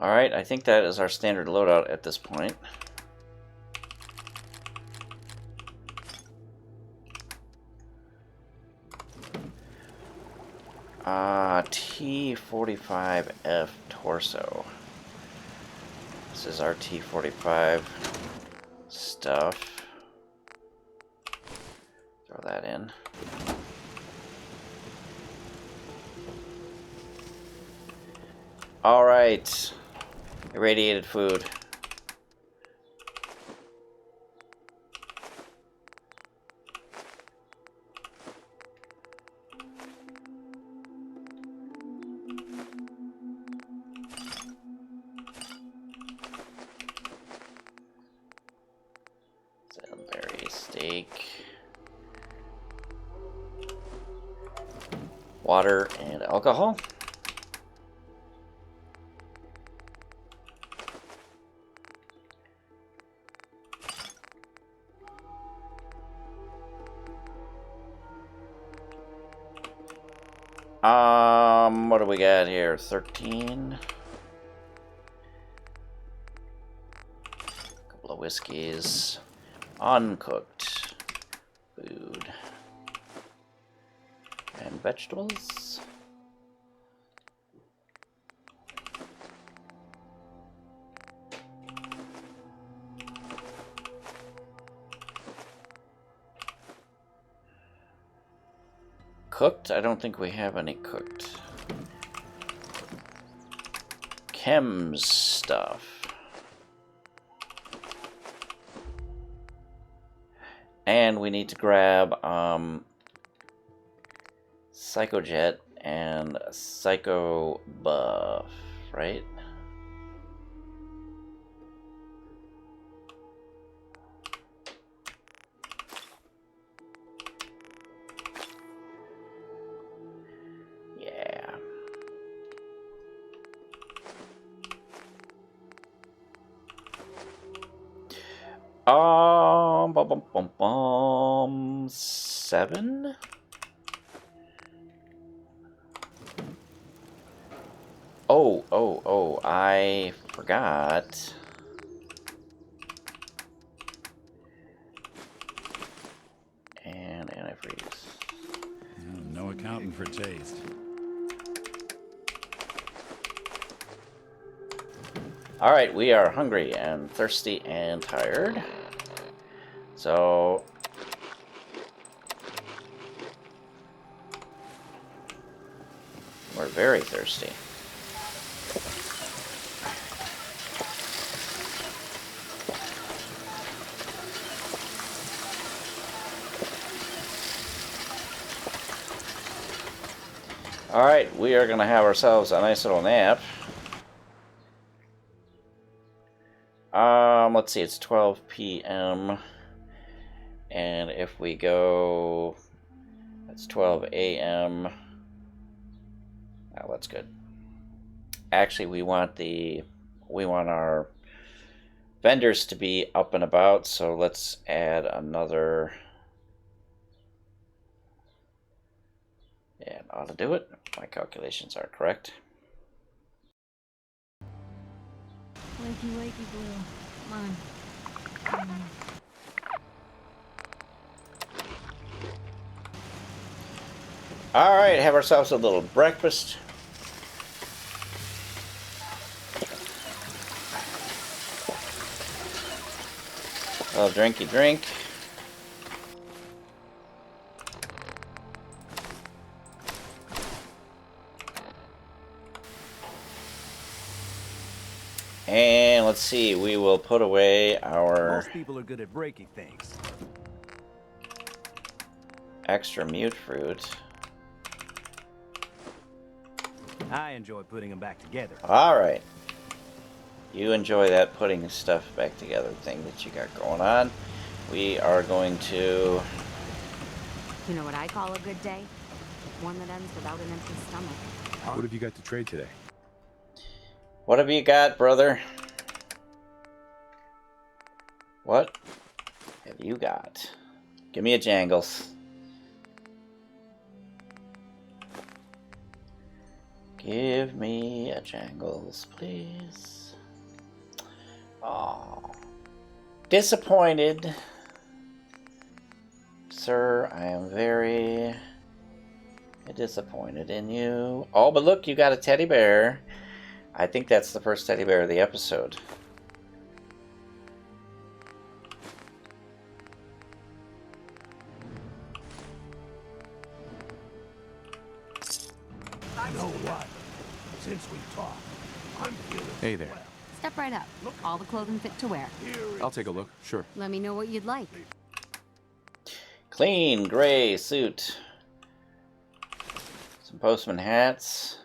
Alright, I think that is our standard loadout at this point. T45F torso. This is our T45 stuff. Throw that in. Alright. Irradiated food. Berry steak. Water and alcohol. What do we got here? 13. Couple of whiskeys. Uncooked food. And vegetables. Cooked? I don't think we have any cooked. Chems stuff. And we need to grab Psychojet and Psycho Buff, right? Bum, 7? Oh, I forgot. And antifreeze. No accounting for taste. Alright, we are hungry and thirsty and tired. So... we're very thirsty. Alright, we are going to have ourselves a nice little nap. Let's see, it's 12 p.m. And if we go... it's 12 a.m. Oh, that's good. Actually, we want our vendors to be up and about, so let's add another... yeah, it ought to do it. My calculations are correct. Wakey, wakey, Blue. Come on. Come on. Alright, have ourselves a little breakfast. A little drinky drink. And let's see, we will put away our Most people are good at breaking things. extra mute fruit. I enjoy putting them back together. Alright. You enjoy that putting stuff back together thing that you got going on. We are going to... You know what I call a good day? One that ends without an empty stomach. What have you got to trade today? What have you got, brother? What have you got? Give me a jangles. Give me a jangles, please. Oh, disappointed. Sir, I am very disappointed in you. Oh, but look, you got a teddy bear. I think that's the first teddy bear of the episode. You know what? Since we talked, I'm feeling Hey there. Step right up. All the clothing fit to wear. I'll take a look, sure. Let me know what you'd like. Clean gray suit. Some postman hats.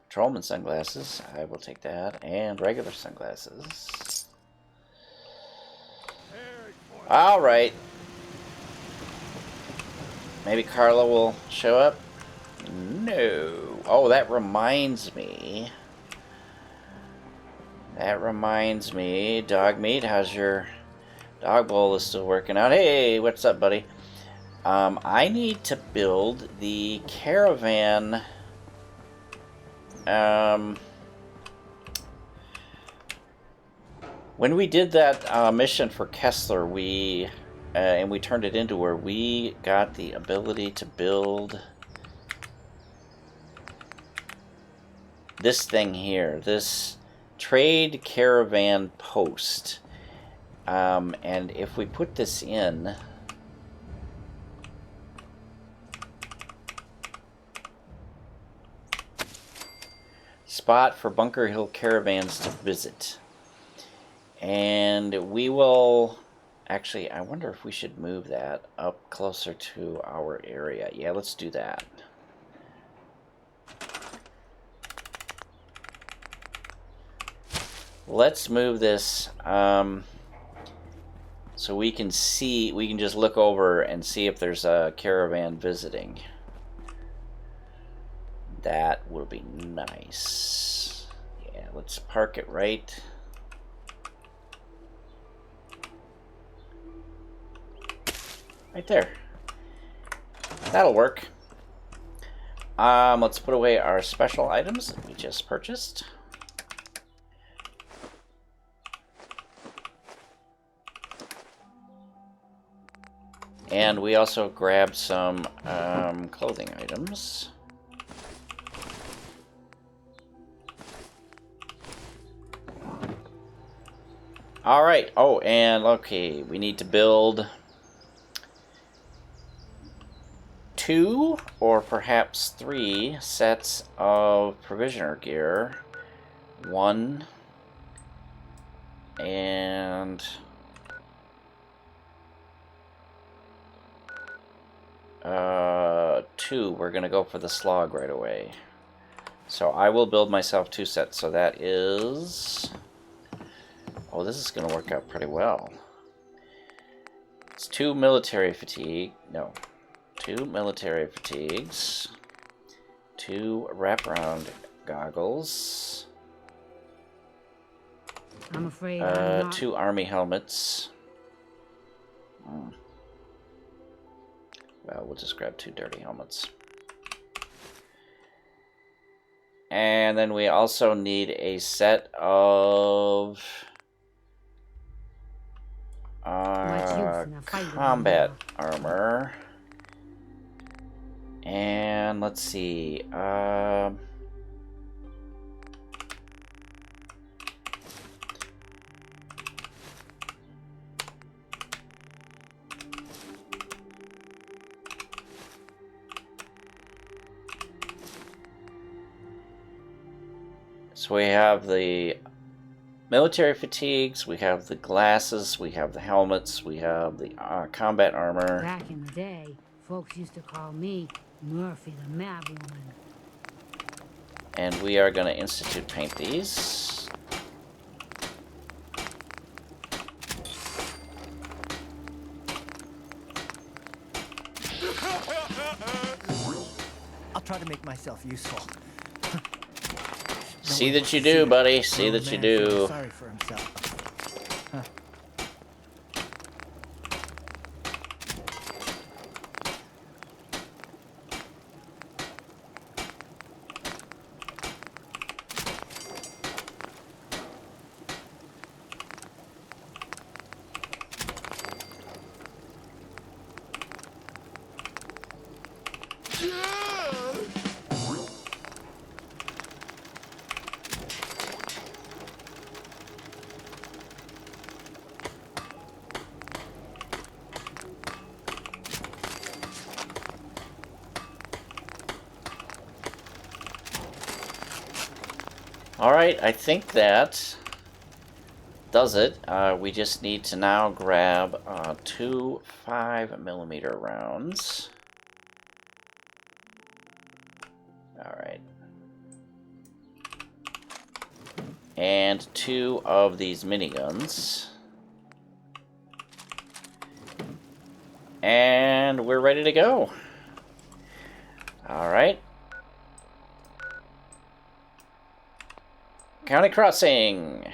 Patrolman sunglasses. I will take that. And regular sunglasses. Alright. Maybe Carla will show up? No. Oh, that reminds me. Dog meat, how's your dog bowl is still working out? Hey, what's up, buddy? I need to build the caravan. When we did that mission for Kessler, and we turned it into where we got the ability to build this thing here, this Trade Caravan Post. And if we put this in, spot for Bunker Hill caravans to visit. And we will... actually, I wonder if we should move that up closer to our area. Yeah, let's do that. Let's move this so we can see, we can just look over and see if there's a caravan visiting. That would be nice. Yeah, let's park it right there. That'll work. Let's put away our special items that we just purchased. And we also grabbed some clothing items. All right. Oh, and okay, we need to build 2 or perhaps 3 sets of provisioner gear. 1 and 2. We're gonna go for the slog right away. So I will build myself 2 sets. So that is... Oh, this is gonna work out pretty well. It's 2 military fatigue. No. 2 military fatigues. 2 wraparound goggles. I'm afraid I'm not... 2 army helmets. Well, we'll just grab 2 dirty helmets. And then we also need a set of combat armor. And let's see. So we have the military fatigues, we have the glasses, we have the helmets, we have the combat armor. Back in the day, folks used to call me Murphy the Mad Woman. And we are going to institute paint these. I'll try to make myself useful. See that you do, buddy. See that you do. Sorry for himself. Huh. Alright, I think that does it. We just need to now grab 2 5mm rounds. Alright. And 2 of these miniguns. And we're ready to go. Alright. County crossing.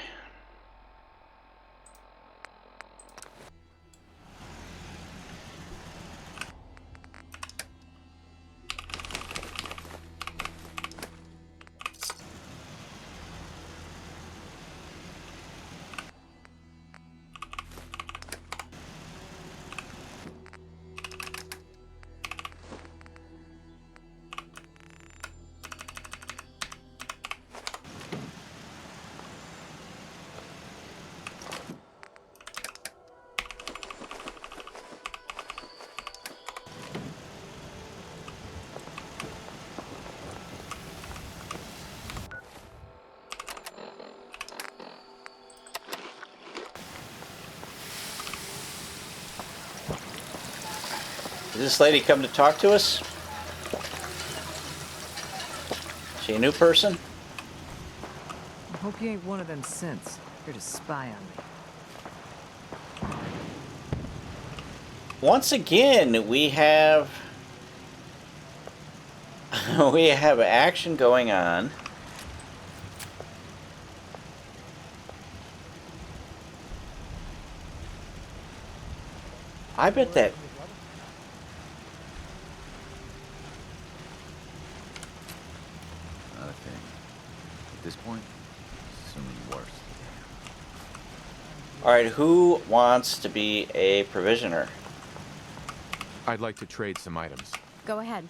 Did this lady come to talk to us? She a new person? I hope you ain't one of them synths here to spy on me. Once again, we have action going on. I bet that at this point, assuming the worst. Alright, who wants to be a provisioner? I'd like to trade some items. Go ahead.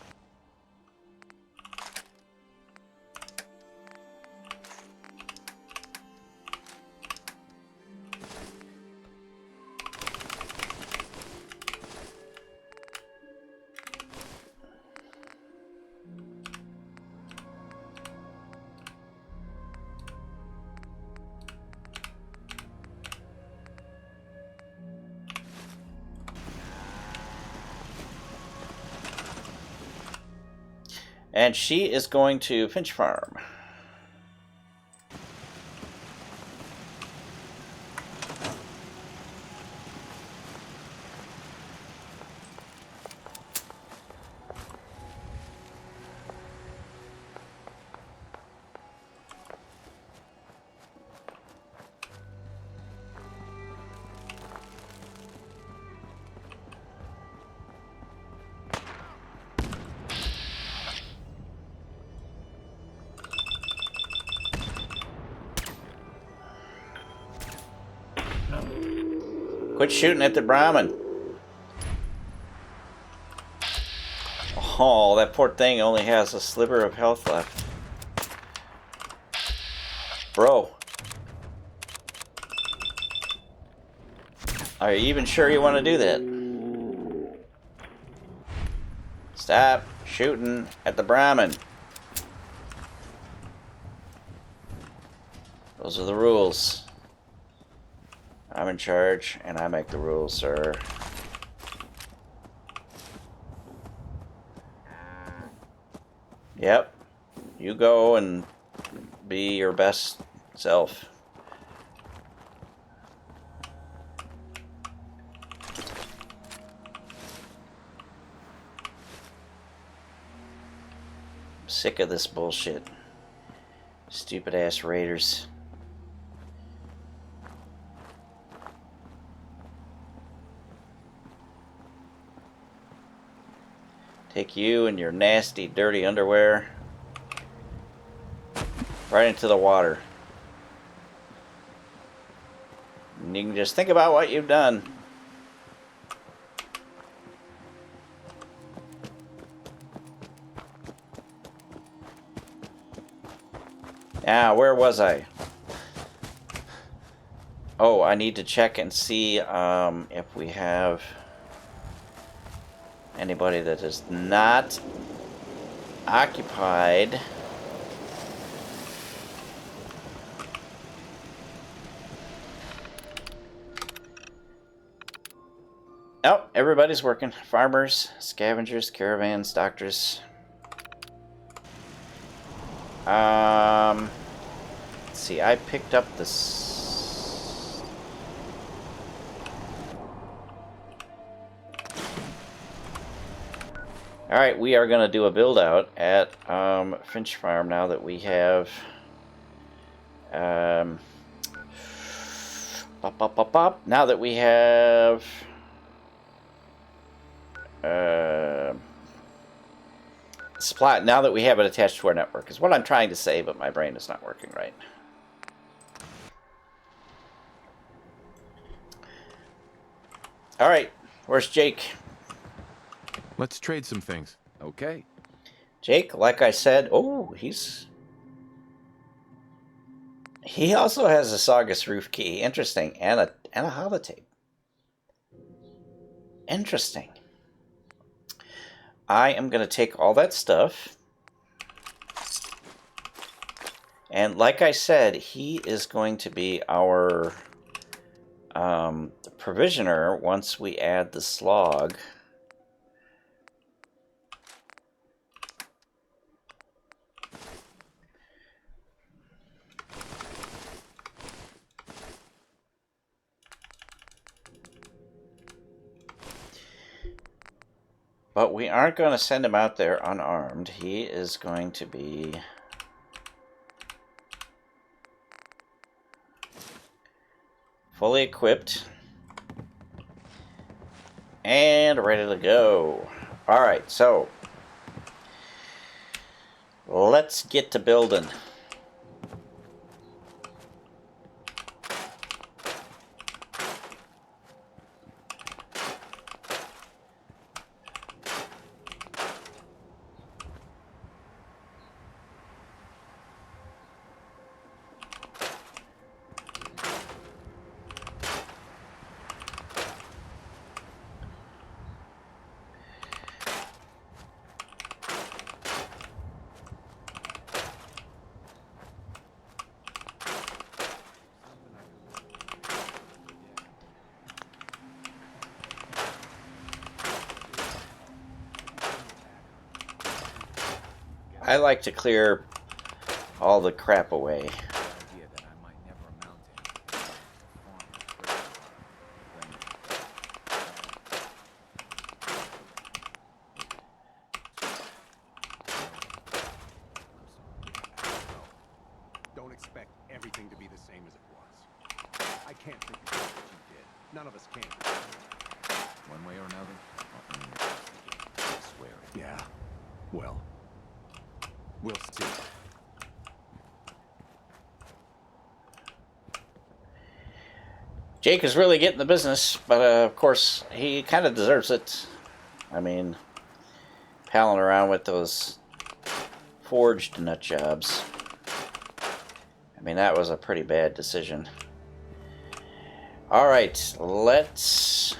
And she is going to Finch Farm. Quit shooting at the Brahmin. Oh, that poor thing only has a sliver of health left. Bro. Are you even sure you want to do that? Stop shooting at the Brahmin. Those are the rules. I'm in charge, and I make the rules, sir. Yep. You go and be your best self. I'm sick of this bullshit. Stupid ass raiders. Take you and your nasty, dirty underwear right into the water. And you can just think about what you've done. Now, where was I? Oh, I need to check and see if we have anybody that is not occupied. Oh, everybody's working. Farmers, scavengers, caravans, doctors. Let's see, I picked up this. Alright, we are going to do a build out at Finch Farm now that we have now that we have supply, now that we have it attached to our network is what I'm trying to say, but my brain is not working right. Alright, where's Jake? Let's trade some things. Okay. Jake, like I said, oh, he also has a Saugus roof key. Interesting. And a holotape. Interesting. I am going to take all that stuff. And like I said, he is going to be our provisioner once we add the Slog. But we aren't going to send him out there unarmed. He is going to be fully equipped and ready to go. Alright, so let's get to building. I like to clear all the crap away. Don't expect everything to be the same as it was. I can't forget what you did. None of us can. One way or another, I'll earn your trust again. I swear it. Yeah. Well, we'll see. Jake is really getting the business, but of course, he kind of deserves it. I mean, palling around with those forged nut jobs. I mean, that was a pretty bad decision. Alright, let's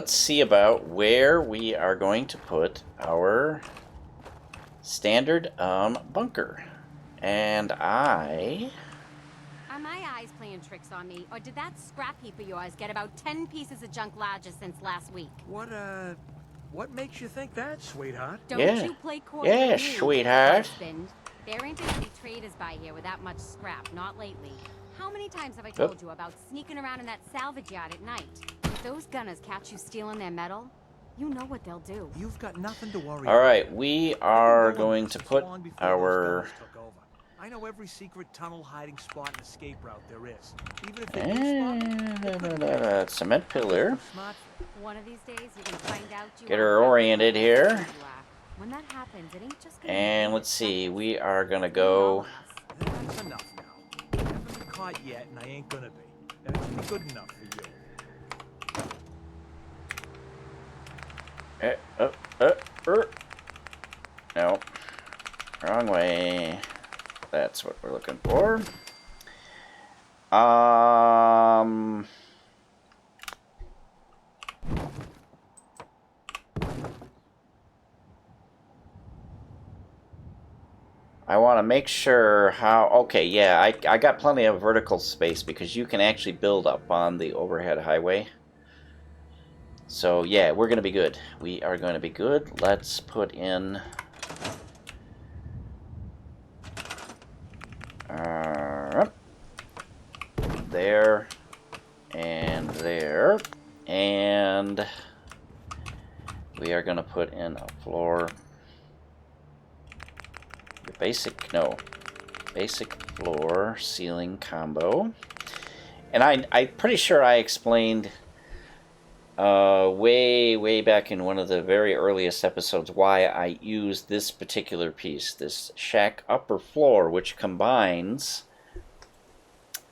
see about where we are going to put our standard bunker. And Are my eyes playing tricks on me, or did that scrap heap of yours get about 10 pieces of junk larger since last week? What makes you think that, sweetheart? Don't you play coy Yeah, with me, sweetheart. husband. There ain't any traders by here with that much scrap, not lately. How many times have I told you about sneaking around in that salvage yard at night? If those gunners catch you stealing their metal, you know what they'll do. You've got nothing to worry All right, we are going to put our... I know every secret tunnel, hiding spot, and escape route there is. Even if they do spot me, cement pillar. One of these days, you're gonna find out you Get her oriented here. When that happens, it ain't just gonna And let's see, we are going to go... That's enough now. I haven't been caught yet, and I ain't gonna be. That should be good enough for you. No. Wrong way. That's what we're looking for. I want to make sure how... Okay, yeah, I got plenty of vertical space because you can actually build up on the overhead highway. So, yeah, we're going to be good. We are going to be good. Let's put in... there, and there, and we are going to put in a floor... basic floor ceiling combo. And I'm pretty sure I explained way back in one of the very earliest episodes why I used this particular piece, this shack upper floor, which combines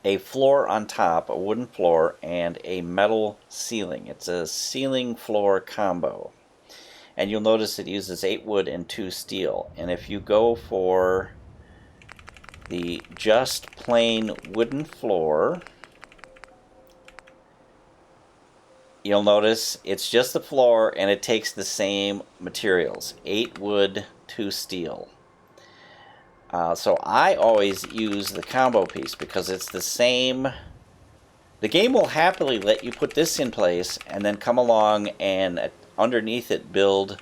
a floor on top, a wooden floor, and a metal ceiling. It's a ceiling floor combo. And you'll notice it uses 8 wood and 2 steel. And if you go for the just plain wooden floor, you'll notice it's just the floor and it takes the same materials. 8 wood, 2 steel. So I always use the combo piece because it's the same. The game will happily let you put this in place and then come along and underneath it build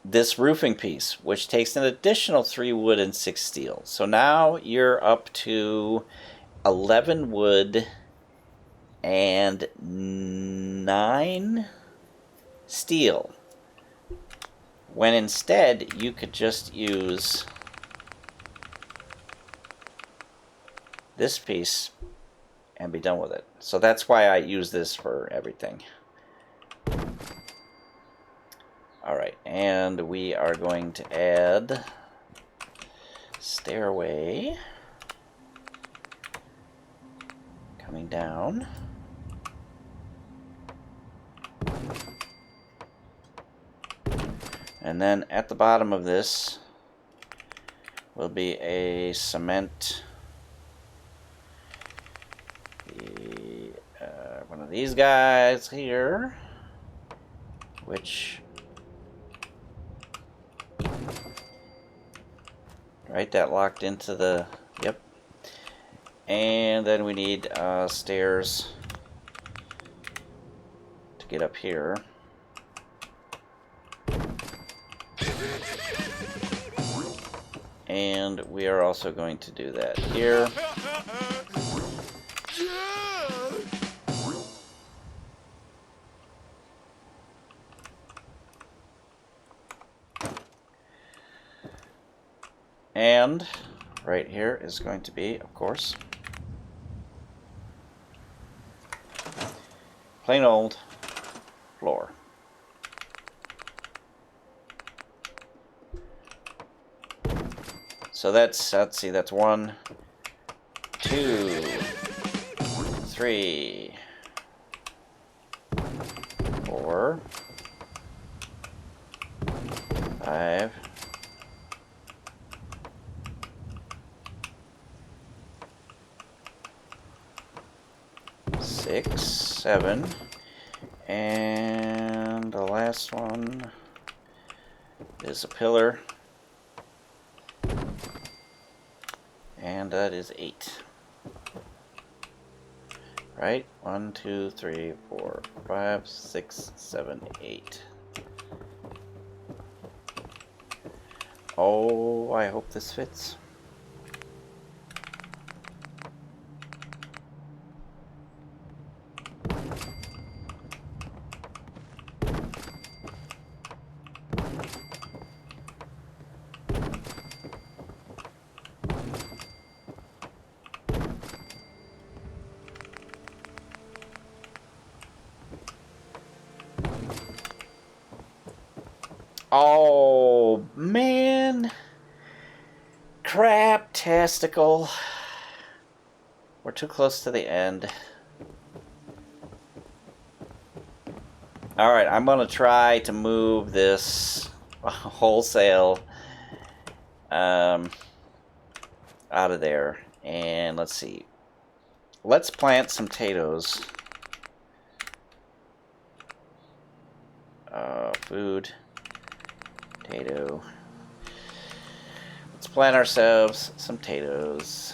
this roofing piece, which takes an additional 3 wood and 6 steel. So now you're up to 11 wood and 9 steel. When instead you could just use this piece and be done with it. So that's why I use this for everything. Alright, and we are going to add stairway coming down. And then at the bottom of this will be a cement, one of these guys here, which, right, that locked into the, yep. And then we need stairs to get up here. And we are also going to do that here. And right here is going to be, of course, plain old floor. So that's, let's see, that's 1, 2, 3, 4, 5, 6, 7, and the last one is a pillar, and that is 8. Right? 1, 2, 3, 4, 5, 6, 7, 8. Oh, I hope this fits. Oh, man. Crap, testicle. We're too close to the end. Alright, I'm going to try to move this wholesale out of there. And let's see. Let's plant some potatoes. Food. Potato. Let's plant ourselves some potatoes.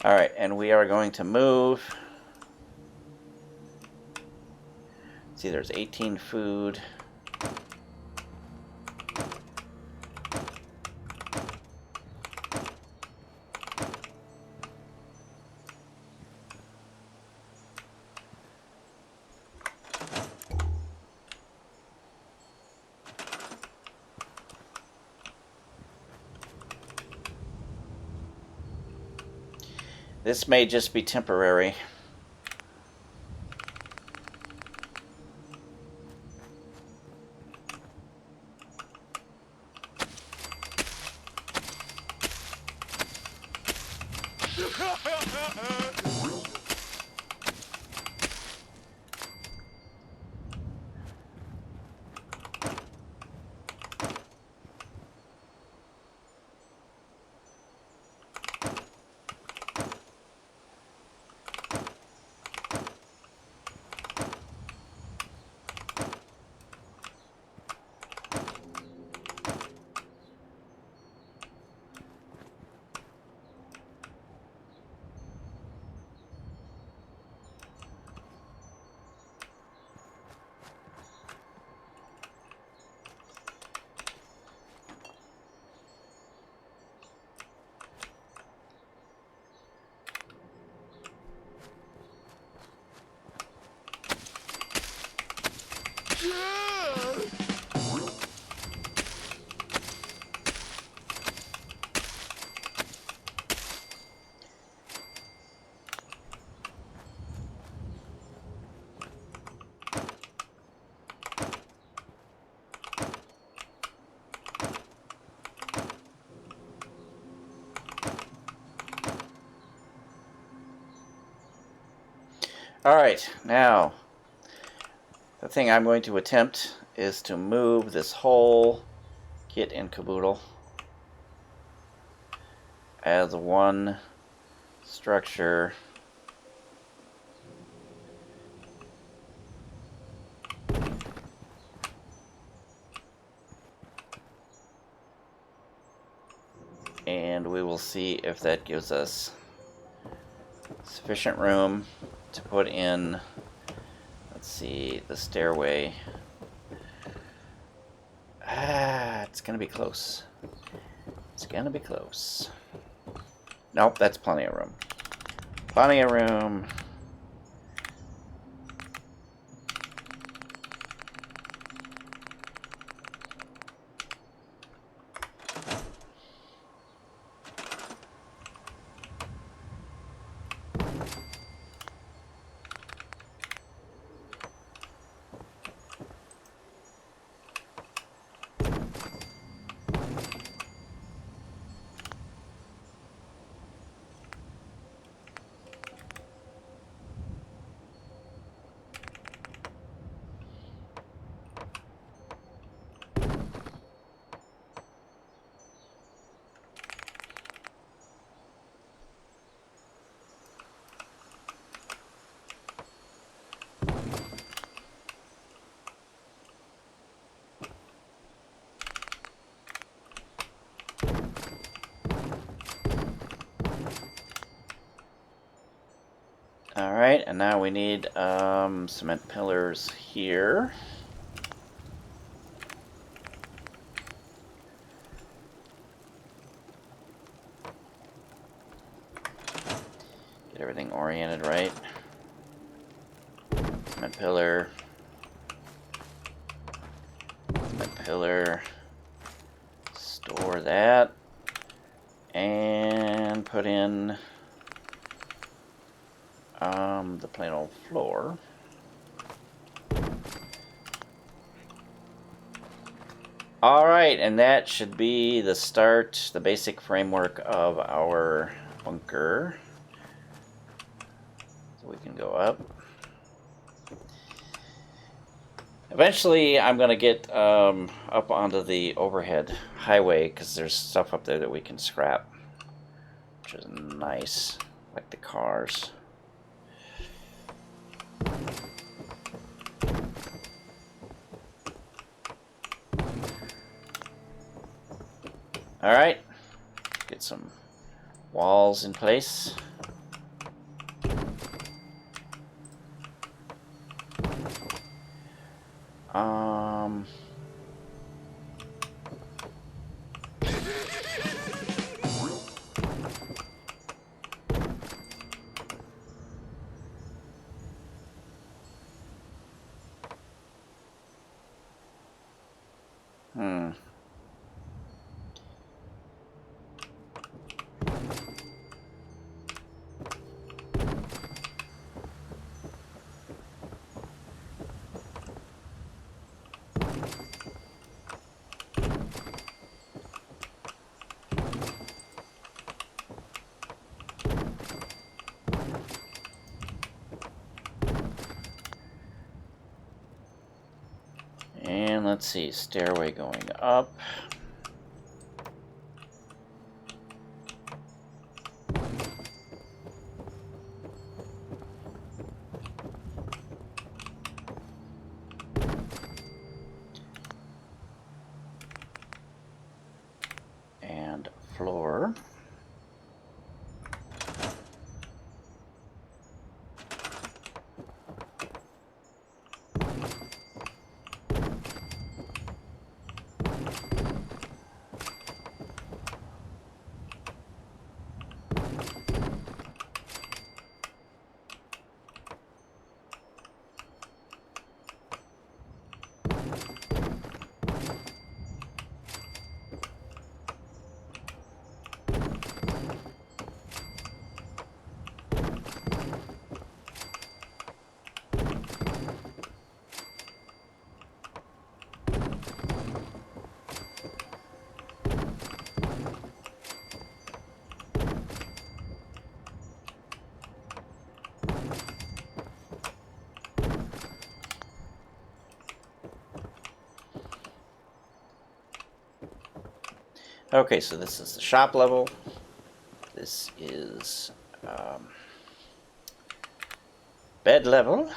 All right, and we are going to move. See, there's 18 food. This may just be temporary. Alright, now, the thing I'm going to attempt is to move this whole kit and caboodle as one structure. And we will see if that gives us sufficient room to put in, let's see, the stairway. It's gonna be close. It's gonna be close. Nope, that's plenty of room. Plenty of room. Alright, and now we need cement pillars here. Get everything oriented right. Cement pillar. Cement pillar. Store that. And put in the plain old floor. Alright, and that should be the start, the basic framework of our bunker. So we can go up. Eventually, I'm going to get up onto the overhead highway because there's stuff up there that we can scrap, which is nice, like the cars. Alright, get some walls in place. And let's see, stairway going up. And floor. Okay, so this is the shop level. this is bed level.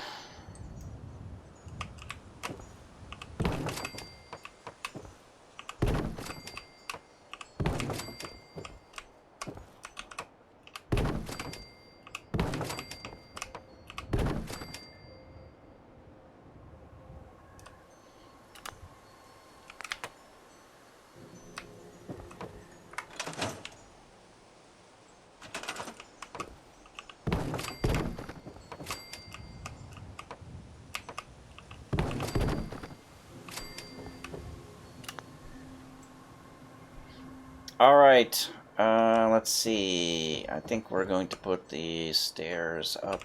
Alright, let's see. I think we're going to put the stairs up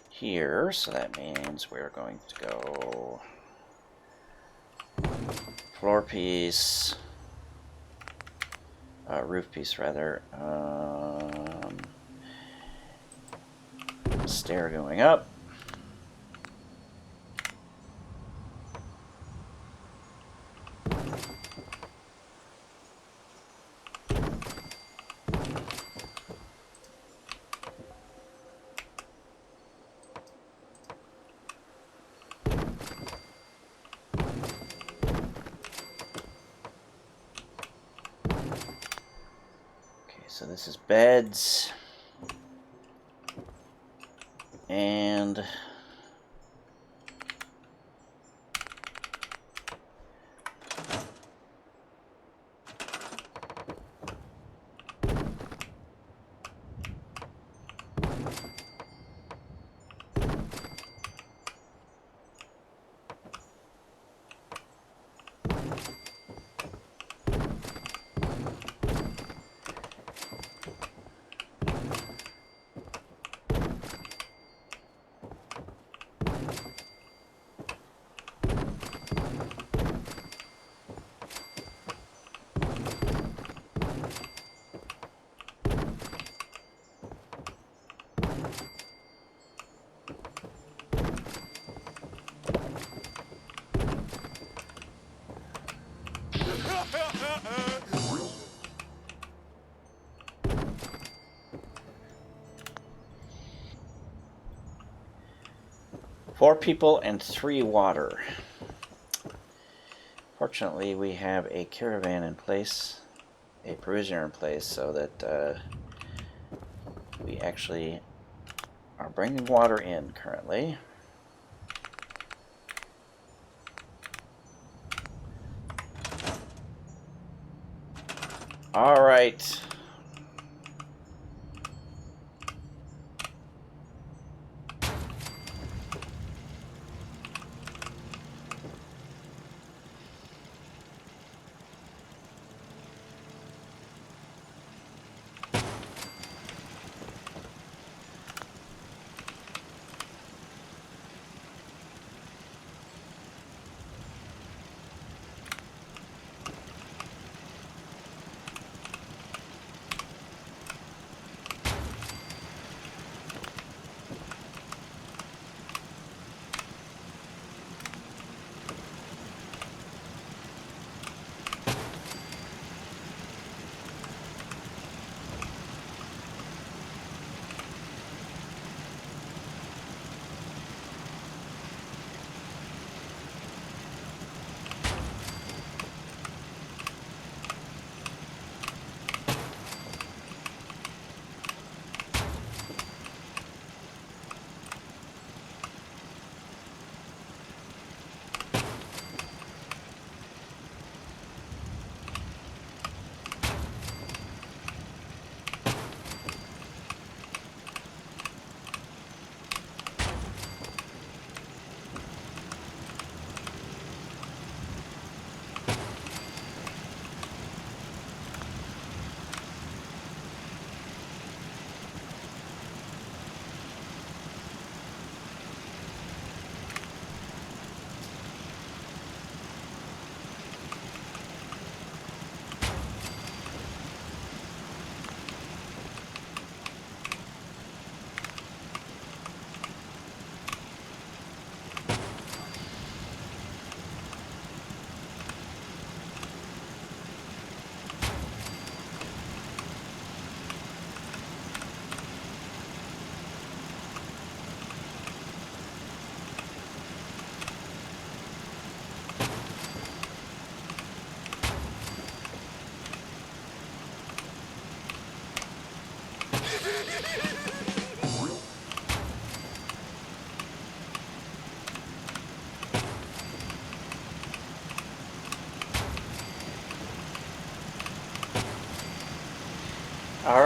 here, so that means we're going to go floor piece, roof piece rather, stair going up. So this is beds, and four people and 3 water. Fortunately, we have a caravan in place, a provisioner in place, so that we actually are bringing water in currently. All right.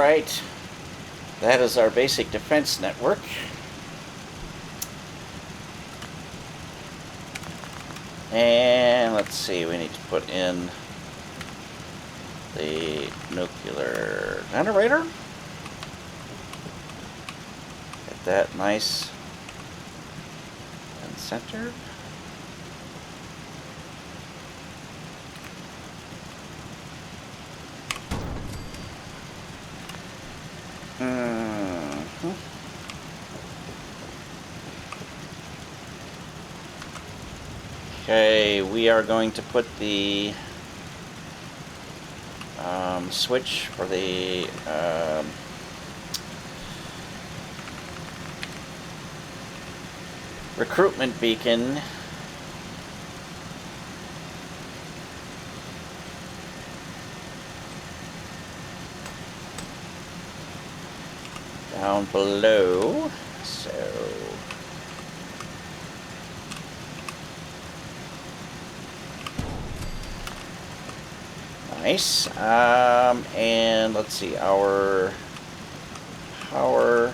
Alright. That is our basic defense network. And let's see, we need to put in the nuclear generator. Get that nice and centered. Okay, we are going to put the switch for the recruitment beacon down below, so nice. And let's see, our power.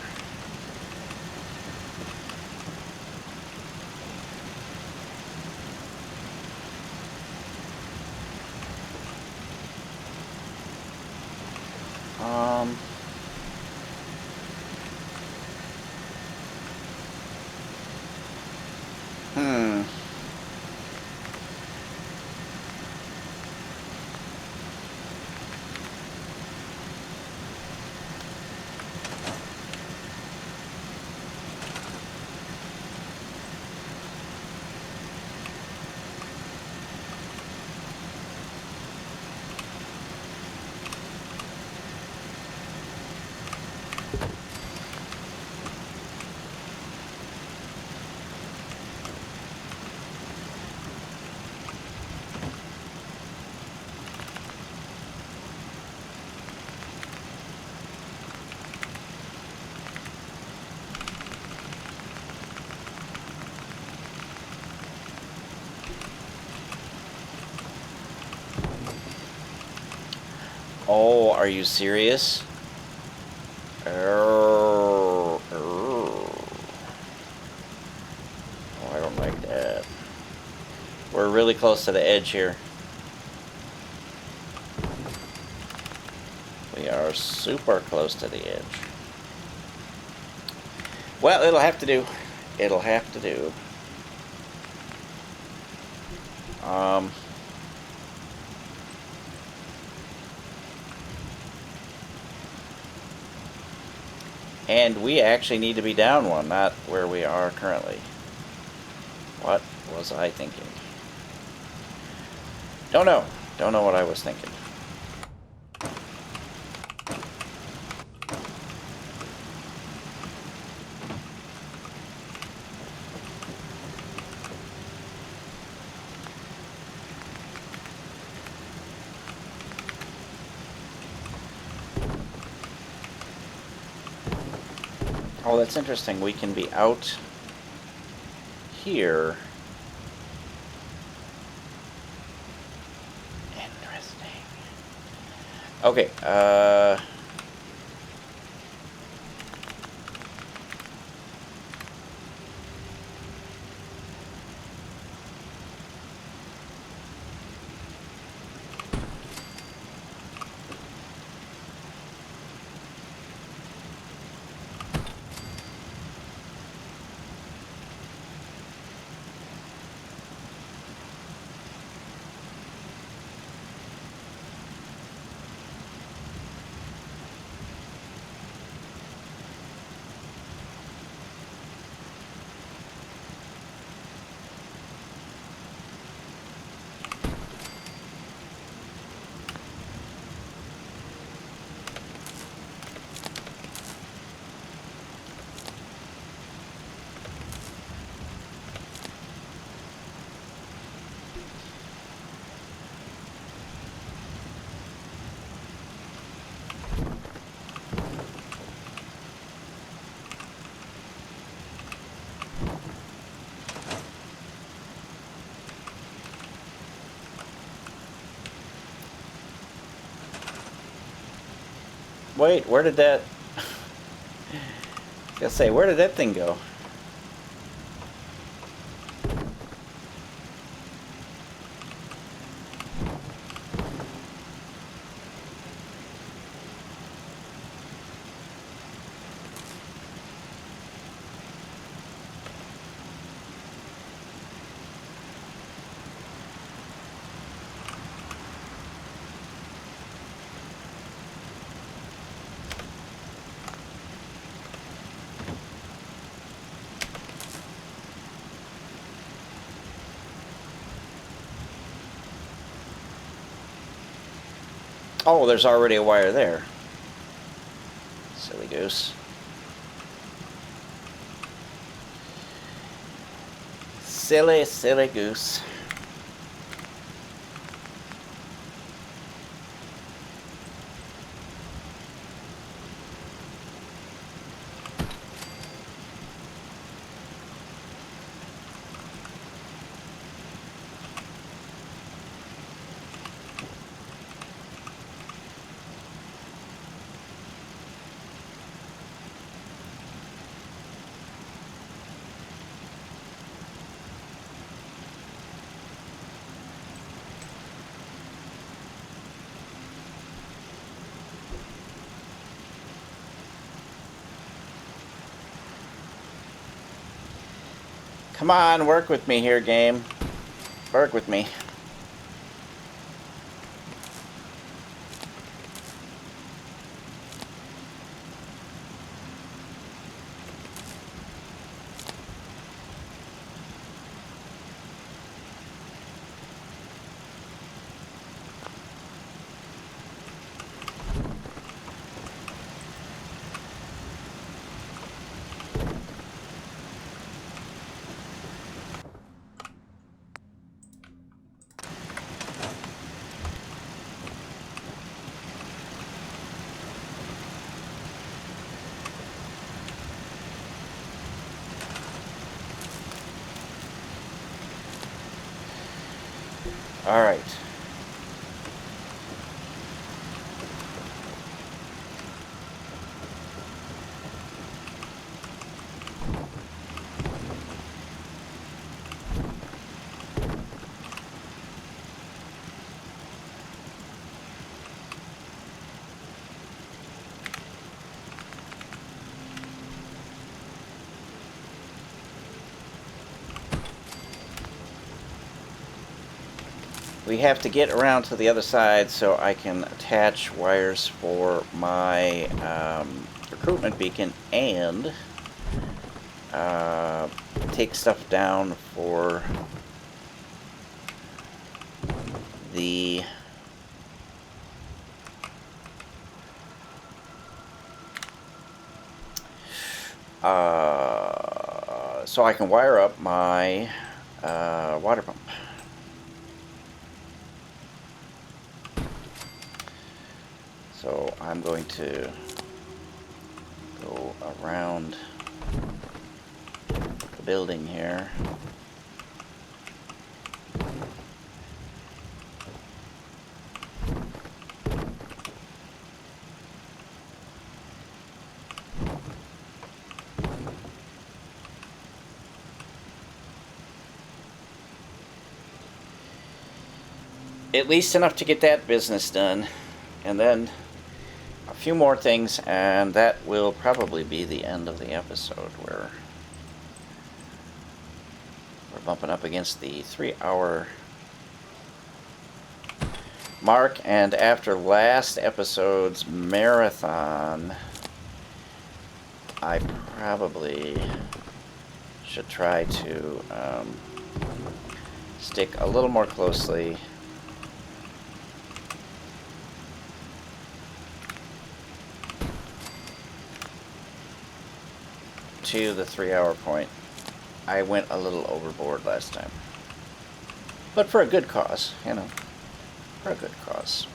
Oh, are you serious? Oh, I don't like that. We're really close to the edge here. We are super close to the edge. Well, it'll have to do. It'll have to do. And we actually need to be down one, not where we are currently. What was I thinking? Don't know. Don't know what I was thinking. Oh, that's interesting. We can be out here. Interesting. Okay, Wait, where did that... I was gonna say, where did that thing go? Oh, there's already a wire there. Silly goose. Silly, silly goose. Come on, work with me here, game. Work with me. All right. We have to get around to the other side so I can attach wires for my recruitment beacon and take stuff down for the so I can wire up my water pump. So I'm going to go around the building here. At least enough to get that business done, and then a few more things, and that will probably be the end of the episode, where we're bumping up against the 3-hour mark. And after last episode's marathon, I probably should try to stick a little more closely to the 3-hour point. I went a little overboard last time, but for a good cause, you know, for a good cause.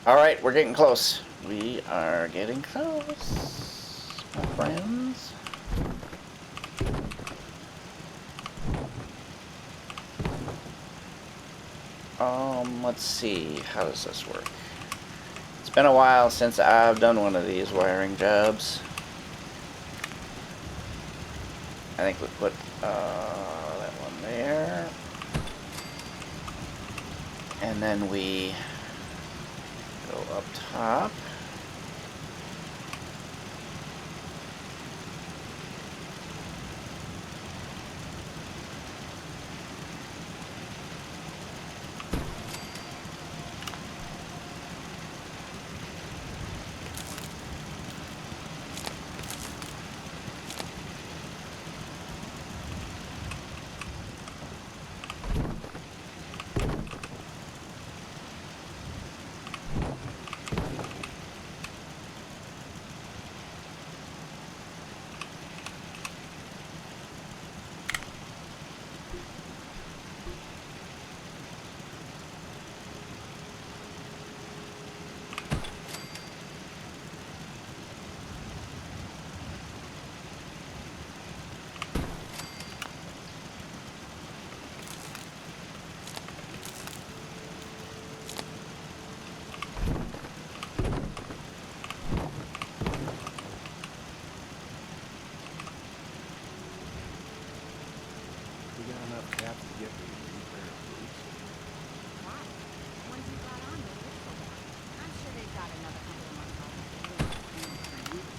Alright, we're getting close. We are getting close, my friends. Let's see. How does this work? It's been a while since I've done one of these wiring jobs. I think we put that one there. And then we go up top.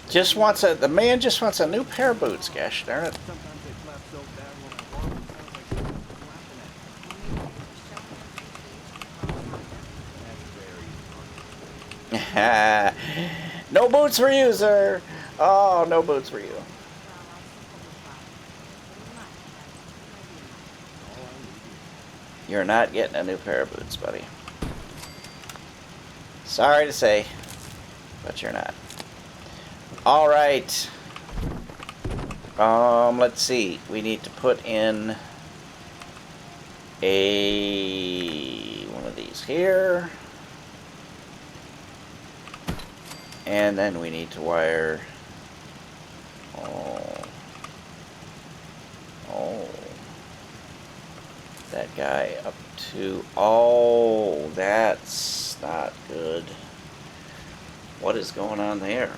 Just wants a, the man just wants a new pair of boots, gosh darn it. No boots for you, sir. Oh, no boots for you. You're not getting a new pair of boots, buddy. Sorry to say, but you're not. All right. Let's see. We need to put in one of these here. And then we need to wire that guy up to, oh, that's not good. What is going on there?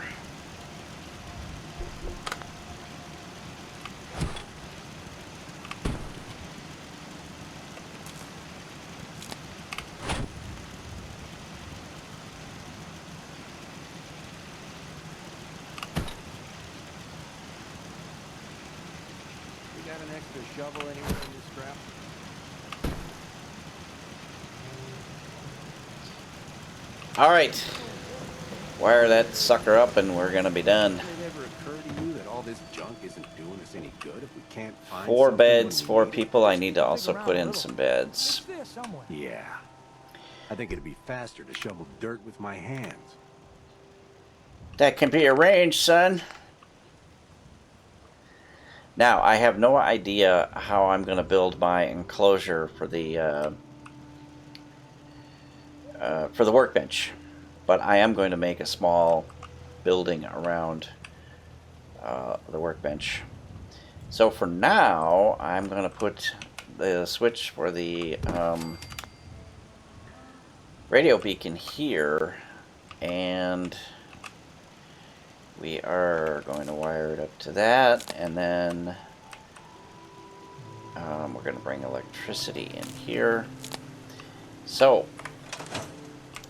Got an extra shovel anywhere in this scrap? All right, wire that sucker up and we're gonna be done. Did it ever occur to you that all this junk isn't doing us any good if we can't find 4 beds, 4 people. I need to also put in some beds. Yeah. I think it'd be faster to shovel dirt with my hands. That can be arranged, son. Now, I have no idea how I'm going to build my enclosure for the workbench, but I am going to make a small building around the workbench. So for now, I'm going to put the switch for the radio beacon here, and we are going to wire it up to that, and then we're going to bring electricity in here. So,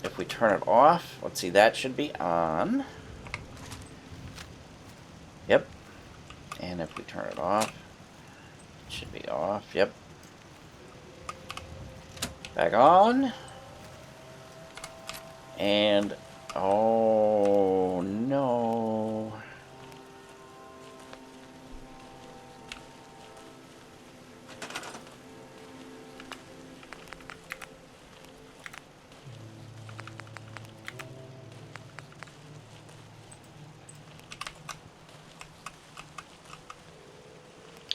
if we turn it off, let's see, that should be on. Yep. And if we turn it off, it should be off. Yep. Back on. And oh no.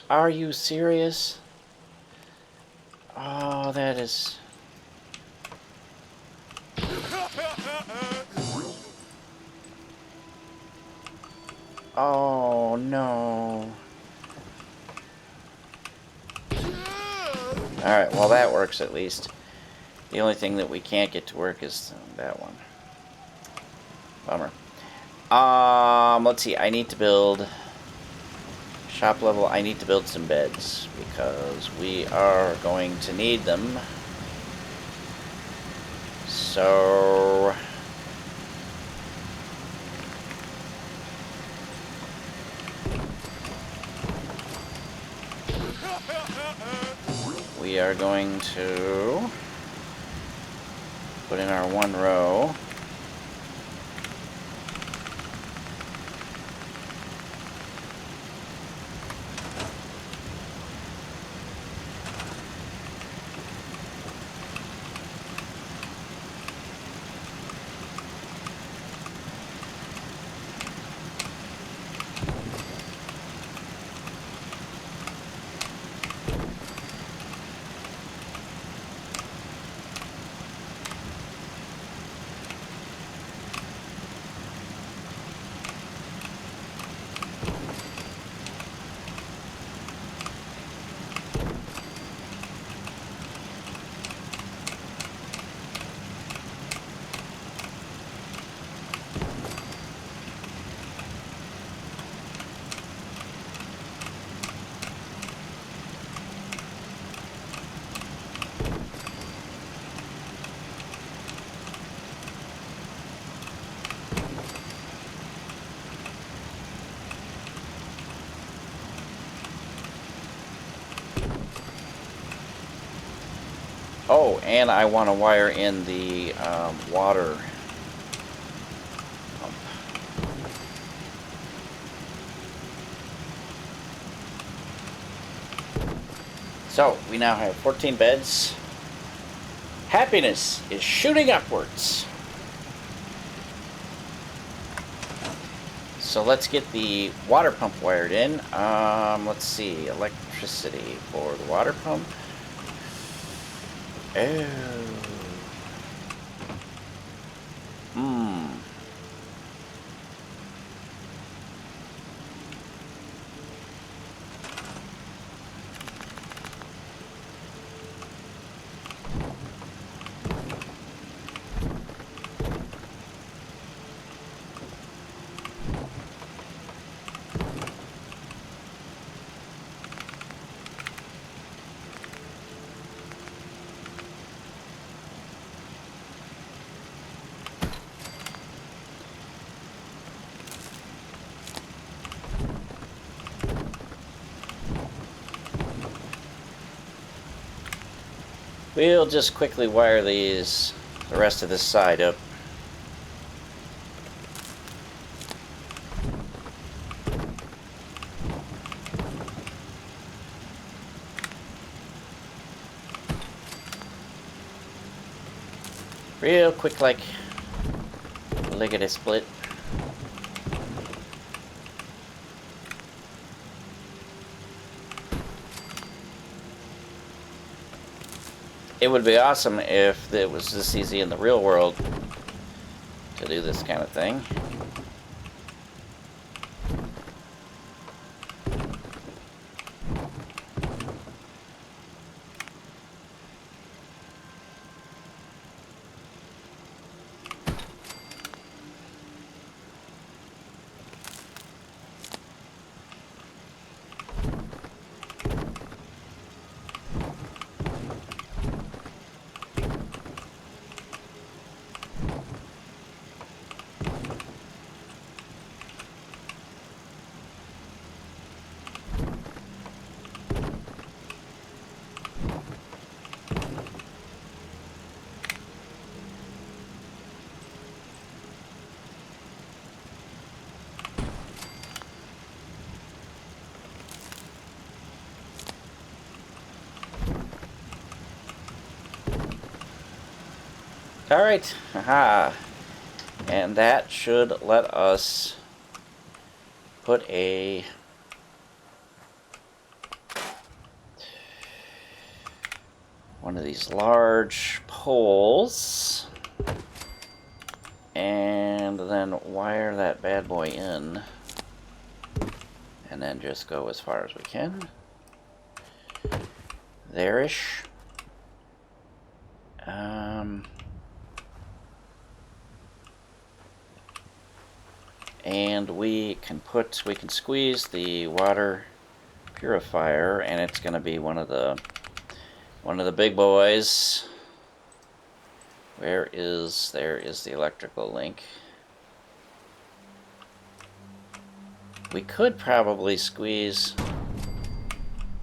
Are you serious? Oh, that is... Oh, no. Alright, well that works at least. The only thing that we can't get to work is that one. Bummer. Let's see. I need to build... Shop level, I need to build some beds, because we are going to need them. So... we are going to put in our one row. Oh, and I want to wire in the water pump. So, we now have 14 beds. Happiness is shooting upwards. So let's get the water pump wired in. Let's see, electricity for the water pump. Oh. We'll just quickly wire the rest of this side up. Real quick, like lickety split. It would be awesome if it was this easy in the real world to do this kind of thing. Alright, haha. And that should let us put one of these large poles and then wire that bad boy in. and then just go as far as we can. There-ish. And we can squeeze the water purifier, and it's going to be one of the big boys. There is the electrical link. We could probably squeeze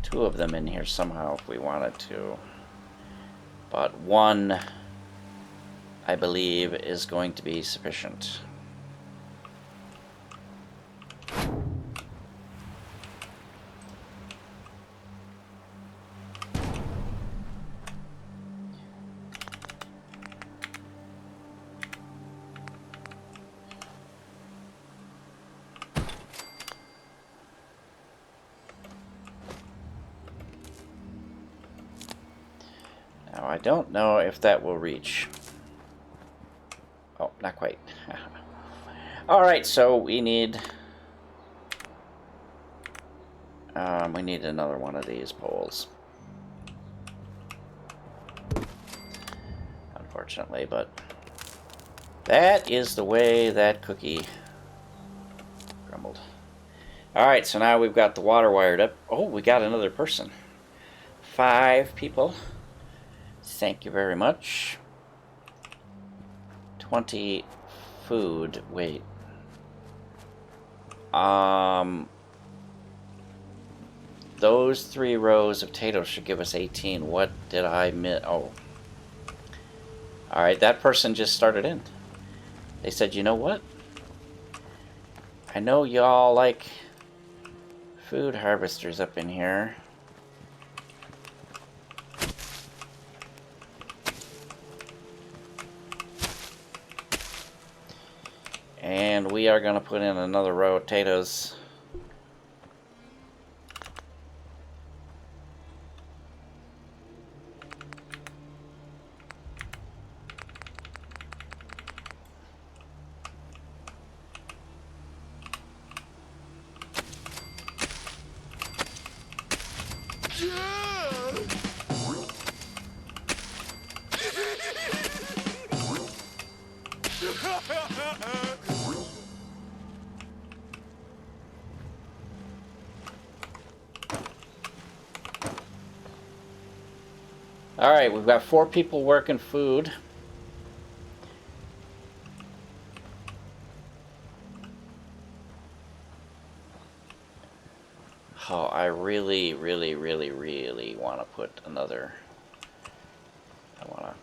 2 of them in here somehow if we wanted to. But 1, I believe, is going to be sufficient. Now, I don't know if that will reach. Oh, not quite. Alright, so we need another one of these poles. Unfortunately, but that is the way that cookie crumbled. Alright, so now we've got the water wired up. Oh, we got another person. 5 people. Thank you very much. 20 food. Wait. Those 3 rows of potatoes should give us 18. What did I miss? Oh. Alright, that person just started in. They said, you know what? I know y'all like food harvesters up in here. And we are going to put in another row of potatoes. Alright, we've got 4 people working food. Oh, I really want to put another... I want to...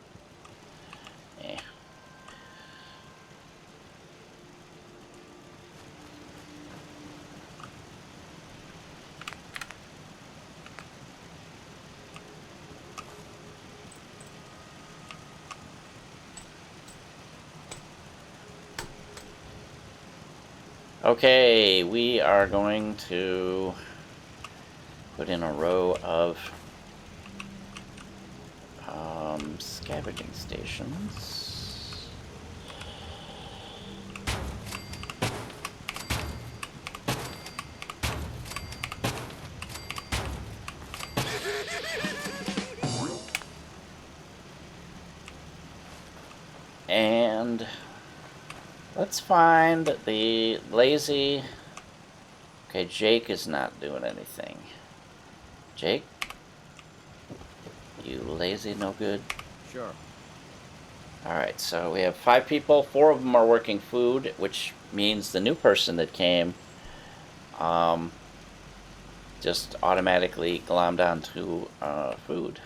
Okay, we are going to put in a row of scavenging stations. And let's find the lazy... Okay, Jake is not doing anything. Jake? You lazy no good? Sure. Alright, so we have 5 people. 4 of them are working food, which means the new person that came just automatically glommed onto food.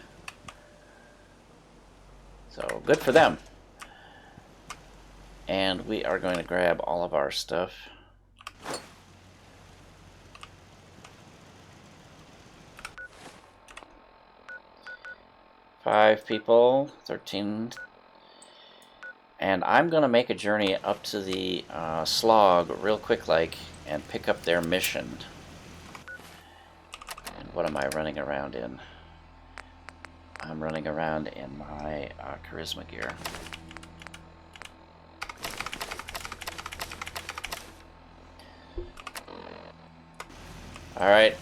So, good for them. And we are going to grab all of our stuff. Five people, 13. And I'm going to make a journey up to the Slog real quick like and pick up their mission. And what am I running around in? I'm running around in my charisma gear. Alright.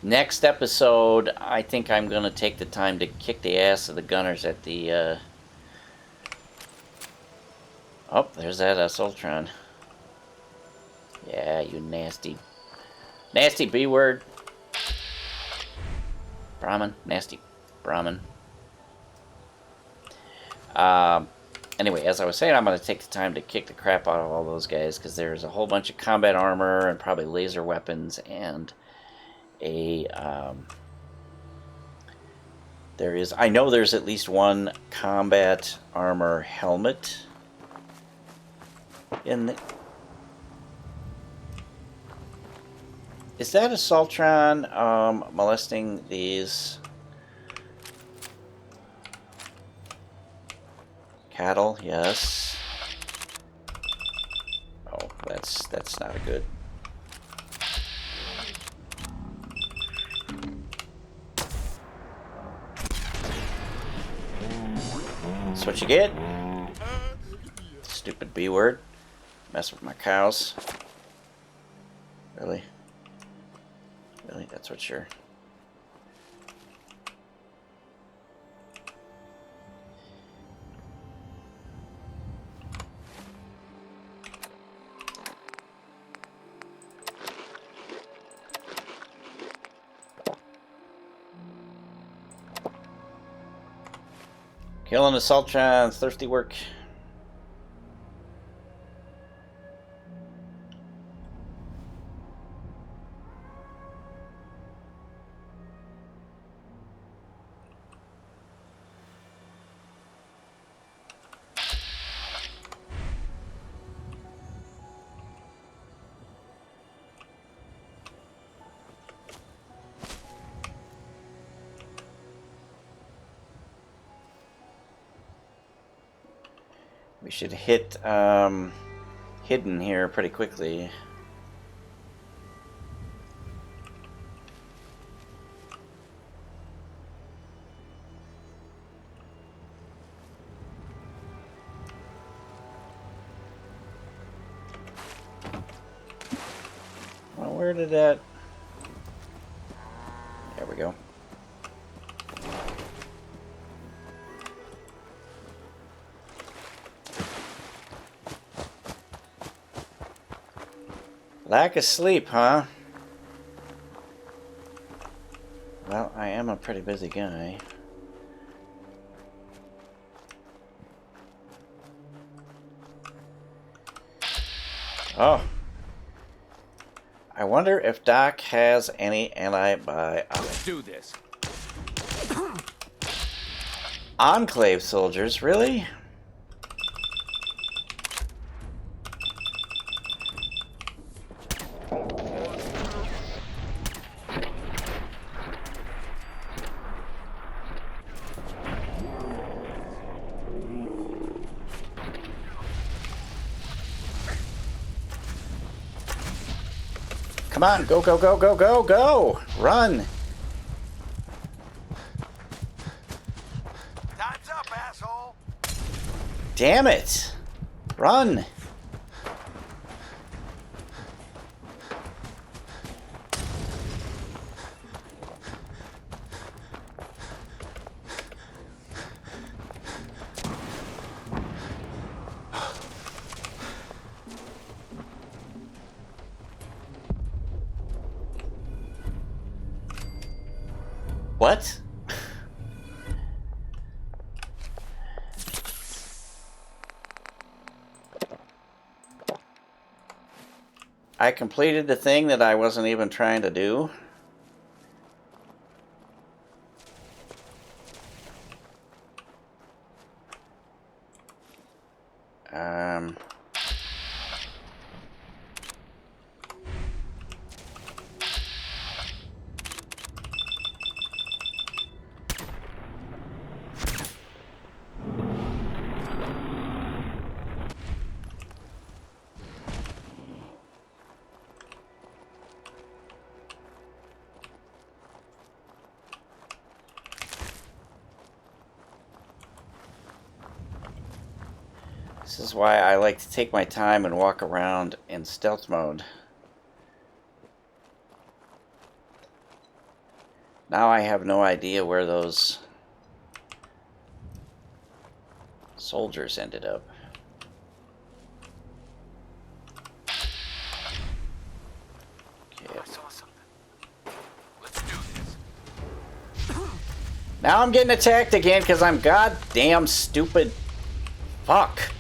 Next episode, I think I'm going to take the time to kick the ass of the gunners at the, Oh, there's that Sultron. Yeah, you nasty B-word. Brahmin. Nasty Brahmin. Anyway, as I was saying, I'm going to take the time to kick the crap out of all those guys, because there's a whole bunch of combat armor and probably laser weapons and a... I know there's at least one combat armor helmet in the... Is that a Sultron molesting these cattle? Yes. Oh, that's not a good. That's what you get. Stupid B word. Mess with my cows. Really? Really? That's what you're... Killing the Sultrons, thirsty work. We should hit hidden here pretty quickly. Well, where did that... There we go. Lack of sleep, huh? Well, I am a pretty busy guy. Oh. I wonder if Doc has any antibiotics. Let's do this. Enclave soldiers, really? Come on, go, go, go, go, go, go! Run! Time's up, asshole! Damn it! Run! What? I completed the thing that I wasn't even trying to do. This is why I like to take my time and walk around in stealth mode. Now I have no idea where those soldiers ended up. Okay. I saw something. Let's do this. Now I'm getting attacked again because I'm goddamn stupid. Fuck.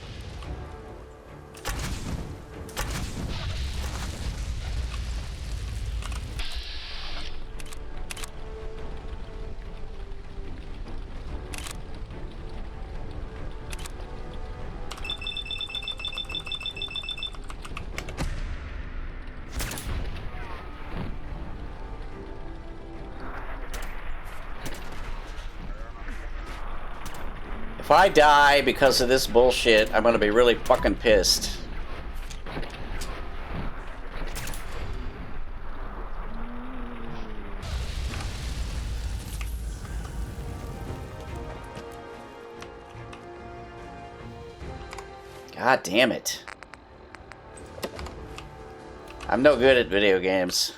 If I die because of this bullshit, I'm gonna be really fucking pissed. God damn it. I'm no good at video games.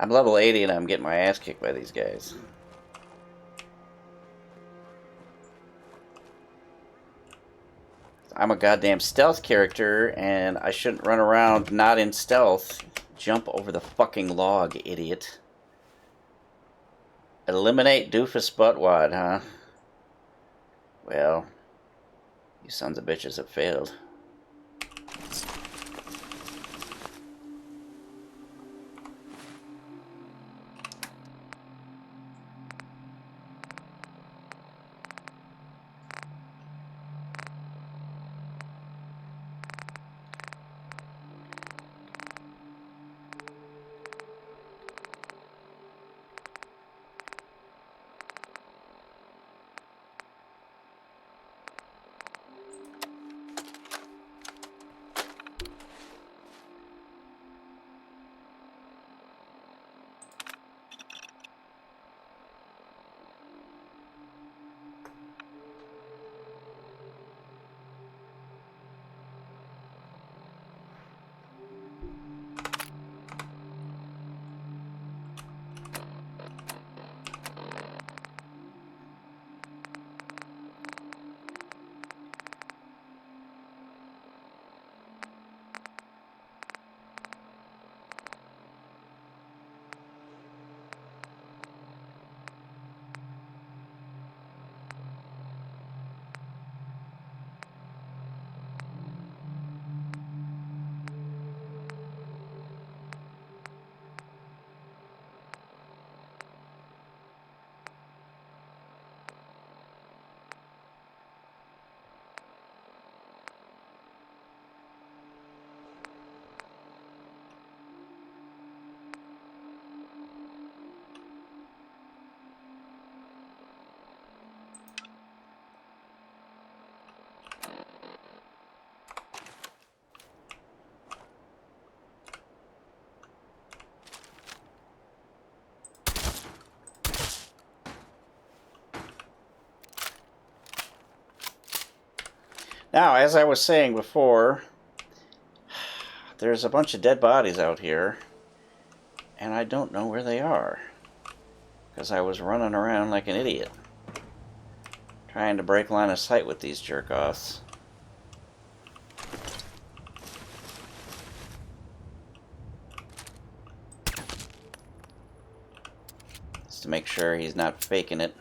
I'm level 80 and I'm getting my ass kicked by these guys. I'm a goddamn stealth character, and I shouldn't run around not in stealth. Jump over the fucking log, idiot. Eliminate doofus buttwad, huh? Well, you sons of bitches have failed. Now, as I was saying before, there's a bunch of dead bodies out here, and I don't know where they are, because I was running around like an idiot, trying to break line of sight with these jerk-offs. Just to make sure he's not faking it.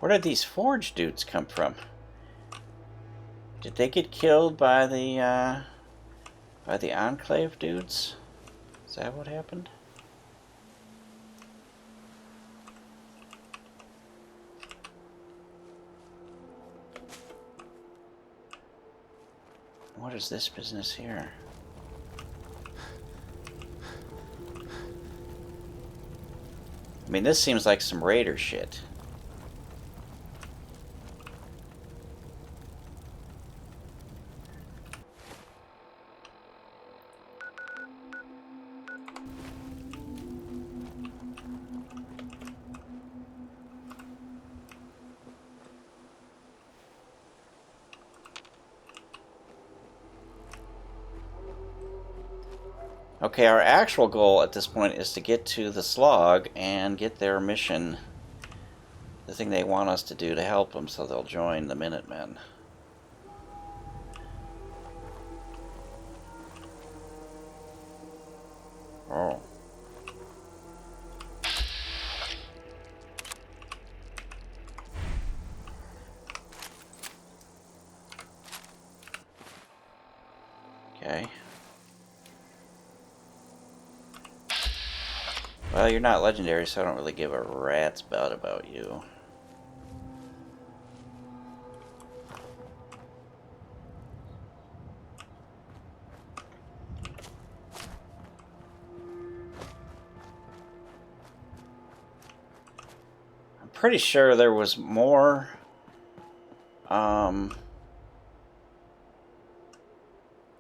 Where did these Forge dudes come from? Did they get killed by the Enclave dudes? Is that what happened? What is this business here? I mean, this seems like some raider shit. Okay, our actual goal at this point is to get to the Slog and get their mission, the thing they want us to do to help them so they'll join the Minutemen. Oh. Okay. Well, you're not legendary, so I don't really give a rat's butt about you. I'm pretty sure there was more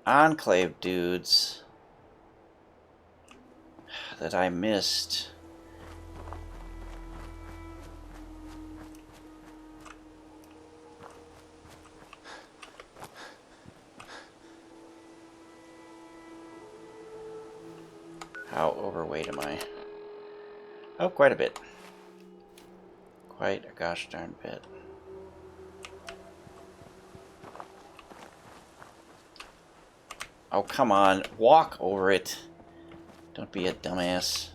Enclave dudes that I missed. How overweight am I? Oh, quite a bit. Quite a gosh darn bit. Oh, come on. Walk over it. Don't be a dumbass.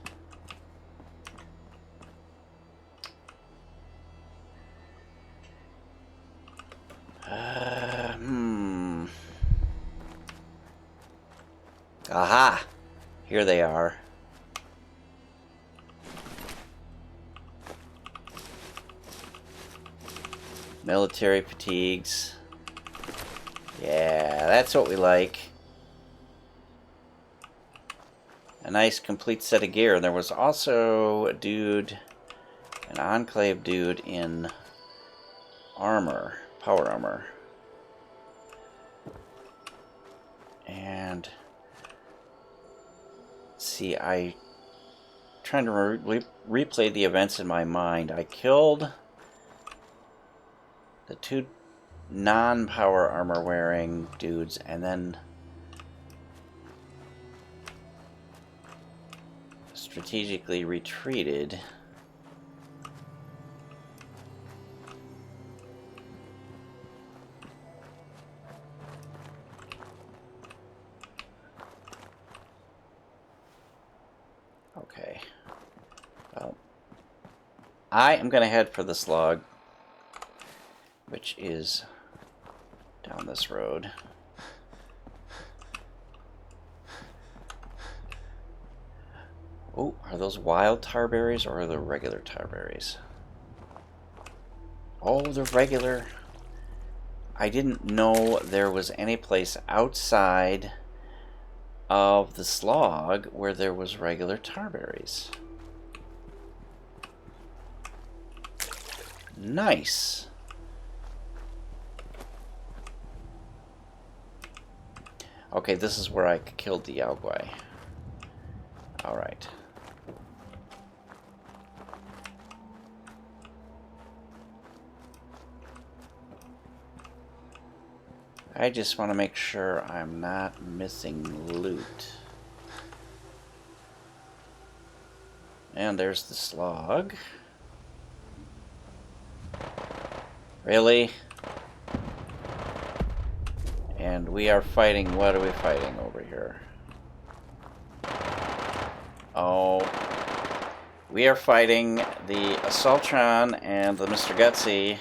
Aha! Here they are. Military fatigues. Yeah, that's what we like. A nice complete set of gear. There was also a dude, an Enclave dude in armor, power armor. And see, I trying to replay the events in my mind. I killed the two non-power armor wearing dudes, and then strategically retreated. Okay. Well, I am going to head for the Slog, which is down this road. Oh, are those wild tarberries or are they regular tarberries? Oh, they're regular. I didn't know there was any place outside of the Slog where there was regular tarberries. Nice. Okay, this is where I killed the Yaogwai. Alright. I just want to make sure I'm not missing loot. And there's the Slog. Really? And we are fighting, what are we fighting over here? Oh, we are fighting the Assaultron and the Mr. Gutsy.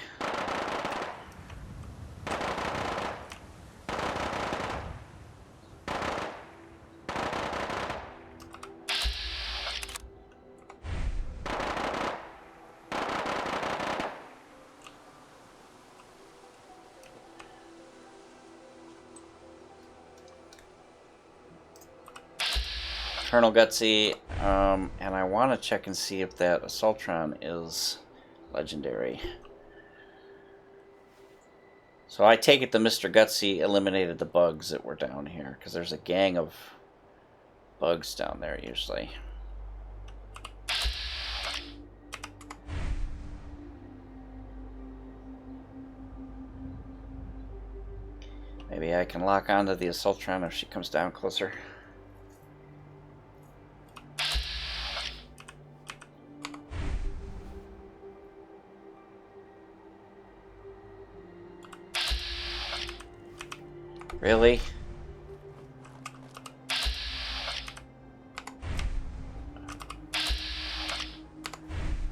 Colonel Gutsy, and I want to check and see if that Assaultron is legendary. So I take it the Mr. Gutsy eliminated the bugs that were down here, because there's a gang of bugs down there usually. Maybe I can lock onto the Assaultron if she comes down closer. Really?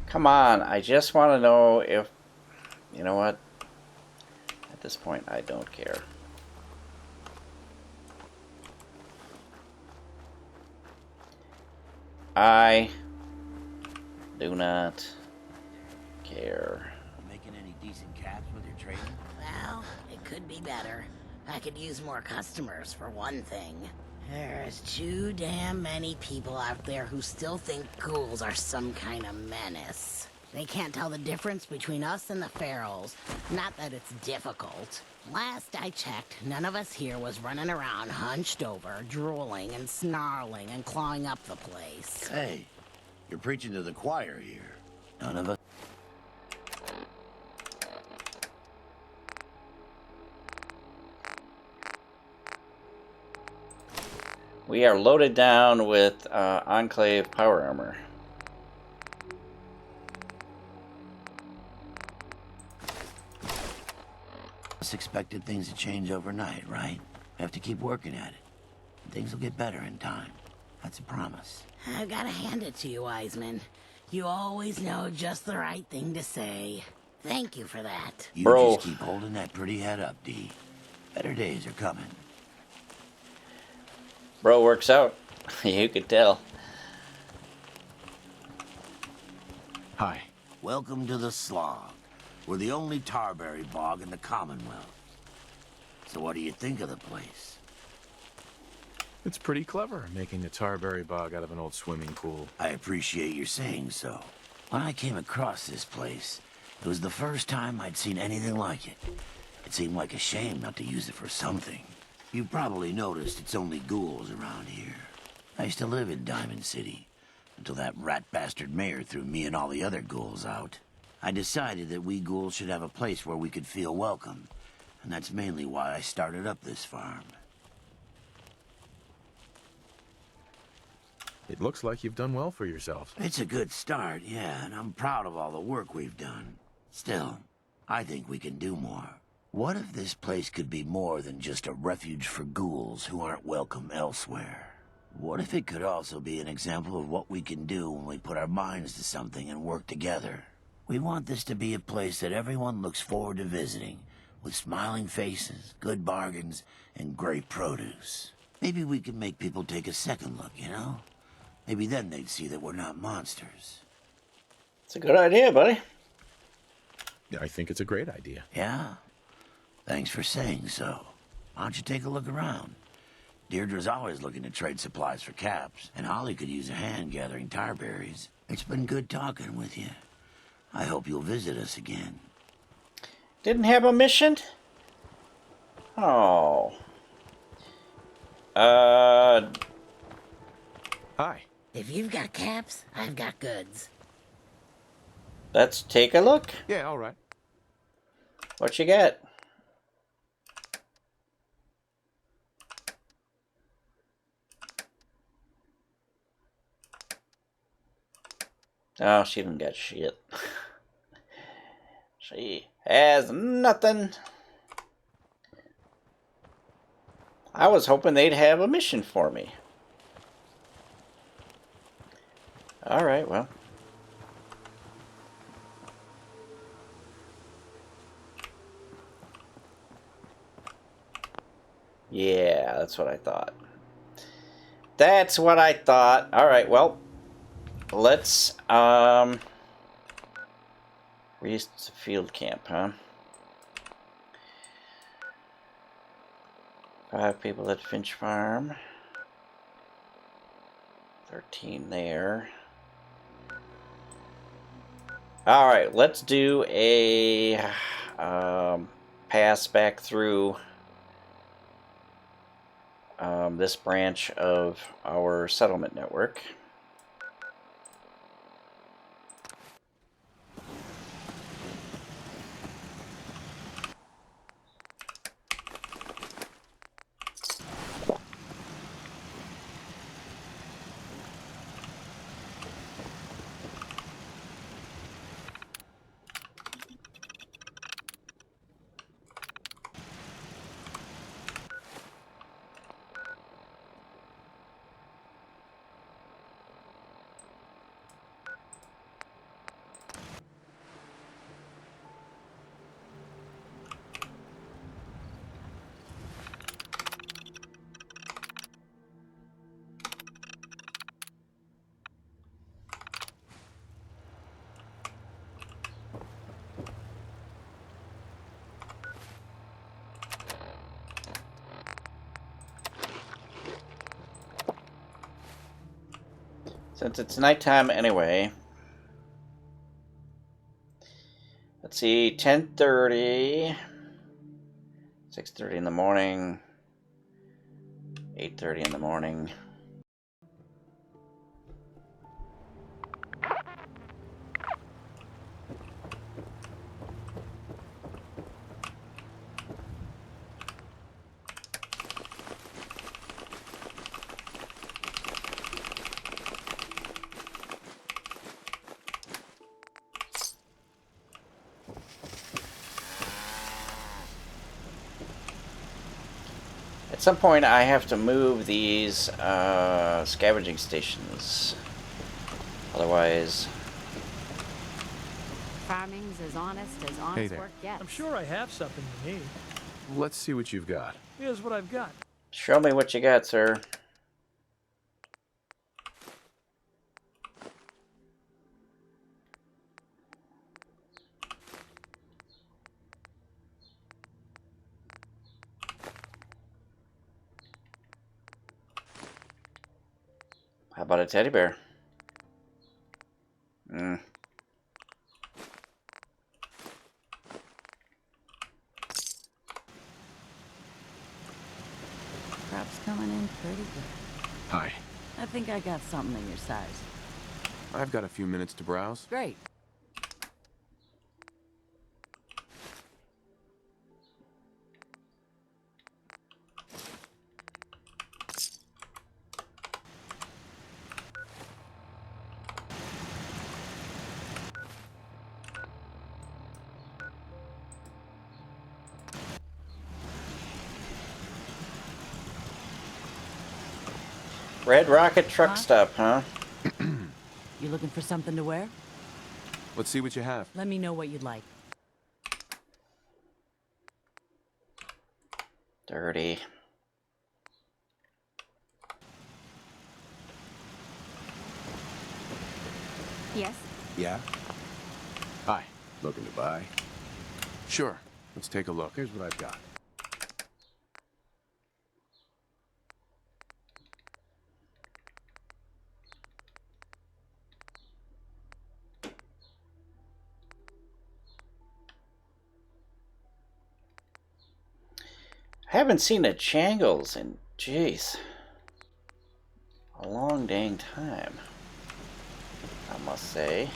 Come on, I just want to know if... You know what? At this point, I don't care. I do not care. Making any decent caps with your trading? Well, it could be better. I could use more customers, for one thing. There's too damn many people out there who still think ghouls are some kind of menace. They can't tell the difference between us and the ferals. Not that it's difficult. Last I checked, none of us here was running around hunched over, drooling and snarling and clawing up the place. Hey, you're preaching to the choir here. None of us. We are loaded down with Enclave power armor. Just expected things to change overnight, right? We have to keep working at it. Things will get better in time. That's a promise. I've gotta hand it to you, Wiseman. You always know just the right thing to say. Thank you for that. You Bro. just keep holding that pretty head up, D. Better days are coming. Bro works out. You could tell. Hi. Welcome to the Slog. We're the only tarberry bog in the Commonwealth. So what do you think of the place? It's pretty clever, making a tarberry bog out of an old swimming pool. I appreciate your saying so. When I came across this place, it was the first time I'd seen anything like it. It seemed like a shame not to use it for something. You've probably noticed it's only ghouls around here. I used to live in Diamond City, until that rat bastard mayor threw me and all the other ghouls out. I decided that we ghouls should have a place where we could feel welcome, and that's mainly why I started up this farm. It looks like you've done well for yourself. It's a good start, yeah, and I'm proud of all the work we've done. Still, I think we can do more. What if this place could be more than just a refuge for ghouls who aren't welcome elsewhere? What if it could also be an example of what we can do when we put our minds to something and work together? We want this to be a place that everyone looks forward to visiting, with smiling faces, good bargains, and great produce. Maybe we can make people take a second look, you know? Maybe then they'd see that we're not monsters. It's a good idea, buddy. I think it's a great idea. Yeah? Thanks for saying so. Why don't you take a look around? Deirdre's always looking to trade supplies for caps, and Holly could use a hand gathering tarberries. It's been good talking with you. I hope you'll visit us again. Didn't have a mission? Oh. Hi. If you've got caps, I've got goods. Let's take a look. Yeah, all right. What you got? Oh, she didn't get shit. She has nothing. I was hoping they'd have a mission for me. Alright, well. Yeah, that's what I thought. That's what I thought. Alright, well. Let's, Reese field camp, huh? 5 people at Finch Farm. 13 there. Alright, let's do a pass back through this branch of our settlement network. Since it's nighttime anyway. Let's see, 10:30, 6:30 in the morning, 8:30 in the morning. At some point, I have to move these scavenging stations. Otherwise, Farming's as honest Hey there. work gets. I'm sure I have something you need. Let's see what you've got. Here's what I've got. show me what you got, sir. How about a teddy bear? Crop's coming in pretty good. Hi. I think I got something in your size. I've got a few minutes to browse. Great. Red Rocket truck stop, huh? You looking for something to wear? Let's see what you have. Let me know what you'd like. Dirty. Yes? Yeah? Hi. Looking to buy? Sure. Let's take a look. Here's what I've got. I haven't seen a Jangles in, jeez, a long dang time, I must say.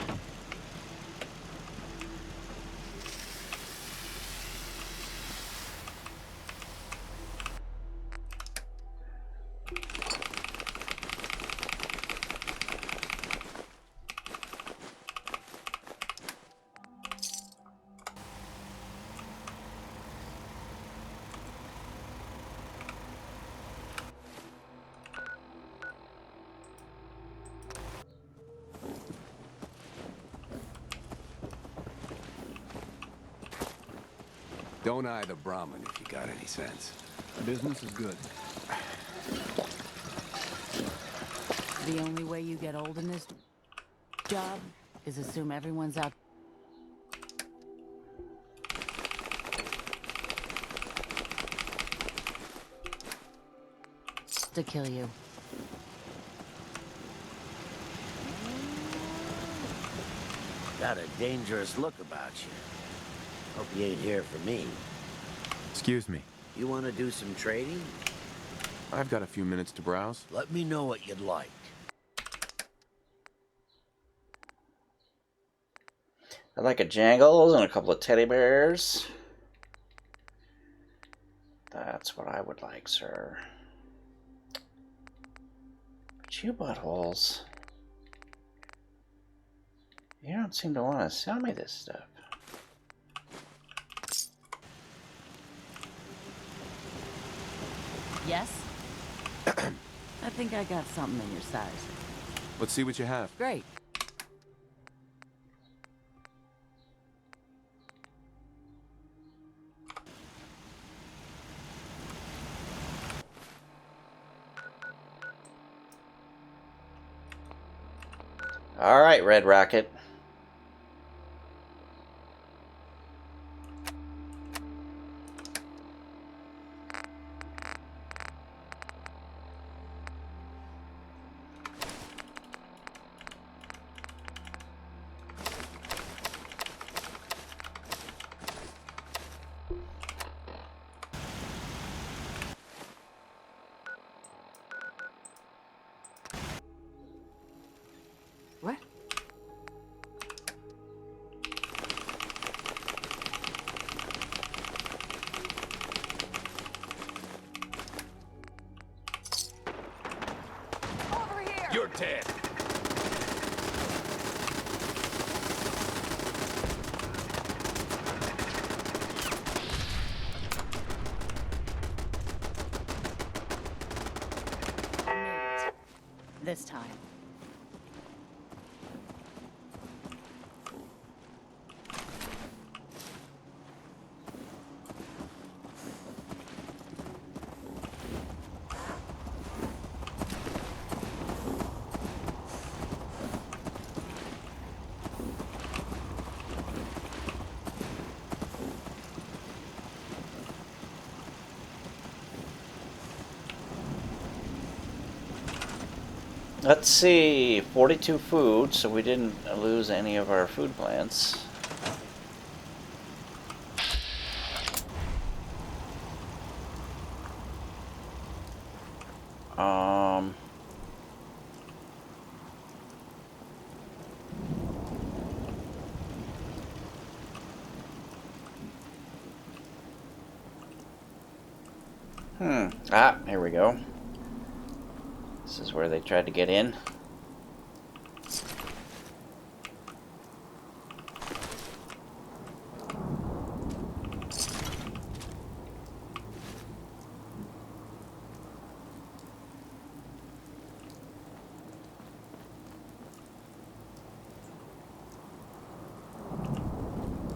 Don't eye the Brahmin if you got any sense. Business is good. The only way you get old in this job is assume everyone's out. To kill you. Got a dangerous look about you. Hope you ain't here for me. Excuse me. You want to do some trading? I've got a few minutes to browse. Let me know what you'd like. I'd like a Jangles and a couple of teddy bears. That's what I would like, sir. But you buttholes, you don't seem to want to sell me this stuff. Yes? I think I got something in your size. Let's see what you have. Great. All right, Red Rocket. What? Over here! You're dead. This time. Let's see, 42 food, so we didn't lose any of our food plants. Ah, here we go. This is where they tried to get in.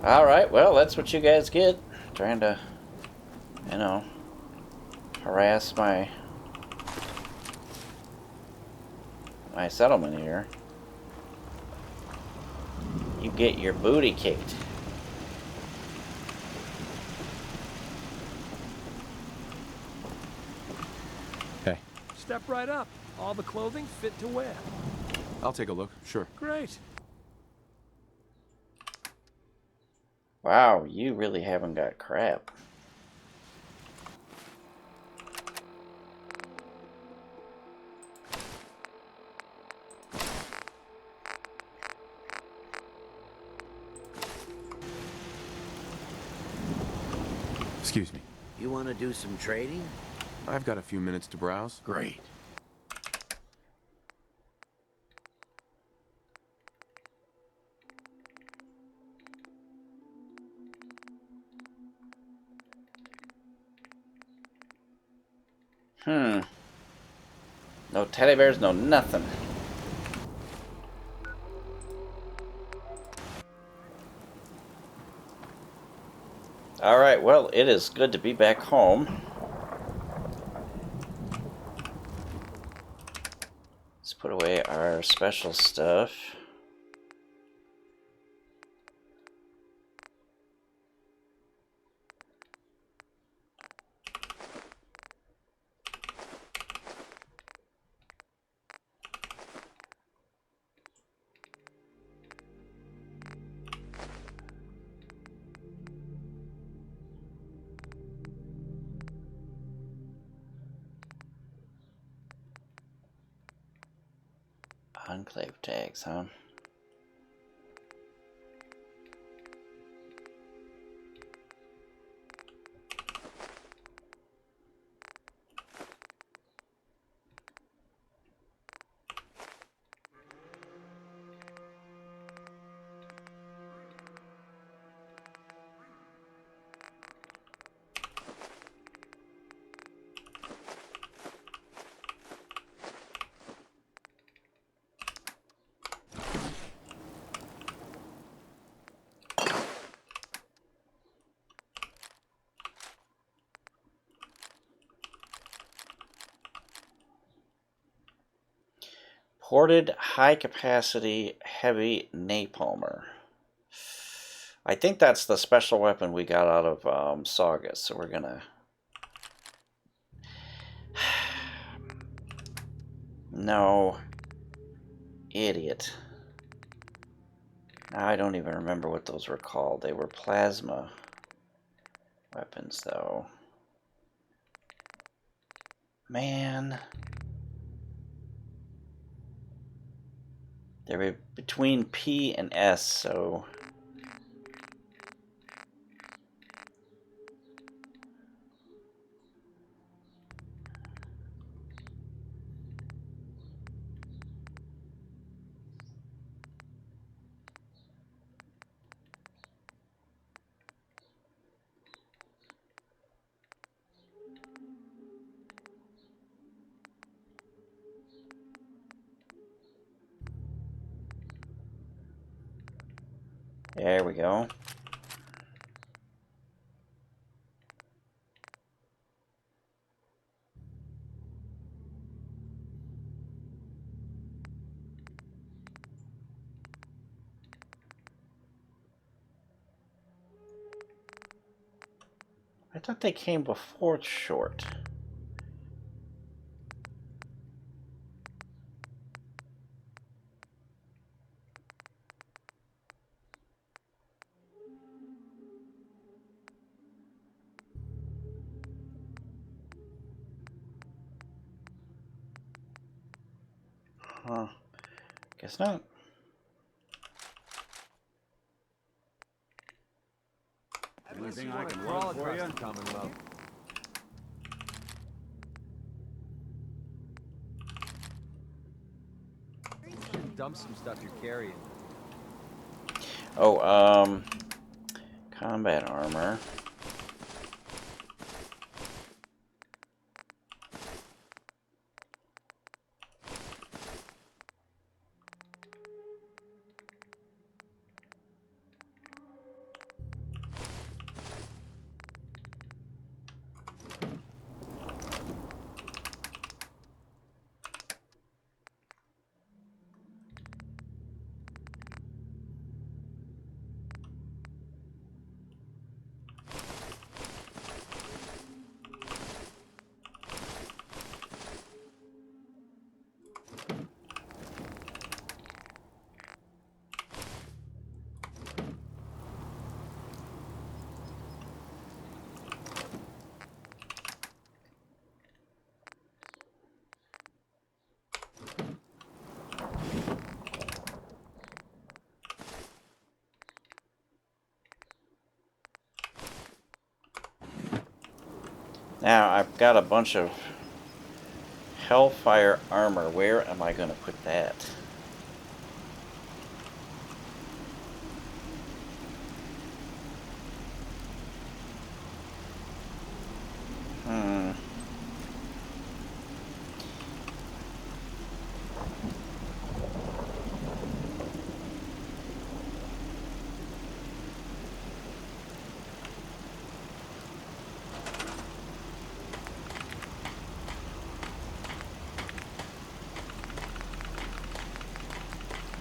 Alright, well, that's what you guys get. Trying to, you know, harass my settlement here. You get your booty kicked. Hey. Step right up. All the clothing fit to wear. I'll take a look, sure. Great. Wow, you really haven't got crap. Excuse me. You want to do some trading? I've got a few minutes to browse. Great. No teddy bears, no nothing. Alright, well, it is good to be back home. Let's put away our special stuff. Enclave tags, huh? Ported high-capacity heavy napalmer. I think that's the special weapon we got out of Saugus, so we're gonna... No. Idiot. Now I don't even remember what those were called. They were plasma weapons, though. Man... They're between P and S, so... There we go. I thought they came before short. Huh. Guess not. Anything I can roll for you? Commonwealth. Should dump some stuff you're carrying. Oh, combat armor. Now, I've got a bunch of Hellfire armor. Where am I going to put that?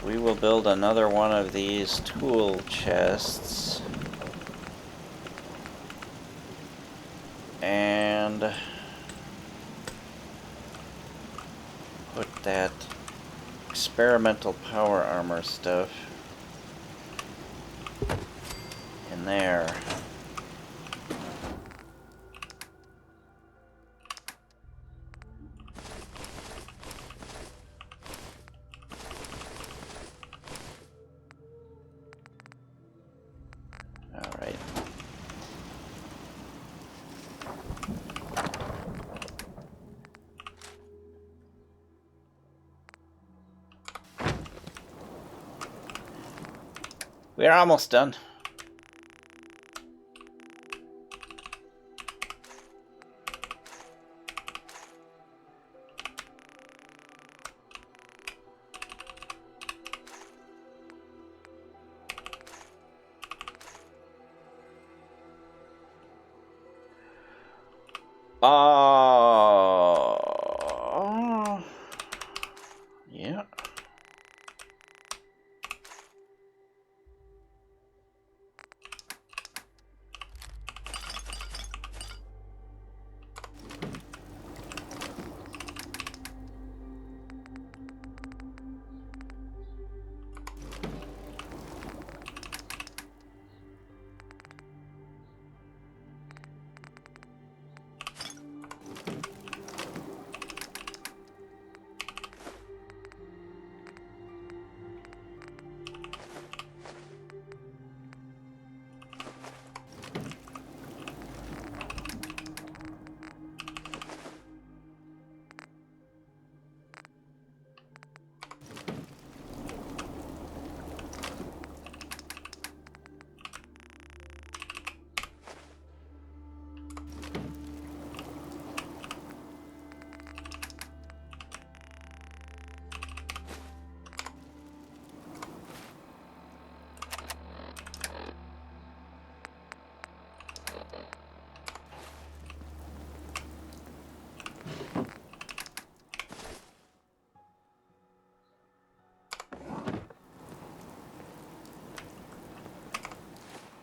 We will build another one of these tool chests. And put that experimental power armor stuff in there. We're almost done. Yeah.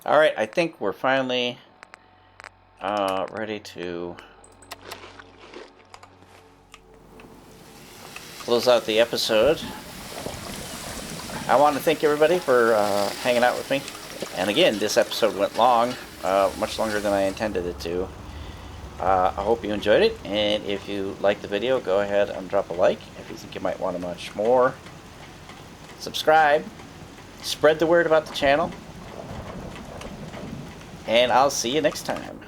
Alright, I think we're finally ready to close out the episode. I want to thank everybody for hanging out with me. And again, this episode went long, much longer than I intended it to. I hope you enjoyed it, and if you liked the video, go ahead and drop a like. If you think you might want to watch more, subscribe, spread the word about the channel, and I'll see you next time.